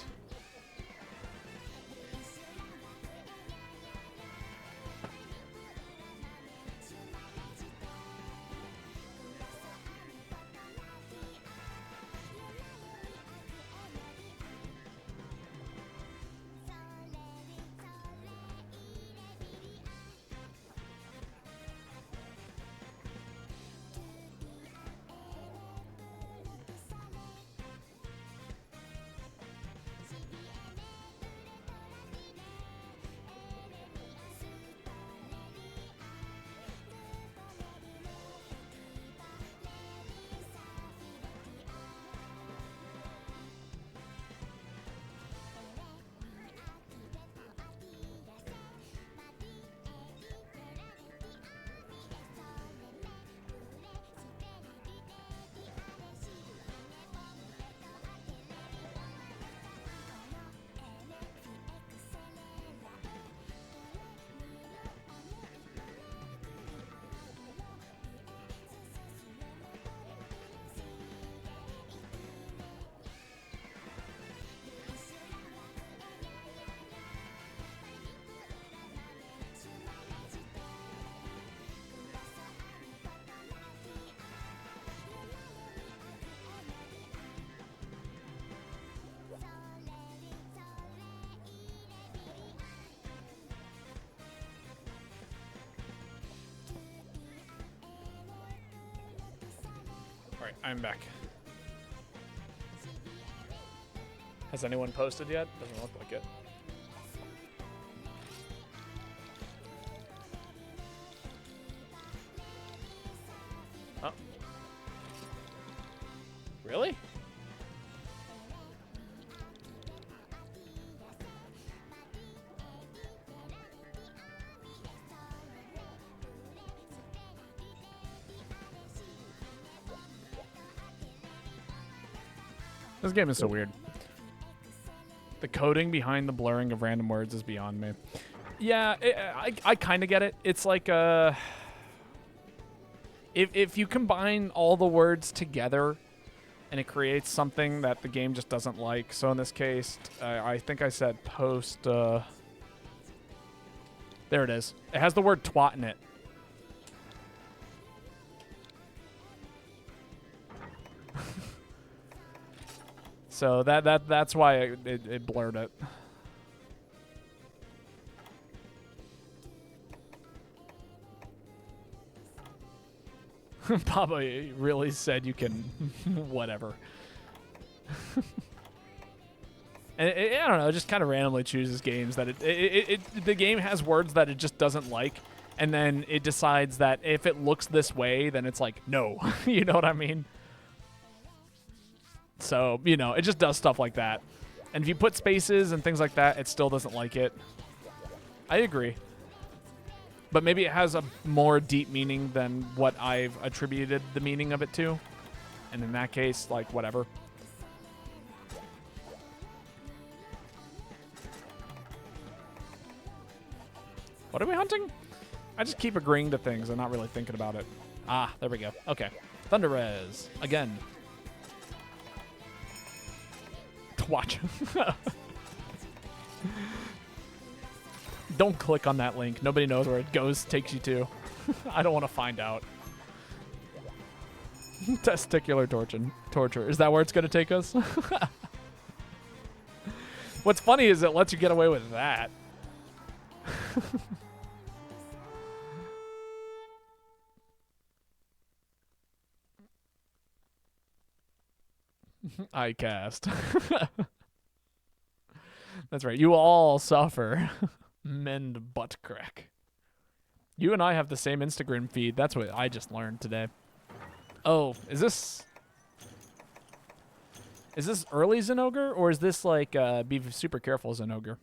All right, I'm back. Has anyone posted yet? Doesn't look like it. Oh. Really? This game is so weird. The coding behind the blurring of random words is beyond me. Yeah, I kind of get it. It's like if you combine all the words together and it creates something that the game just doesn't like. So in this case, I think I said post. There it is. It has the word twat in it. So that's why it blurred it. Papa really said you can whatever. And I don't know, it just kind of randomly chooses games that the game has words that it just doesn't like, and then it decides that if it looks this way, then it's like, no. You know what I mean? So, you know, it just does stuff like that. And if you put spaces and things like that, it still doesn't like it. I agree. But maybe it has a more deep meaning than what I've attributed the meaning of it to. And in that case, like, whatever. What are we hunting? I just keep agreeing to things and not really thinking about it. Ah, there we go. Okay. Thunder Res. Again. Watch. Don't click on that link. Nobody knows where it goes, takes you to. I don't want to find out. Testicular torture. Is that where it's going to take us? What's funny is it lets you get away with that. I cast. That's right. You all suffer. Mend butt crack. You and I have the same Instagram feed. That's what I just learned today. Oh, is this early Zenogre, or is this like be super careful Zenogre?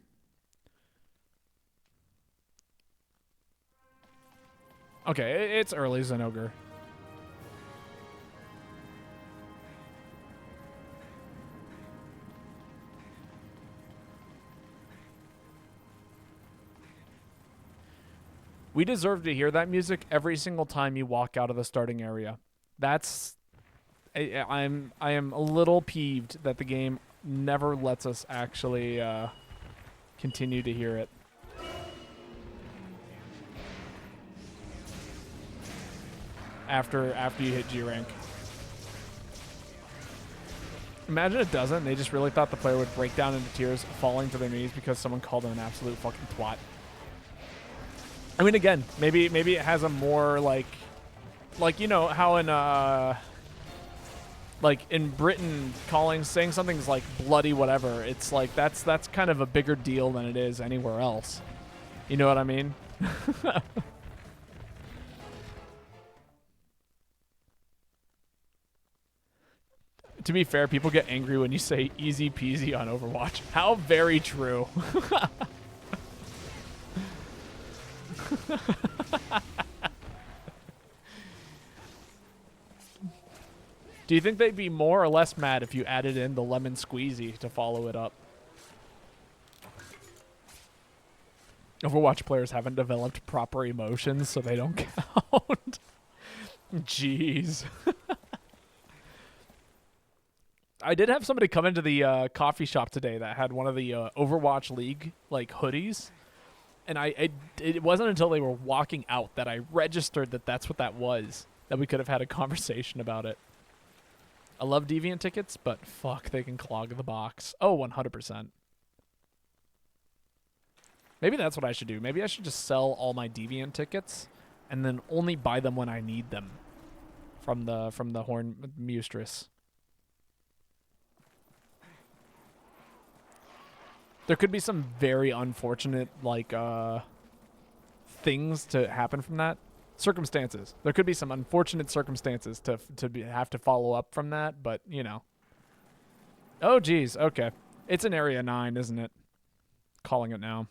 Okay, it's early Zenogre. We deserve to hear that music every single time you walk out of the starting area. That's I am a little peeved that the game never lets us actually continue to hear it. After you hit G rank. Imagine it doesn't. They just really thought the player would break down into tears, falling to their knees because someone called them an absolute fucking twat. I mean, again, maybe it has a more like you know how in like in Britain saying something's like bloody whatever. It's like that's kind of a bigger deal than it is anywhere else. You know what I mean? To be fair, people get angry when you say easy peasy on Overwatch. How very true. Do you think they'd be more or less mad if you added in the lemon squeezy to follow it up? Overwatch players haven't developed proper emotions, so they don't count. Jeez. I did have somebody come into the coffee shop today that had one of the Overwatch League like hoodies, and it wasn't until they were walking out that I registered that that's what that was, that we could have had a conversation about it. I love Deviant tickets, but fuck, they can clog the box. Oh, 100%. Maybe that's what I should do. Maybe I should just sell all my Deviant tickets and then only buy them when I need them from the Horn Mustress. There could be some very unfortunate, like, things to happen from that. Circumstances. There could be some unfortunate circumstances to have to follow up from that, but, you know. Oh, geez. Okay. It's an Area 9, isn't it? Calling it now.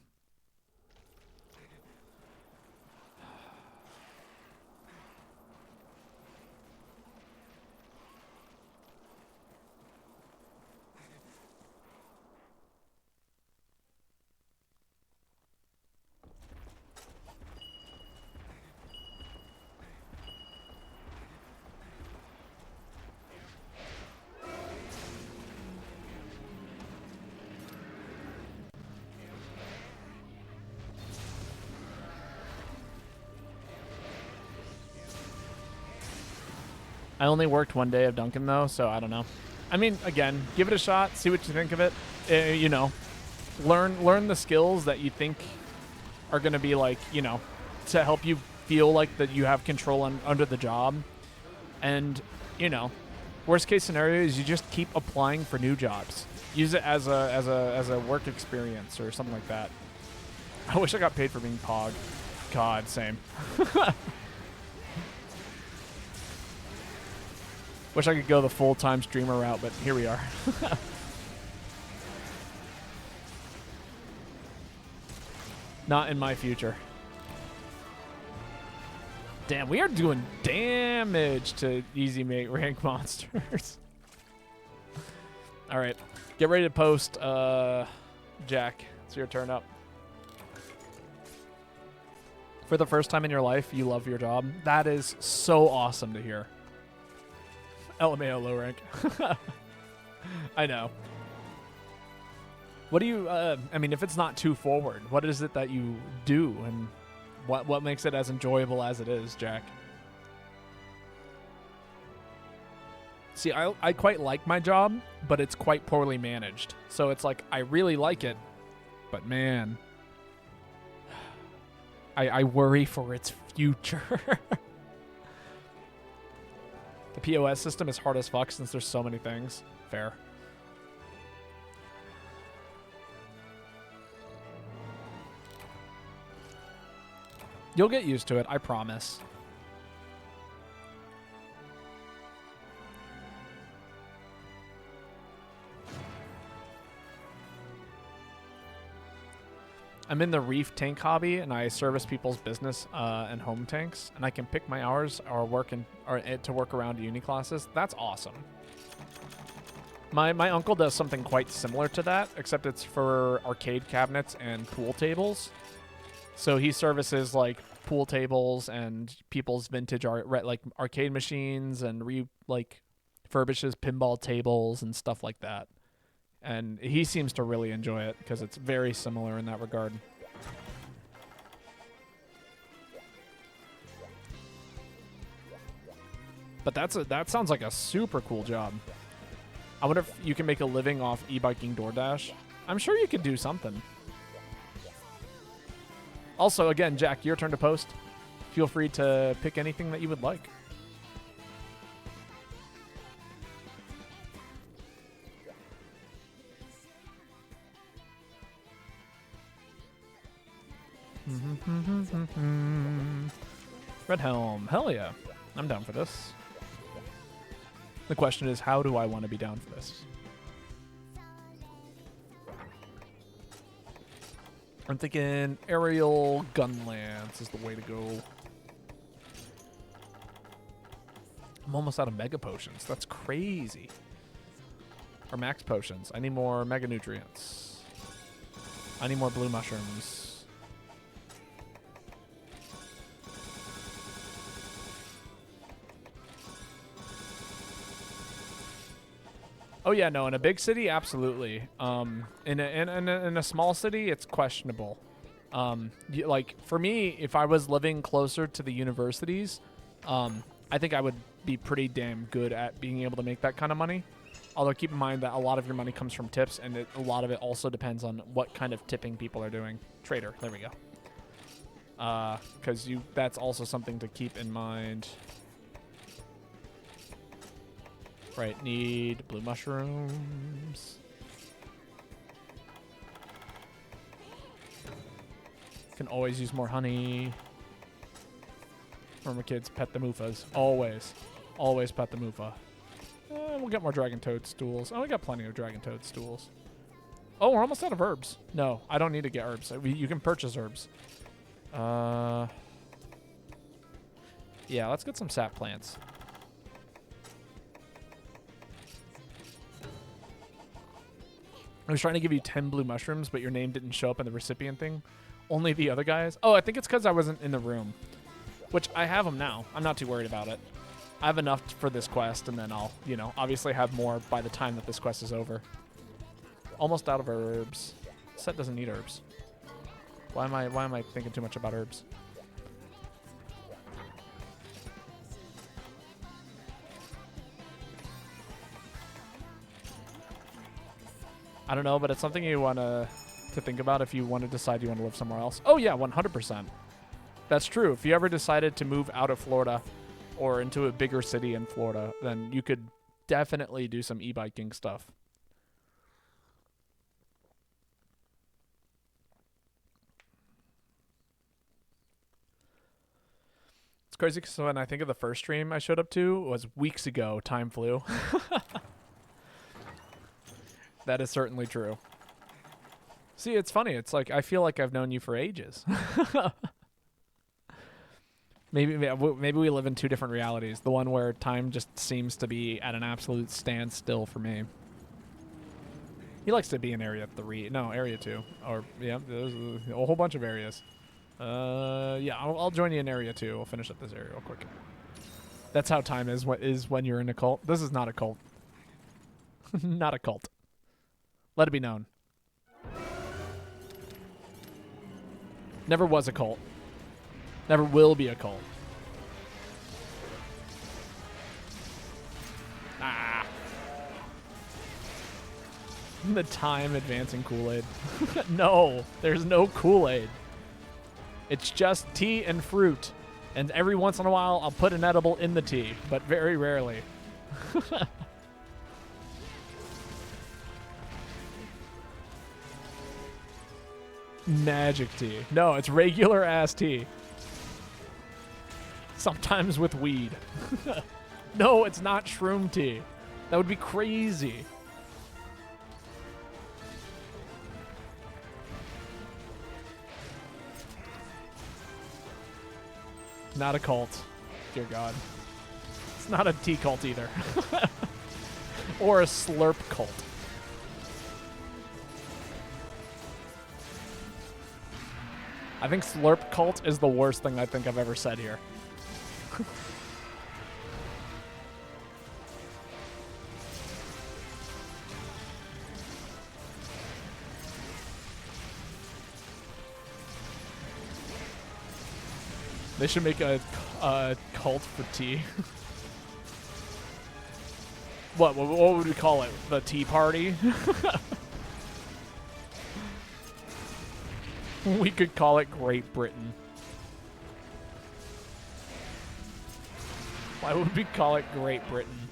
I only worked one day of Duncan, though, so I don't know. I mean, again, give it a shot. See what you think of it. You know, learn the skills that you think are going to be, like, you know, to help you feel like that you have control under the job. And, you know, worst case scenario is you just keep applying for new jobs. Use it as a work experience or something like that. I wish I got paid for being Pog. God, same. Wish I could go the full-time streamer route, but here we are. Not in my future. Damn, we are doing damage to easy mate rank monsters. All right, get ready to post, Jack. It's your turn up. For the first time in your life, you love your job. That is so awesome to hear. LMAO low rank. I know. What do you, I mean, if it's not too forward, what is it that you do and what makes it as enjoyable as it is, Jack? See, I quite like my job, but it's quite poorly managed. So it's like, I really like it, but man, I worry for its future. The POS system is hard as fuck since there's so many things. Fair. You'll get used to it, I promise. I'm in the reef tank hobby, and I service people's business and home tanks, and I can pick my hours or to work around uni classes. That's awesome. My uncle does something quite similar to that, except it's for arcade cabinets and pool tables. So he services like pool tables and people's vintage arcade machines and furbishes pinball tables and stuff like that. And he seems to really enjoy it because it's very similar in that regard. But that sounds like a super cool job. I wonder if you can make a living off e-biking DoorDash. I'm sure you could do something. Also, again, Jack, your turn to post. Feel free to pick anything that you would like. Red Helm. Hell yeah. I'm down for this. The question is, how do I want to be down for this? I'm thinking aerial gun lance is the way to go. I'm almost out of mega potions. That's crazy. Or max potions. I need more mega nutrients. I need more blue mushrooms. Oh yeah, no, in a big city, absolutely. In a small city, it's questionable. Like for me, if I was living closer to the universities, I think I would be pretty damn good at being able to make that kind of money. Although keep in mind that a lot of your money comes from tips, and a lot of it also depends on what kind of tipping people are doing. Trader, there we go. Because that's also something to keep in mind. Right, need blue mushrooms. Can always use more honey. Remember, kids, pet the moofas. Always. Always pet the moofa. We'll get more dragon toadstools. Oh, we got plenty of dragon toadstools. Oh, we're almost out of herbs. No, I don't need to get herbs. You can purchase herbs. Yeah, let's get some sap plants. I was trying to give you 10 blue mushrooms, but your name didn't show up in the recipient thing. Only the other guys. Oh, I think it's because I wasn't in the room. Which, I have them now. I'm not too worried about it. I have enough for this quest, and then I'll, obviously have more by the time that this quest is over. Almost out of herbs. Set doesn't need herbs. Why am I thinking too much about herbs? I don't know, but it's something you want to think about if you want to decide you want to live somewhere else. Oh, yeah, 100%. That's true. If you ever decided to move out of Florida or into a bigger city in Florida, then you could definitely do some e-biking stuff. It's crazy because when I think of the first stream I showed up to, it was weeks ago. Time flew. That is certainly true. See, it's funny. It's like I feel like I've known you for ages. Maybe we live in two different realities. The one where time just seems to be at an absolute standstill for me. He likes to be in Area 3. No, Area 2. Or, yeah, there's a whole bunch of areas. Yeah, I'll join you in Area 2. We'll finish up this area real quick. That's how time is when you're in a cult. This is not a cult. Not a cult. Let it be known. Never was a cult. Never will be a cult. Ah. The time advancing Kool-Aid. No, there's no Kool-Aid. It's just tea and fruit. And every once in a while, I'll put an edible in the tea, but very rarely. Magic tea. No, it's regular ass tea. Sometimes with weed. No, it's not shroom tea. That would be crazy. Not a cult. Dear God. It's not a tea cult either. Or a slurp cult. I think slurp cult is the worst thing I think I've ever said here. They should make a cult for tea. What would we call it? The Tea Party? We could call it Great Britain. Why would we call it Great Britain?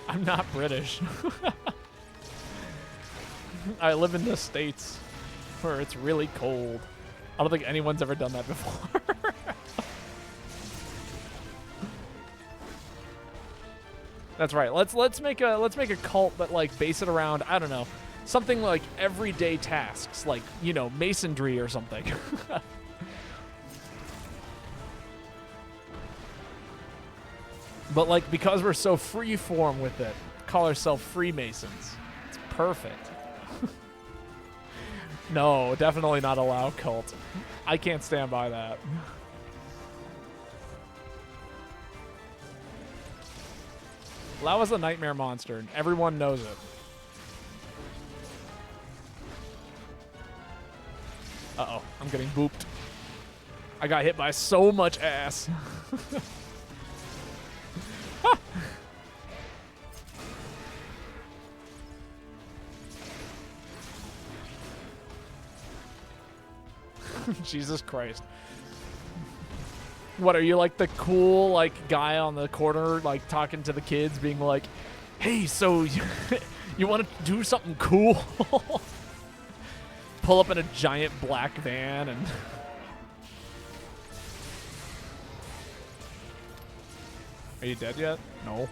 I'm not British. I live in the States where it's really cold. I don't think anyone's ever done that before. That's right. Let's make a cult, but like base it around, I don't know, something like everyday tasks, like, you know, masonry or something. But like, because we're so free form with it, call ourselves Freemasons. It's perfect. No, definitely not allow cult. I can't stand by that. Lao is a nightmare monster, and everyone knows it. Uh-oh, I'm getting booped. I got hit by so much ass. Jesus Christ. What, are you like the cool like guy on the corner like talking to the kids being like, hey, so you want to do something cool? Pull up in a giant black van and Are you dead yet? No.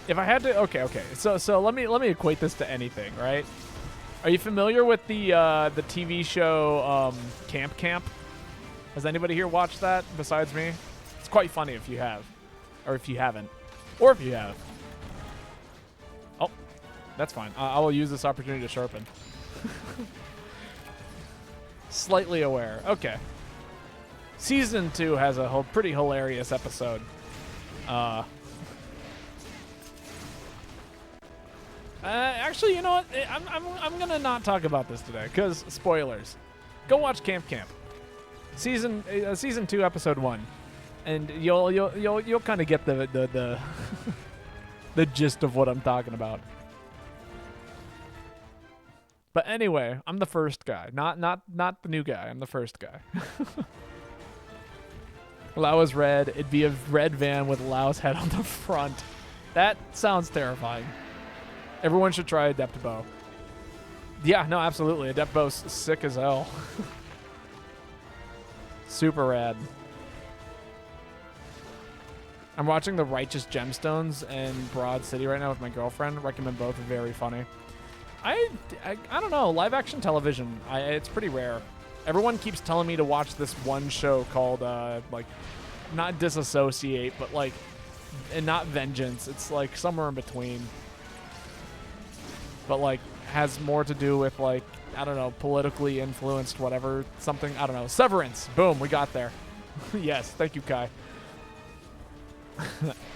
If I had to, okay. So let me equate this to anything, right? Are you familiar with the TV show Camp? Has anybody here watched that besides me? It's quite funny if you have, or if you haven't, or if you have. Oh, that's fine. I will use this opportunity to sharpen. Slightly aware. Okay. Season 2 has a pretty hilarious episode. Actually, you know what? I'm gonna not talk about this today because spoilers. Go watch Camp. Season 2, episode 1, and you'll kind of get the the gist of what I'm talking about. But anyway, I'm the first guy, not the new guy. I'm the first guy. Lao is red. It'd be a red van with Lao's head on the front. That sounds terrifying. Everyone should try Adept Bow. Yeah, no, absolutely. Adept Bow's sick as hell. Super rad. I'm watching The Righteous Gemstones and Broad City right now with my girlfriend. Recommend both. Very funny. I don't know. Live action television. It's pretty rare. Everyone keeps telling me to watch this one show called like, not Disassociate, but like, and not Vengeance. It's like somewhere in between. But like has more to do with like, I don't know, politically influenced whatever, something, I don't know. Severance. Boom, we got there. Yes, thank you, Kai.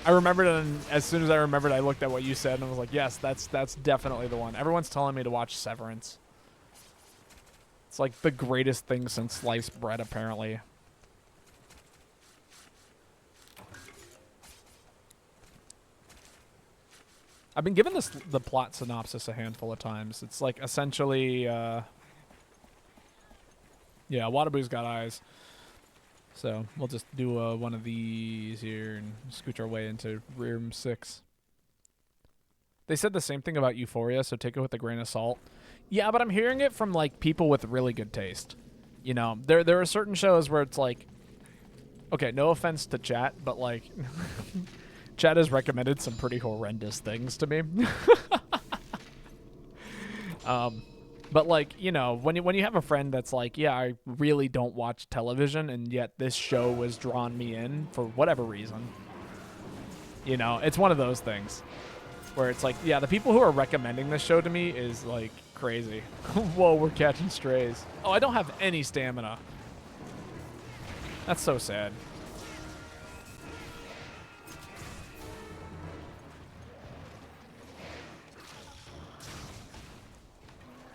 I remembered it, and as soon as I remembered, I looked at what you said and I was like, yes, that's definitely the one. Everyone's telling me to watch Severance. It's like the greatest thing since sliced bread, apparently. I've been given the plot synopsis a handful of times. It's like essentially, yeah, Wadabu's got eyes. So we'll just do one of these here and scooch our way into room 6. They said the same thing about Euphoria, so take it with a grain of salt. Yeah, but I'm hearing it from like people with really good taste. You know, there are certain shows where it's like, okay, no offense to chat, but like. Chad has recommended some pretty horrendous things to me. But like, you know, when you have a friend that's like, yeah, I really don't watch television, and yet this show was drawn me in for whatever reason. You know, it's one of those things where it's like, yeah, the people who are recommending this show to me is like crazy. Whoa, we're catching strays. Oh, I don't have any stamina. That's so sad.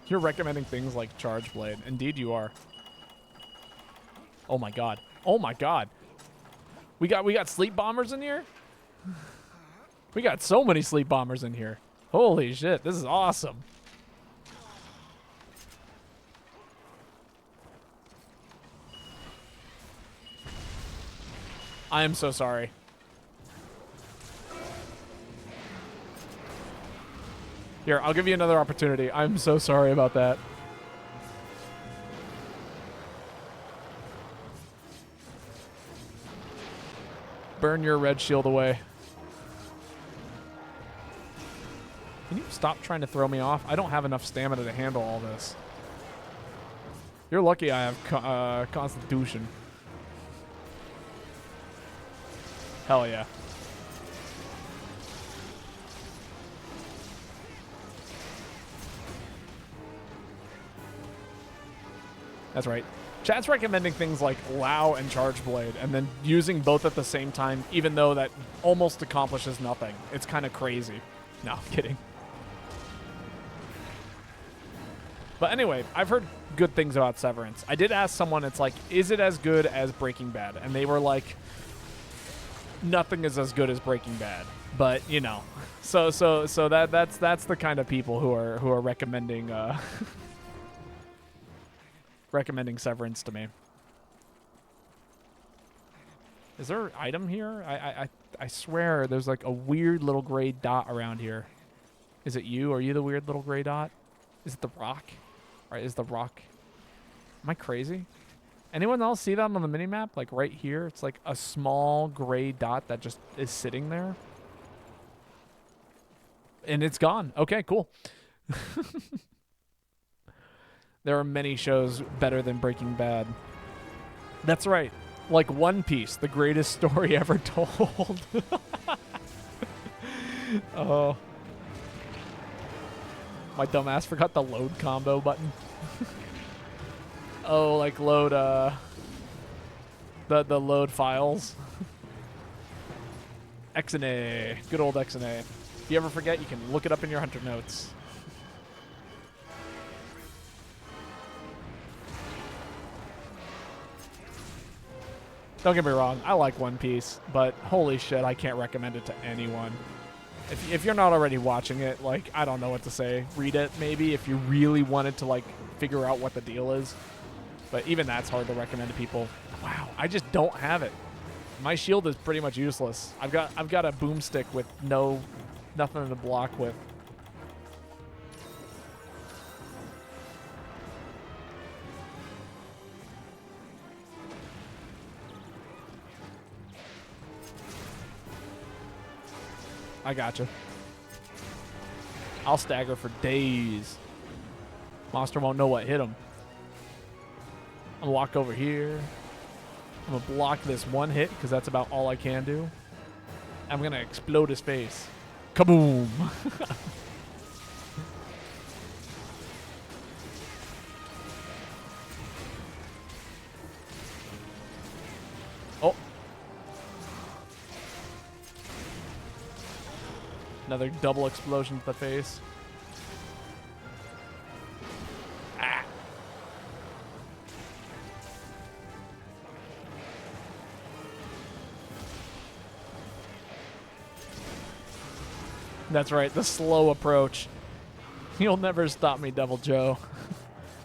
You're recommending things like Charge Blade. Indeed you are. Oh my god. Oh my god. We got sleep bombers in here? We got so many sleep bombers in here. Holy shit, this is awesome. I am so sorry. Here, I'll give you another opportunity. I'm so sorry about that. Burn your red shield away. Can you stop trying to throw me off? I don't have enough stamina to handle all this. You're lucky I have Constitution. Hell yeah. That's right. Chat's recommending things like Lao and Charge Blade, and then using both at the same time, even though that almost accomplishes nothing. It's kind of crazy. No, I'm kidding. But anyway, I've heard good things about Severance. I did ask someone, it's like, is it as good as Breaking Bad? And they were like, nothing is as good as Breaking Bad. But, you know, so that's the kind of people who are recommending recommending Severance to me. Is there an item here? I swear there's like a weird little gray dot around here. Is it you? Are you the weird little gray dot? Is it the rock? All right, is the rock? Am I crazy? Anyone else see that on the minimap? Like right here, it's like a small gray dot that just is sitting there. And it's gone. Okay, cool. There are many shows better than Breaking Bad. That's right. Like One Piece, the greatest story ever told. Oh. My dumbass forgot the load combo button. Oh, like load, the load files. XNA. Good old XNA. If you ever forget, you can look it up in your Hunter notes. Don't get me wrong, I like One Piece, but holy shit, I can't recommend it to anyone. If you're not already watching it, like, I don't know what to say. Read it, maybe, if you really wanted to, like, figure out what the deal is. But even that's hard to recommend to people. Wow, I just don't have it. My shield is pretty much useless. I've got a boomstick with nothing to block with. I gotcha. I'll stagger for days. Monster won't know what hit him. I'm gonna walk over here. I'm gonna block this one hit because that's about all I can do. I'm gonna explode his face. Kaboom! Oh. Another double explosion to the face. Ah. That's right, the slow approach. You'll never stop me, Devil Joe.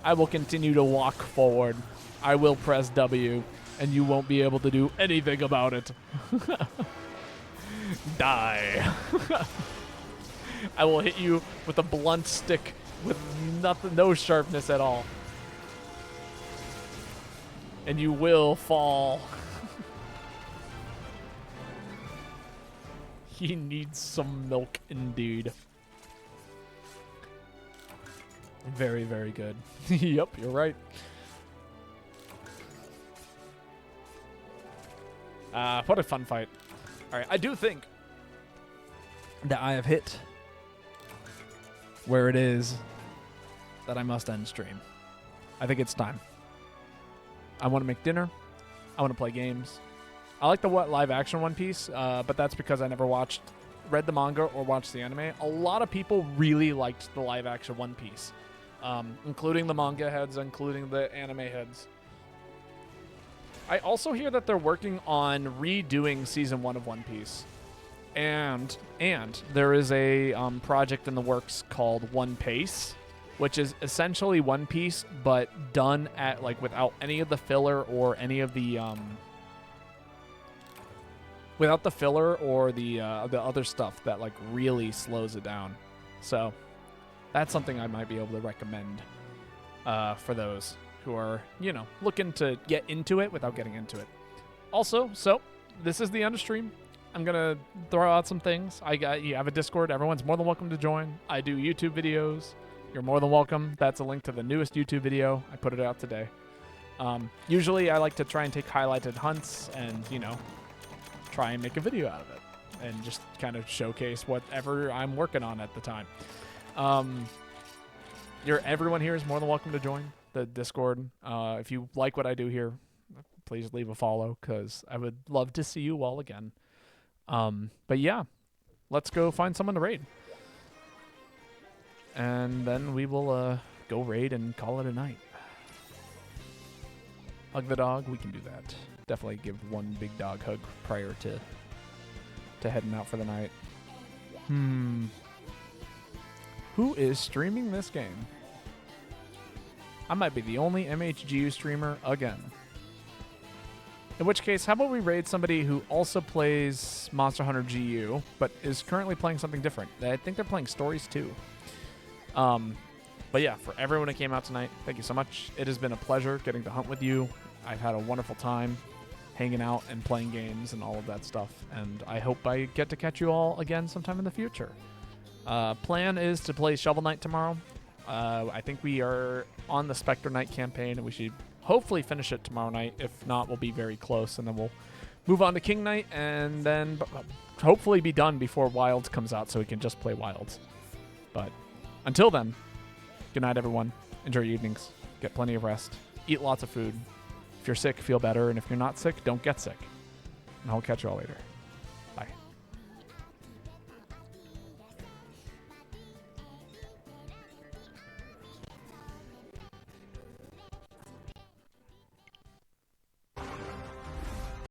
I will continue to walk forward. I will press W, and you won't be able to do anything about it. Die. I will hit you with a blunt stick with no sharpness at all. And you will fall. He needs some milk indeed. Very, very good. Yep, you're right. What a fun fight. All right, I do think that I have hit where it is that I must end stream. I think it's time. I want to make dinner. I want to play games. I like the live action One Piece, but that's because I never read the manga or watched the anime. A lot of people really liked the live action One Piece. including the manga heads, including the anime heads. I also hear that they're working on redoing season 1 of One Piece. And there is a project in the works called One Piece, which is essentially One Piece, but done at like without any of the filler or any of the without the filler or the other stuff that like really slows it down. So that's something I might be able to recommend for those who are, you know, looking to get into it without getting into it. Also, so this is the end of stream. I'm going to throw out some things. You have a Discord. Everyone's more than welcome to join. I do YouTube videos. You're more than welcome. That's a link to the newest YouTube video. I put it out today. Usually I like to try and take highlighted hunts and, you know, try and make a video out of it and just kind of showcase whatever I'm working on at the time. Everyone here is more than welcome to join the Discord. If you like what I do here, please leave a follow because I would love to see you all again. But yeah, let's go find someone to raid. And then we will go raid and call it a night. Hug the dog, we can do that. Definitely give one big dog hug prior to heading out for the night. Who is streaming this game? I might be the only MHGU streamer again. In which case, how about we raid somebody who also plays Monster Hunter GU, but is currently playing something different. I think they're playing Stories too. But yeah, for everyone who came out tonight, thank you so much. It has been a pleasure getting to hunt with you. I've had a wonderful time hanging out and playing games and all of that stuff, and I hope I get to catch you all again sometime in the future. Plan is to play Shovel Knight tomorrow. I think we are on the Spectre Knight campaign, and we should hopefully finish it tomorrow night. If not, we'll be very close, and then we'll move on to King Knight, and then hopefully be done before Wilds comes out so we can just play Wilds. But until then, good night, everyone. Enjoy your evenings. Get plenty of rest. Eat lots of food. If you're sick, feel better, and if you're not sick, don't get sick. And I'll catch you all later.